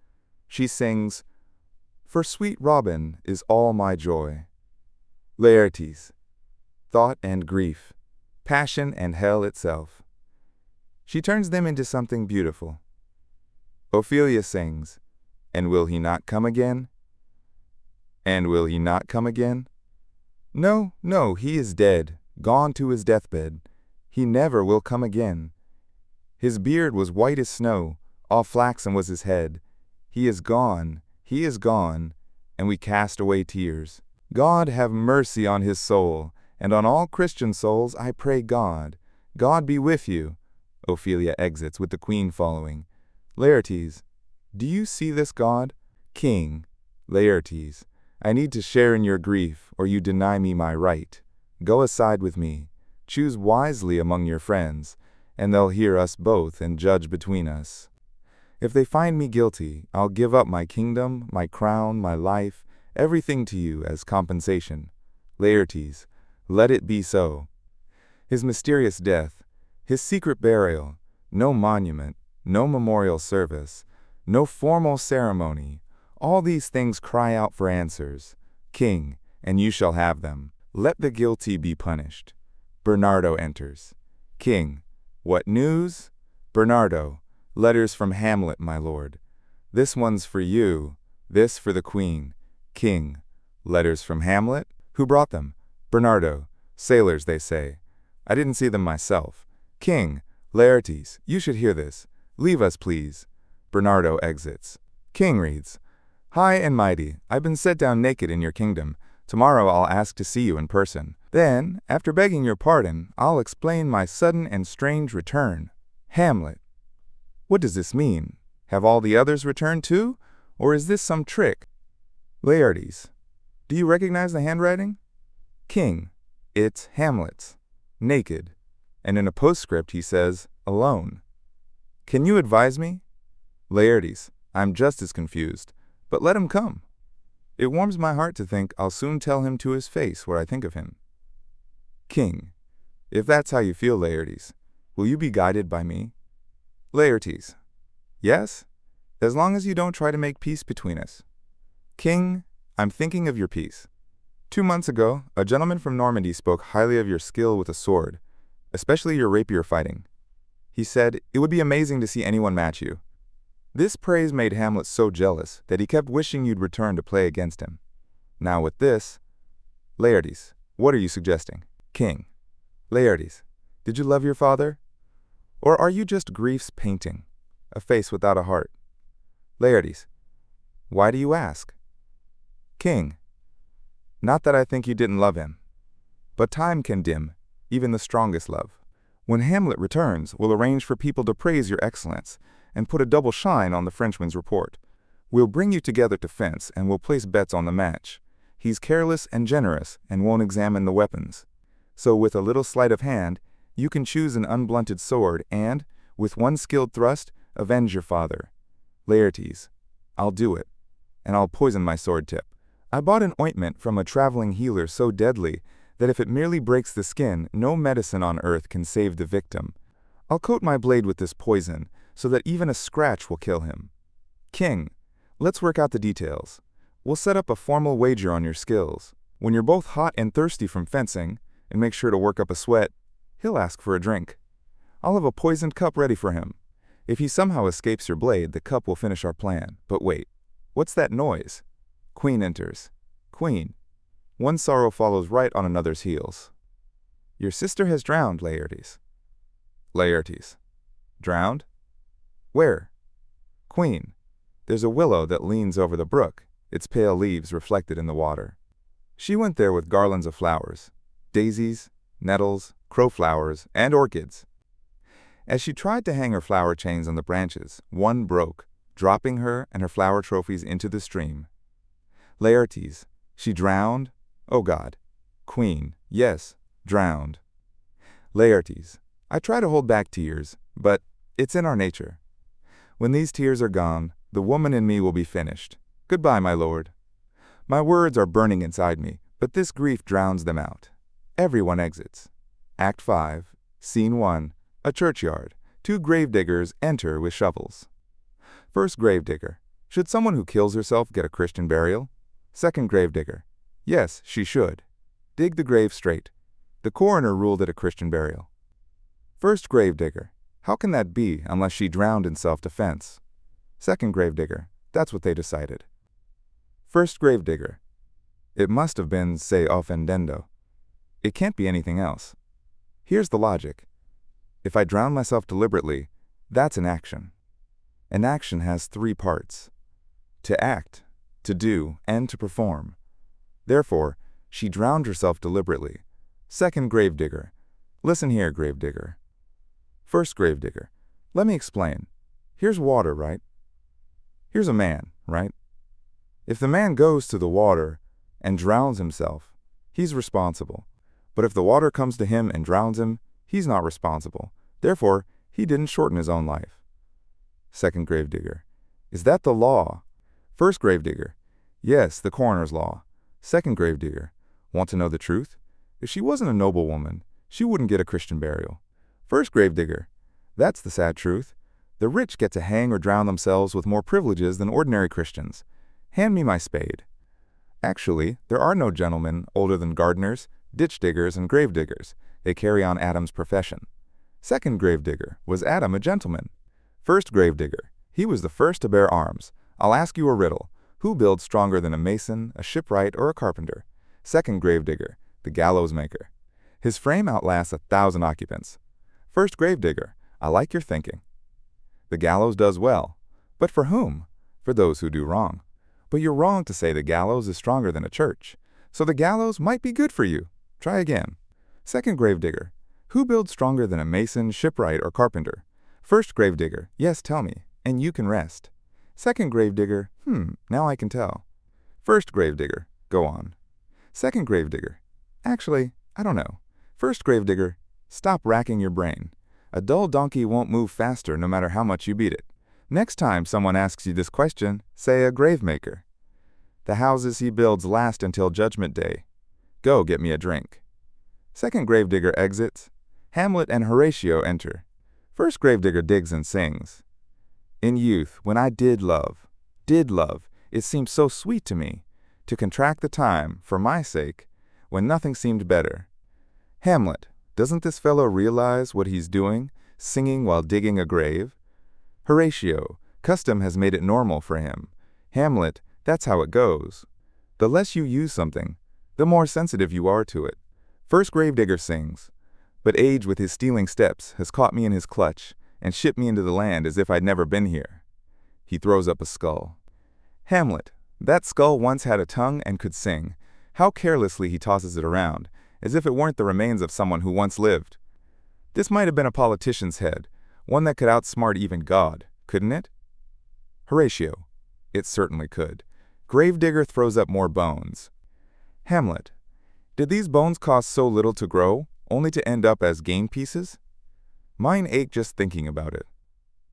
She sings, "For sweet Robin is all my joy." Laertes, "Thought and grief, passion and hell itself." She turns them into something beautiful. Ophelia sings, "And will he not come again? And will he not come again? No, no, he is dead, gone to his deathbed. He never will come again. His beard was white as snow, all flaxen was his head. He is gone, and we cast away tears. God have mercy on his soul, and on all Christian souls I pray God. God be with you." Ophelia exits with the queen following. Laertes, "Do you see this God?" King, Laertes, "I need to share in your grief, or you deny me my right. Go aside with me. Choose wisely among your friends, and they'll hear us both and judge between us. If they find me guilty, I'll give up my kingdom, my crown, my life, everything to you as compensation." Laertes, "Let it be so." His mysterious death, his secret burial, no monument, no memorial service, no formal ceremony, all these things cry out for answers. King, and you shall have them. Let the guilty be punished. Bernardo enters. King, what news? Bernardo, letters from Hamlet, my lord. This one's for you, this for the queen. King, letters from Hamlet? Who brought them? Bernardo, sailors, they say. I didn't see them myself. King, Laertes, you should hear this. Leave us, please. Bernardo exits. King reads, "High and mighty, I've been set down naked in your kingdom. Tomorrow I'll ask to see you in person. Then, after begging your pardon, I'll explain my sudden and strange return." Hamlet. What does this mean? Have all the others returned too? Or is this some trick? Laertes. Do you recognize the handwriting? King. It's Hamlet's. Naked. And in a postscript he says, alone. Can you advise me? Laertes. I'm just as confused. But let him come. It warms my heart to think I'll soon tell him to his face what I think of him. King. If that's how you feel, Laertes, will you be guided by me? Laertes. Yes, as long as you don't try to make peace between us. King, I'm thinking of your peace. 2 months ago, a gentleman from Normandy spoke highly of your skill with a sword, especially your rapier fighting. He said it would be amazing to see anyone match you. This praise made Hamlet so jealous that he kept wishing you'd return to play against him. Now with this, Laertes, what are you suggesting? King. Laertes, did you love your father? Or are you just grief's painting, a face without a heart? Laertes, why do you ask? King, not that I think you didn't love him, but time can dim even the strongest love. When Hamlet returns, we'll arrange for people to praise your excellence and put a double shine on the Frenchman's report. We'll bring you together to fence and we'll place bets on the match. He's careless and generous and won't examine the weapons. So with a little sleight of hand, you can choose an unblunted sword and, with one skilled thrust, avenge your father. Laertes, I'll do it, and I'll poison my sword tip. I bought an ointment from a traveling healer so deadly that if it merely breaks the skin, no medicine on earth can save the victim. I'll coat my blade with this poison so that even a scratch will kill him. King, let's work out the details. We'll set up a formal wager on your skills. When you're both hot and thirsty from fencing, and make sure to work up a sweat, he'll ask for a drink. I'll have a poisoned cup ready for him. If he somehow escapes your blade, the cup will finish our plan. But wait, what's that noise? Queen enters. Queen, one sorrow follows right on another's heels. Your sister has drowned, Laertes. Laertes, drowned? Where? Queen, there's a willow that leans over the brook, its pale leaves reflected in the water. She went there with garlands of flowers, daisies, nettles, crowflowers, and orchids. As she tried to hang her flower chains on the branches, one broke, dropping her and her flower trophies into the stream. Laertes, she drowned? Oh God. Queen, yes, drowned. Laertes, I try to hold back tears, but it's in our nature. When these tears are gone, the woman in me will be finished. Goodbye, my lord. My words are burning inside me, but this grief drowns them out. Everyone exits. Act 5, Scene 1, a churchyard. Two gravediggers enter with shovels. First gravedigger, should someone who kills herself get a Christian burial? Second gravedigger, yes, she should. Dig the grave straight. The coroner ruled it a Christian burial. First gravedigger, how can that be unless she drowned in self-defense? Second gravedigger, that's what they decided. First gravedigger, it must have been se offendendo. It can't be anything else. Here's the logic. If I drown myself deliberately, that's an action. An action has 3 parts: to act, to do, and to perform. Therefore, she drowned herself deliberately. Second gravedigger, listen here, gravedigger. First gravedigger, let me explain. Here's water, right? Here's a man, right? If the man goes to the water and drowns himself, he's responsible. But if the water comes to him and drowns him, he's not responsible. Therefore, he didn't shorten his own life. Second gravedigger, is that the law? First gravedigger, yes, the coroner's law. Second gravedigger, want to know the truth? If she wasn't a noble woman, she wouldn't get a Christian burial. First gravedigger, that's the sad truth. The rich get to hang or drown themselves with more privileges than ordinary Christians. Hand me my spade. Actually, there are no gentlemen older than gardeners, ditch diggers, and grave diggers. They carry on Adam's profession. Second gravedigger, was Adam a gentleman? First gravedigger, he was the first to bear arms. I'll ask you a riddle. Who builds stronger than a mason, a shipwright, or a carpenter? Second gravedigger, the gallows maker. His frame outlasts 1,000 occupants. First gravedigger, I like your thinking. The gallows does well. But for whom? For those who do wrong. But you're wrong to say the gallows is stronger than a church. So the gallows might be good for you. Try again. Second gravedigger, who builds stronger than a mason, shipwright, or carpenter? First gravedigger, yes, tell me, and you can rest. Second gravedigger, now I can tell. First gravedigger, go on. Second gravedigger, actually, I don't know. First gravedigger, stop racking your brain. A dull donkey won't move faster no matter how much you beat it. Next time someone asks you this question, say a gravemaker. The houses he builds last until Judgment Day. Go get me a drink. Second gravedigger exits. Hamlet and Horatio enter. First gravedigger digs and sings. In youth, when I did love, it seemed so sweet to me, to contract the time, for my sake, when nothing seemed better. Hamlet, doesn't this fellow realize what he's doing, singing while digging a grave? Horatio, custom has made it normal for him. Hamlet, that's how it goes. The less you use something, the more sensitive you are to it. First gravedigger sings, but age with his stealing steps has caught me in his clutch and shipped me into the land as if I'd never been here. He throws up a skull. Hamlet, that skull once had a tongue and could sing. How carelessly he tosses it around, as if it weren't the remains of someone who once lived. This might have been a politician's head, one that could outsmart even God, couldn't it? Horatio. It certainly could. Gravedigger throws up more bones. Hamlet. Did these bones cost so little to grow, only to end up as game pieces? Mine ache just thinking about it.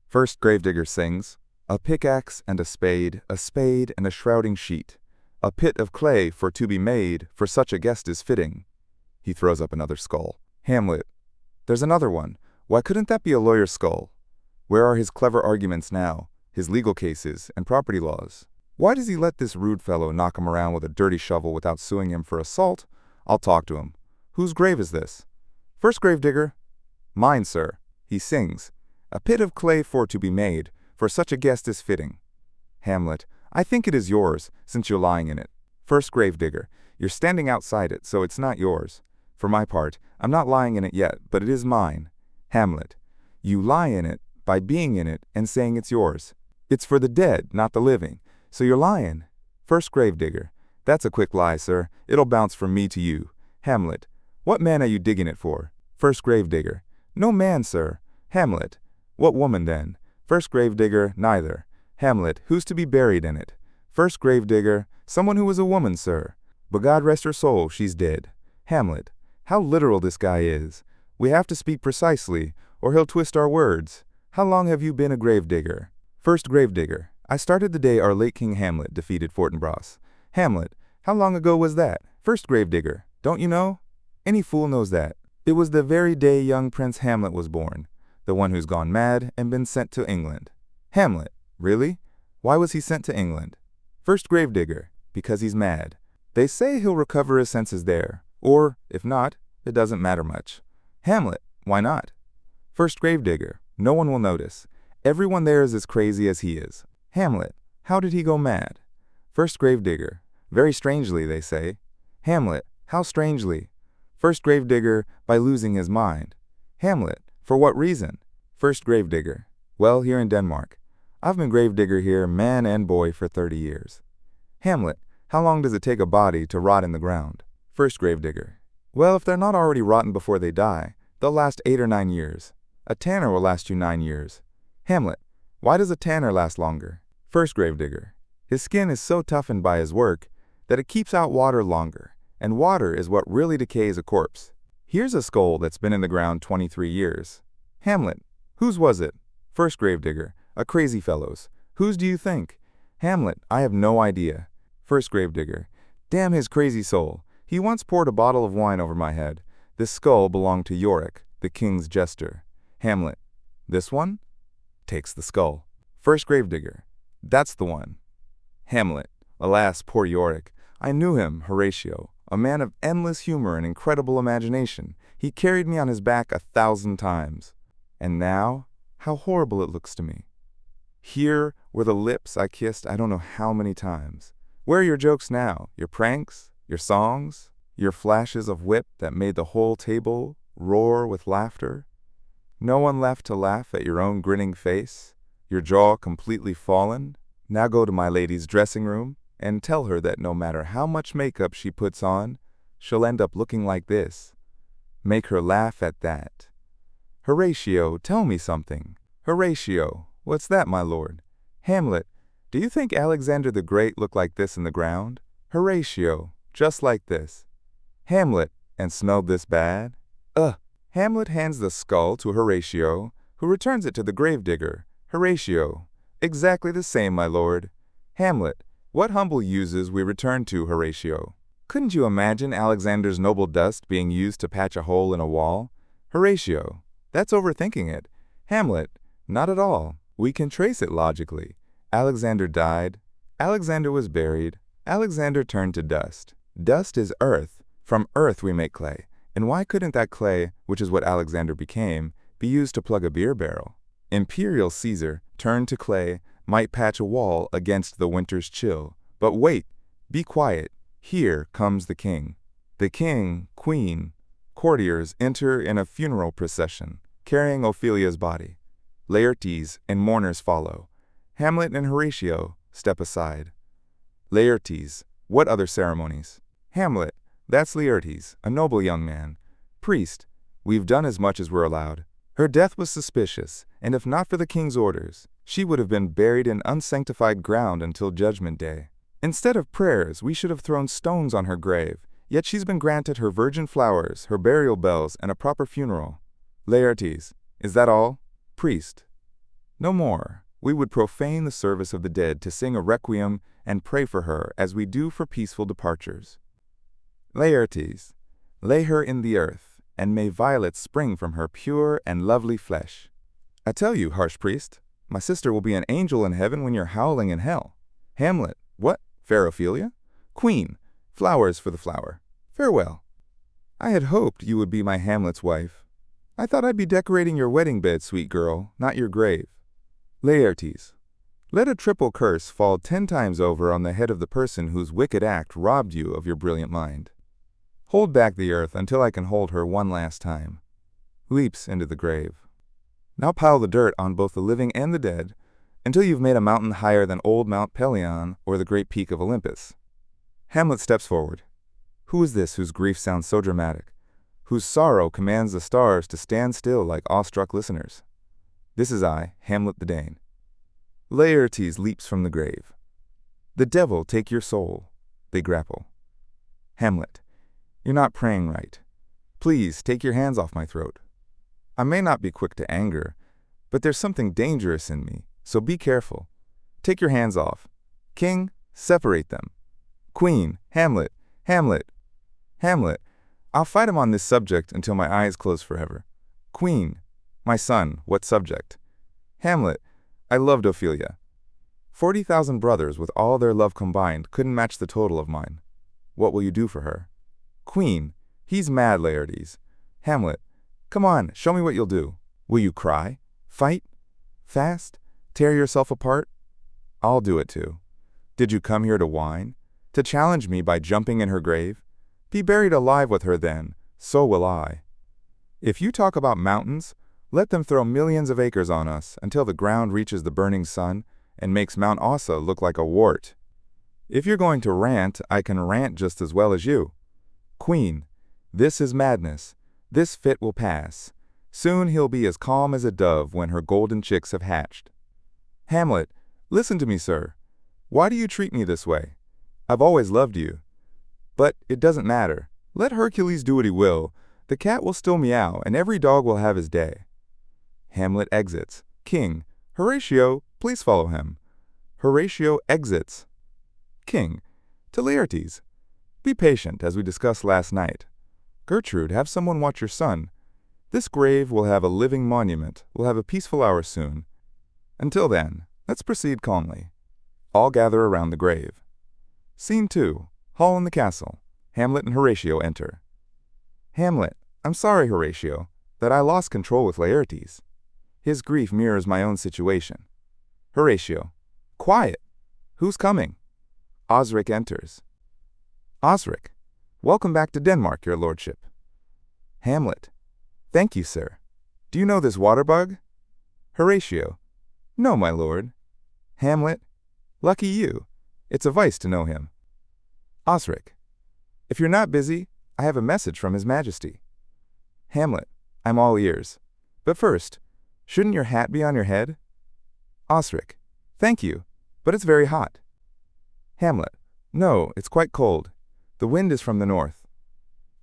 First Gravedigger sings, a pickaxe and a spade and a shrouding sheet. A pit of clay for to be made, for such a guest is fitting. He throws up another skull. Hamlet. There's another one. Why couldn't that be a lawyer's skull? Where are his clever arguments now, his legal cases and property laws? Why does he let this rude fellow knock him around with a dirty shovel without suing him for assault? I'll talk to him. Whose grave is this? First Gravedigger. Mine, sir. He sings, a pit of clay for to be made, for such a guest is fitting. Hamlet. I think it is yours, since you're lying in it. First Gravedigger. You're standing outside it, so it's not yours. For my part, I'm not lying in it yet, but it is mine. Hamlet. You lie in it by being in it and saying it's yours. It's for the dead, not the living. So you're lying. First Gravedigger. That's a quick lie, sir. It'll bounce from me to you. Hamlet. What man are you digging it for? First Gravedigger. No man, sir. Hamlet. What woman, then? First Gravedigger. Neither. Hamlet. Who's to be buried in it? First Gravedigger. Someone who was a woman, sir. But God rest her soul, she's dead. Hamlet. How literal this guy is. We have to speak precisely, or he'll twist our words. How long have you been a gravedigger? First Gravedigger. I started the day our late King Hamlet defeated Fortinbras. Hamlet. How long ago was that? First Gravedigger. Don't you know? Any fool knows that. It was the very day young Prince Hamlet was born, the one who's gone mad and been sent to England. Hamlet. Really? Why was he sent to England? First Gravedigger. Because he's mad. They say he'll recover his senses there. Or, if not, it doesn't matter much. Hamlet. Why not? First Gravedigger. No one will notice. Everyone there is as crazy as he is. Hamlet. How did he go mad? First Gravedigger. Very strangely, they say. Hamlet. How strangely? First Gravedigger. By losing his mind. Hamlet. For what reason? First Gravedigger. Well, here in Denmark. I've been gravedigger here, man and boy, for 30 years. Hamlet. How long does it take a body to rot in the ground? First Gravedigger. Well, if they're not already rotten before they die, they'll last 8 or 9 years. A tanner will last you 9 years. Hamlet. Why does a tanner last longer? First Gravedigger. His skin is so toughened by his work that it keeps out water longer, and water is what really decays a corpse. Here's a skull that's been in the ground 23 years. Hamlet. Whose was it? First Gravedigger. A crazy fellow's. Whose do you think? Hamlet. I have no idea. First Gravedigger. Damn his crazy soul. He once poured a bottle of wine over my head. This skull belonged to Yorick, the king's jester. Hamlet. This one? Takes the skull. First Gravedigger. That's the one. Hamlet. Alas, poor Yorick. I knew him, Horatio, a man of endless humor and incredible imagination. He carried me on his back 1,000 times. And now, how horrible it looks to me. Here were the lips I kissed I don't know how many times. Where are your jokes now? Your pranks? Your songs? Your flashes of wit that made the whole table roar with laughter? No one left to laugh at your own grinning face? Your jaw completely fallen? Now go to my lady's dressing room and tell her that no matter how much makeup she puts on, she'll end up looking like this. Make her laugh at that. Horatio, tell me something. Horatio, what's that, my lord? Hamlet, do you think Alexander the Great looked like this in the ground? Horatio, just like this. Hamlet, and smelled this bad? Hamlet hands the skull to Horatio, who returns it to the gravedigger. Horatio, exactly the same, my lord. Hamlet, what humble uses we return to, Horatio. Couldn't you imagine Alexander's noble dust being used to patch a hole in a wall? Horatio, that's overthinking it. Hamlet, not at all. We can trace it logically. Alexander died. Alexander was buried. Alexander turned to dust. Dust is earth. From earth we make clay. And why couldn't that clay, which is what Alexander became, be used to plug a beer barrel? Imperial Caesar, turned to clay, might patch a wall against the winter's chill. But wait, be quiet. Here comes the king. The king, queen, courtiers enter in a funeral procession, carrying Ophelia's body. Laertes and mourners follow. Hamlet and Horatio step aside. Laertes, what other ceremonies? Hamlet, that's Laertes, a noble young man. Priest, We've done as much as we're allowed. Her death was suspicious, and if not for the king's orders, she would have been buried in unsanctified ground until Judgment Day. Instead of prayers, we should have thrown stones on her grave, yet she's been granted her virgin flowers, her burial bells, and a proper funeral. Laertes, is that all? Priest. No more. We would profane the service of the dead to sing a requiem and pray for her as we do for peaceful departures. Laertes, lay her in the earth, and may violets spring from her pure and lovely flesh. I tell you, harsh priest, my sister will be an angel in heaven when you're howling in hell. Hamlet, what? Fair Ophelia? Queen, flowers for the flower. Farewell. I had hoped you would be my Hamlet's wife. I thought I'd be decorating your wedding bed, sweet girl, not your grave. Laertes, let a triple curse fall 10 times over on the head of the person whose wicked act robbed you of your brilliant mind. Hold back the earth until I can hold her one last time. Leaps into the grave. Now pile the dirt on both the living and the dead, until you've made a mountain higher than old Mount Pelion or the great peak of Olympus. Hamlet steps forward. Who is this whose grief sounds so dramatic, whose sorrow commands the stars to stand still like awestruck listeners? This is I, Hamlet the Dane. Laertes leaps from the grave. The devil take your soul. They grapple. Hamlet, you're not praying right. Please take your hands off my throat. I may not be quick to anger, but there's something dangerous in me, so be careful. Take your hands off. King, separate them. Queen, Hamlet, Hamlet. Hamlet, I'll fight him on this subject until my eyes close forever. Queen, my son, what subject? Hamlet, I loved Ophelia. 40,000 brothers with all their love combined couldn't match the total of mine. What will you do for her? Queen, he's mad, Laertes. Hamlet, come on, show me what you'll do. Will you cry? Fight? Fast? Tear yourself apart? I'll do it too. Did you come here to whine? To challenge me by jumping in her grave? Be buried alive with her then, so will I. If you talk about mountains, let them throw millions of acres on us until the ground reaches the burning sun and makes Mount Ossa look like a wart. If you're going to rant, I can rant just as well as you. Queen, this is madness. This fit will pass. Soon he'll be as calm as a dove when her golden chicks have hatched. Hamlet, listen to me, sir. Why do you treat me this way? I've always loved you. But it doesn't matter. Let Hercules do what he will. The cat will still meow, and every dog will have his day. Hamlet exits. King, Horatio, please follow him. Horatio exits. King, to Laertes. Be patient, as we discussed last night. Gertrude, have someone watch your son. This grave will have a living monument. We'll have a peaceful hour soon. Until then, let's proceed calmly. All gather around the grave. Scene 2. Hall in the castle. Hamlet and Horatio enter. Hamlet, I'm sorry, Horatio, that I lost control with Laertes. His grief mirrors my own situation. Horatio, quiet. Who's coming? Osric enters. Osric, welcome back to Denmark, your lordship. Hamlet, thank you, sir. Do you know this water bug? Horatio, no, my lord. Hamlet, lucky you. It's a vice to know him. Osric, if you're not busy, I have a message from His Majesty. Hamlet, I'm all ears. But first, shouldn't your hat be on your head? Osric, thank you, but it's very hot. Hamlet, no, it's quite cold. The wind is from the north.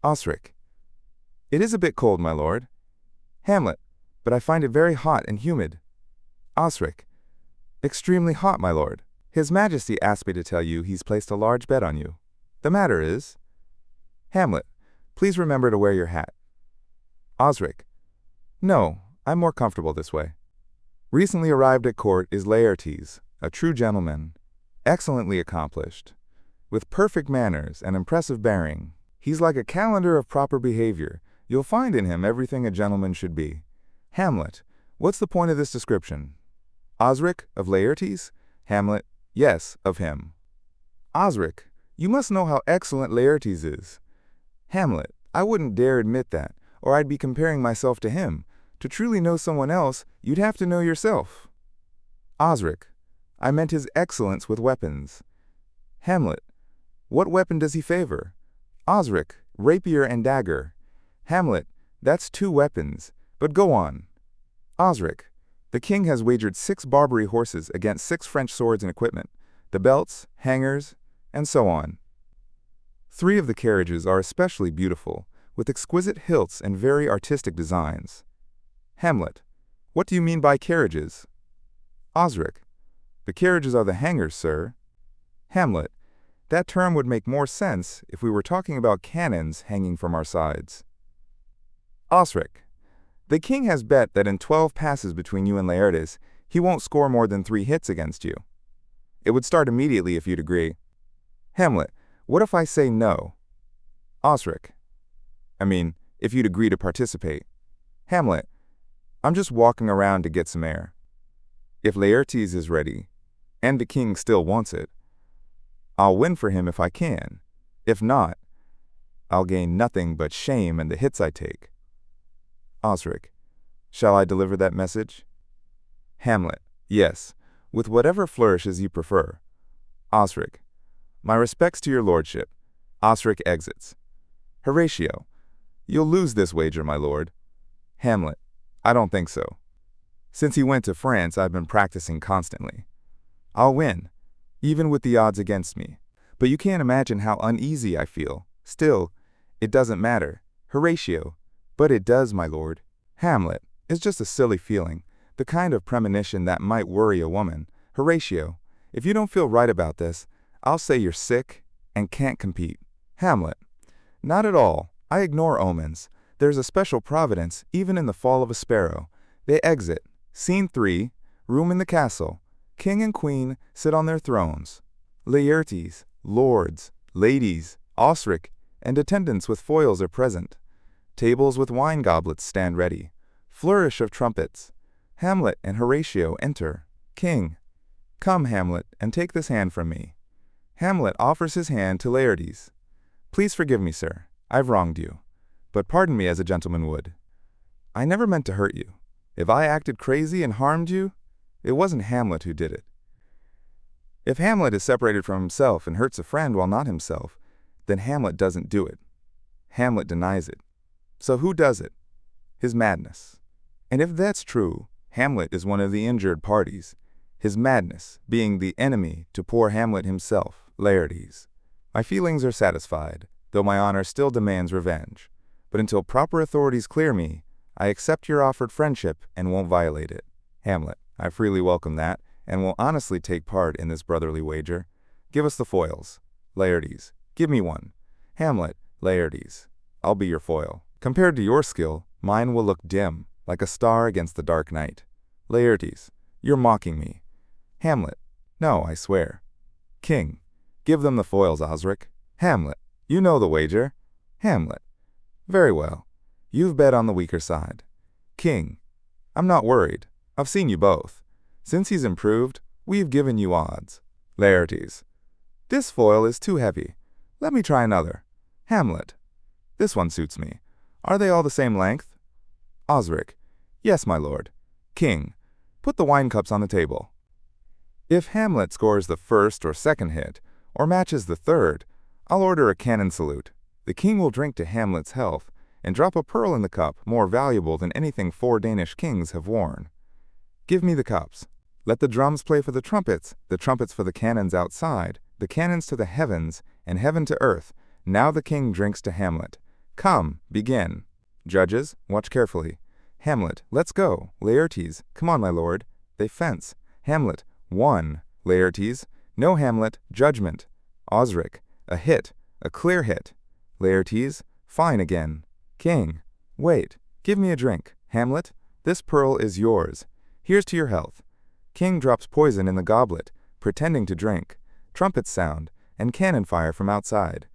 Osric, it is a bit cold, my lord. Hamlet, but I find it very hot and humid. Osric, extremely hot, my lord. His Majesty asked me to tell you he's placed a large bet on you. The matter is... Hamlet, please remember to wear your hat. Osric, no, I'm more comfortable this way. Recently arrived at court is Laertes, a true gentleman, excellently accomplished, with perfect manners and impressive bearing. He's like a calendar of proper behavior. You'll find in him everything a gentleman should be. Hamlet, what's the point of this description? Osric, of Laertes? Hamlet, yes, of him. Osric, you must know how excellent Laertes is. Hamlet, I wouldn't dare admit that, or I'd be comparing myself to him. To truly know someone else, you'd have to know yourself. Osric, I meant his excellence with weapons. Hamlet, what weapon does he favor? Osric, rapier and dagger. Hamlet, That's 2 weapons, but go on. Osric, the king has wagered 6 Barbary horses against 6 French swords and equipment, the belts, hangers, and so on. 3 of the carriages are especially beautiful, with exquisite hilts and very artistic designs. Hamlet, what do you mean by carriages? Osric, the carriages are the hangers, sir. Hamlet, that term would make more sense if we were talking about cannons hanging from our sides. Osric, the king has bet that in 12 passes between you and Laertes, he won't score more than 3 hits against you. It would start immediately if you'd agree. Hamlet, what if I say no? Osric, if you'd agree to participate. Hamlet, I'm just walking around to get some air. If Laertes is ready, and the king still wants it, I'll win for him if I can. If not, I'll gain nothing but shame and the hits I take. Osric, shall I deliver that message? Hamlet, yes, with whatever flourishes you prefer. Osric, my respects to your lordship. Osric exits. Horatio, you'll lose this wager, my lord. Hamlet, I don't think so. Since he went to France, I've been practicing constantly. I'll win, even with the odds against me. But you can't imagine how uneasy I feel. Still, it doesn't matter. Horatio, but it does, my lord. Hamlet, it's just a silly feeling, the kind of premonition that might worry a woman. Horatio, if you don't feel right about this, I'll say you're sick and can't compete. Hamlet, not at all. I ignore omens. There's a special providence even in the fall of a sparrow. They exit. Scene 3, room in the castle. King and queen sit on their thrones. Laertes, lords, ladies, Osric, and attendants with foils are present. Tables with wine goblets stand ready. Flourish of trumpets. Hamlet and Horatio enter. King, come, Hamlet, and take this hand from me. Hamlet offers his hand to Laertes. Please forgive me, sir. I've wronged you. But pardon me as a gentleman would. I never meant to hurt you. If I acted crazy and harmed you, it wasn't Hamlet who did it. If Hamlet is separated from himself and hurts a friend while not himself, then Hamlet doesn't do it. Hamlet denies it. So who does it? His madness. And if that's true, Hamlet is one of the injured parties, his madness being the enemy to poor Hamlet himself, Laertes. My feelings are satisfied, though my honor still demands revenge. But until proper authorities clear me, I accept your offered friendship and won't violate it. Hamlet, I freely welcome that, and will honestly take part in this brotherly wager. Give us the foils. Laertes, give me one. Hamlet, Laertes, I'll be your foil. Compared to your skill, mine will look dim, like a star against the dark night. Laertes, you're mocking me. Hamlet, no, I swear. King, give them the foils, Osric. Hamlet, you know the wager. Hamlet, very well. You've bet on the weaker side. King, I'm not worried. I've seen you both. Since he's improved, we've given you odds. Laertes, this foil is too heavy. Let me try another. Hamlet, this one suits me. Are they all the same length? Osric, yes, my lord. King, put the wine cups on the table. If Hamlet scores the first or second hit, or matches the third, I'll order a cannon salute. The king will drink to Hamlet's health, and drop a pearl in the cup more valuable than anything 4 Danish kings have worn. Give me the cups. Let the drums play for the trumpets for the cannons outside, the cannons to the heavens, and heaven to earth. Now the king drinks to Hamlet. Come, begin. Judges, watch carefully. Hamlet, let's go. Laertes, come on, my lord. They fence. Hamlet, 1. Laertes, no, Hamlet, judgment. Osric, a hit, a clear hit. Laertes, fine again. King, wait, give me a drink. Hamlet, this pearl is yours. Here's to your health. King drops poison in the goblet, pretending to drink. Trumpets sound, and cannon fire from outside.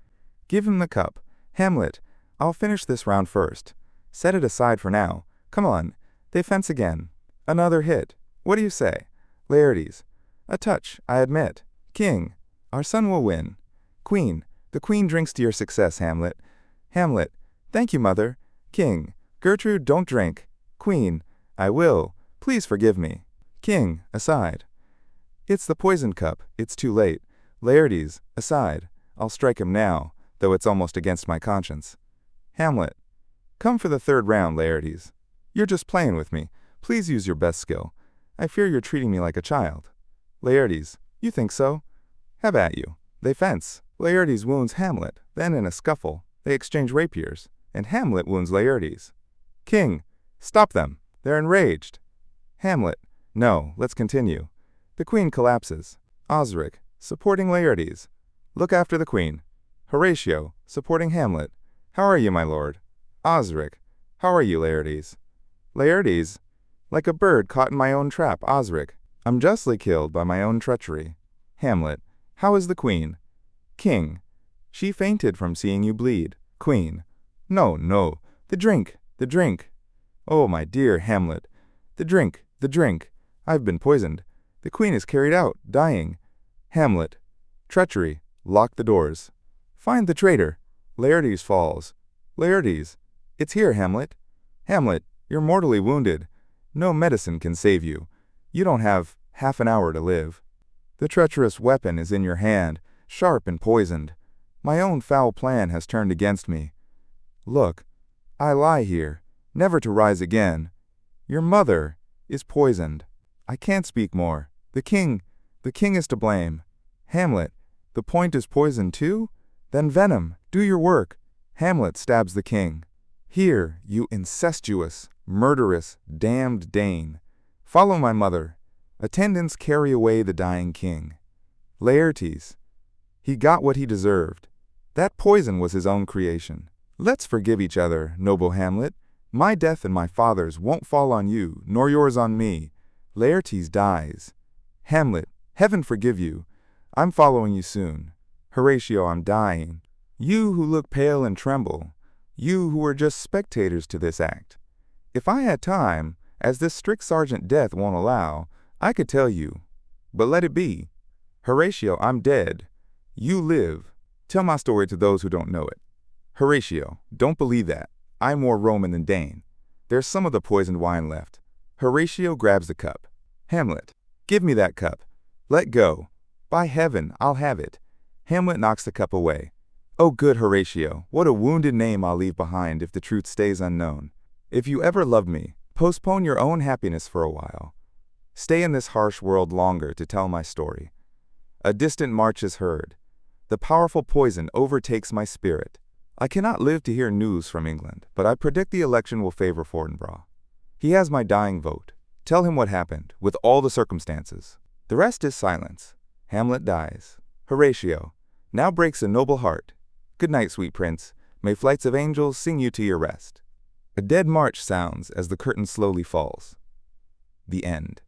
Give him the cup. Hamlet, I'll finish this round first. Set it aside for now. Come on. They fence again. Another hit. What do you say? Laertes, a touch, I admit. King, our son will win. Queen, the queen drinks to your success, Hamlet. Hamlet, thank you, mother. King, Gertrude, don't drink. Queen, I will. Please forgive me. King, aside. It's the poisoned cup. It's too late. Laertes, aside. I'll strike him now, though it's almost against my conscience. Hamlet, Come for the third round, Laertes. You're just playing with me. Please use your best skill. I fear you're treating me like a child. Laertes, you think so? Have at you. They fence. Laertes wounds Hamlet. Then in a scuffle, they exchange rapiers, and Hamlet wounds Laertes. King, stop them. They're enraged. Hamlet, no, let's continue. The queen collapses. Osric, supporting Laertes. Look after the queen. Horatio, supporting Hamlet. How are you, my lord? Osric, how are you, Laertes? Laertes, like a bird caught in my own trap, Osric. I'm justly killed by my own treachery. Hamlet, how is the queen? King, she fainted from seeing you bleed. Queen, no, no, the drink, the drink. Oh, my dear Hamlet, the drink, the drink. I've been poisoned. The queen is carried out, dying. Hamlet, treachery, lock the doors. Find the traitor. Laertes falls. Laertes, it's here, Hamlet. Hamlet, you're mortally wounded. No medicine can save you. You don't have half an hour to live. The treacherous weapon is in your hand, sharp and poisoned. My own foul plan has turned against me. Look, I lie here, never to rise again. Your mother is poisoned. I can't speak more. The king is to blame. Hamlet, the point is poisoned too? Then venom, do your work. Hamlet stabs the king. Here, you incestuous, murderous, damned Dane. Follow my mother. Attendants carry away the dying king. Laertes, he got what he deserved. That poison was his own creation. Let's forgive each other, noble Hamlet. My death and my father's won't fall on you, nor yours on me. Laertes dies. Hamlet, heaven forgive you. I'm following you soon. Horatio, I'm dying. You who look pale and tremble, you who are just spectators to this act. If I had time, as this strict sergeant death won't allow, I could tell you, but let it be. Horatio, I'm dead. You live. Tell my story to those who don't know it. Horatio, don't believe that. I'm more Roman than Dane. There's some of the poisoned wine left. Horatio grabs the cup. Hamlet, give me that cup. Let go. By heaven, I'll have it. Hamlet knocks the cup away. Oh, good Horatio, what a wounded name I'll leave behind if the truth stays unknown. If you ever loved me, postpone your own happiness for a while. Stay in this harsh world longer to tell my story. A distant march is heard. The powerful poison overtakes my spirit. I cannot live to hear news from England, but I predict the election will favor Fortinbras. He has my dying vote. Tell him what happened, with all the circumstances. The rest is silence. Hamlet dies. Horatio, now breaks a noble heart. Good night, sweet prince. May flights of angels sing you to your rest. A dead march sounds as the curtain slowly falls. The end.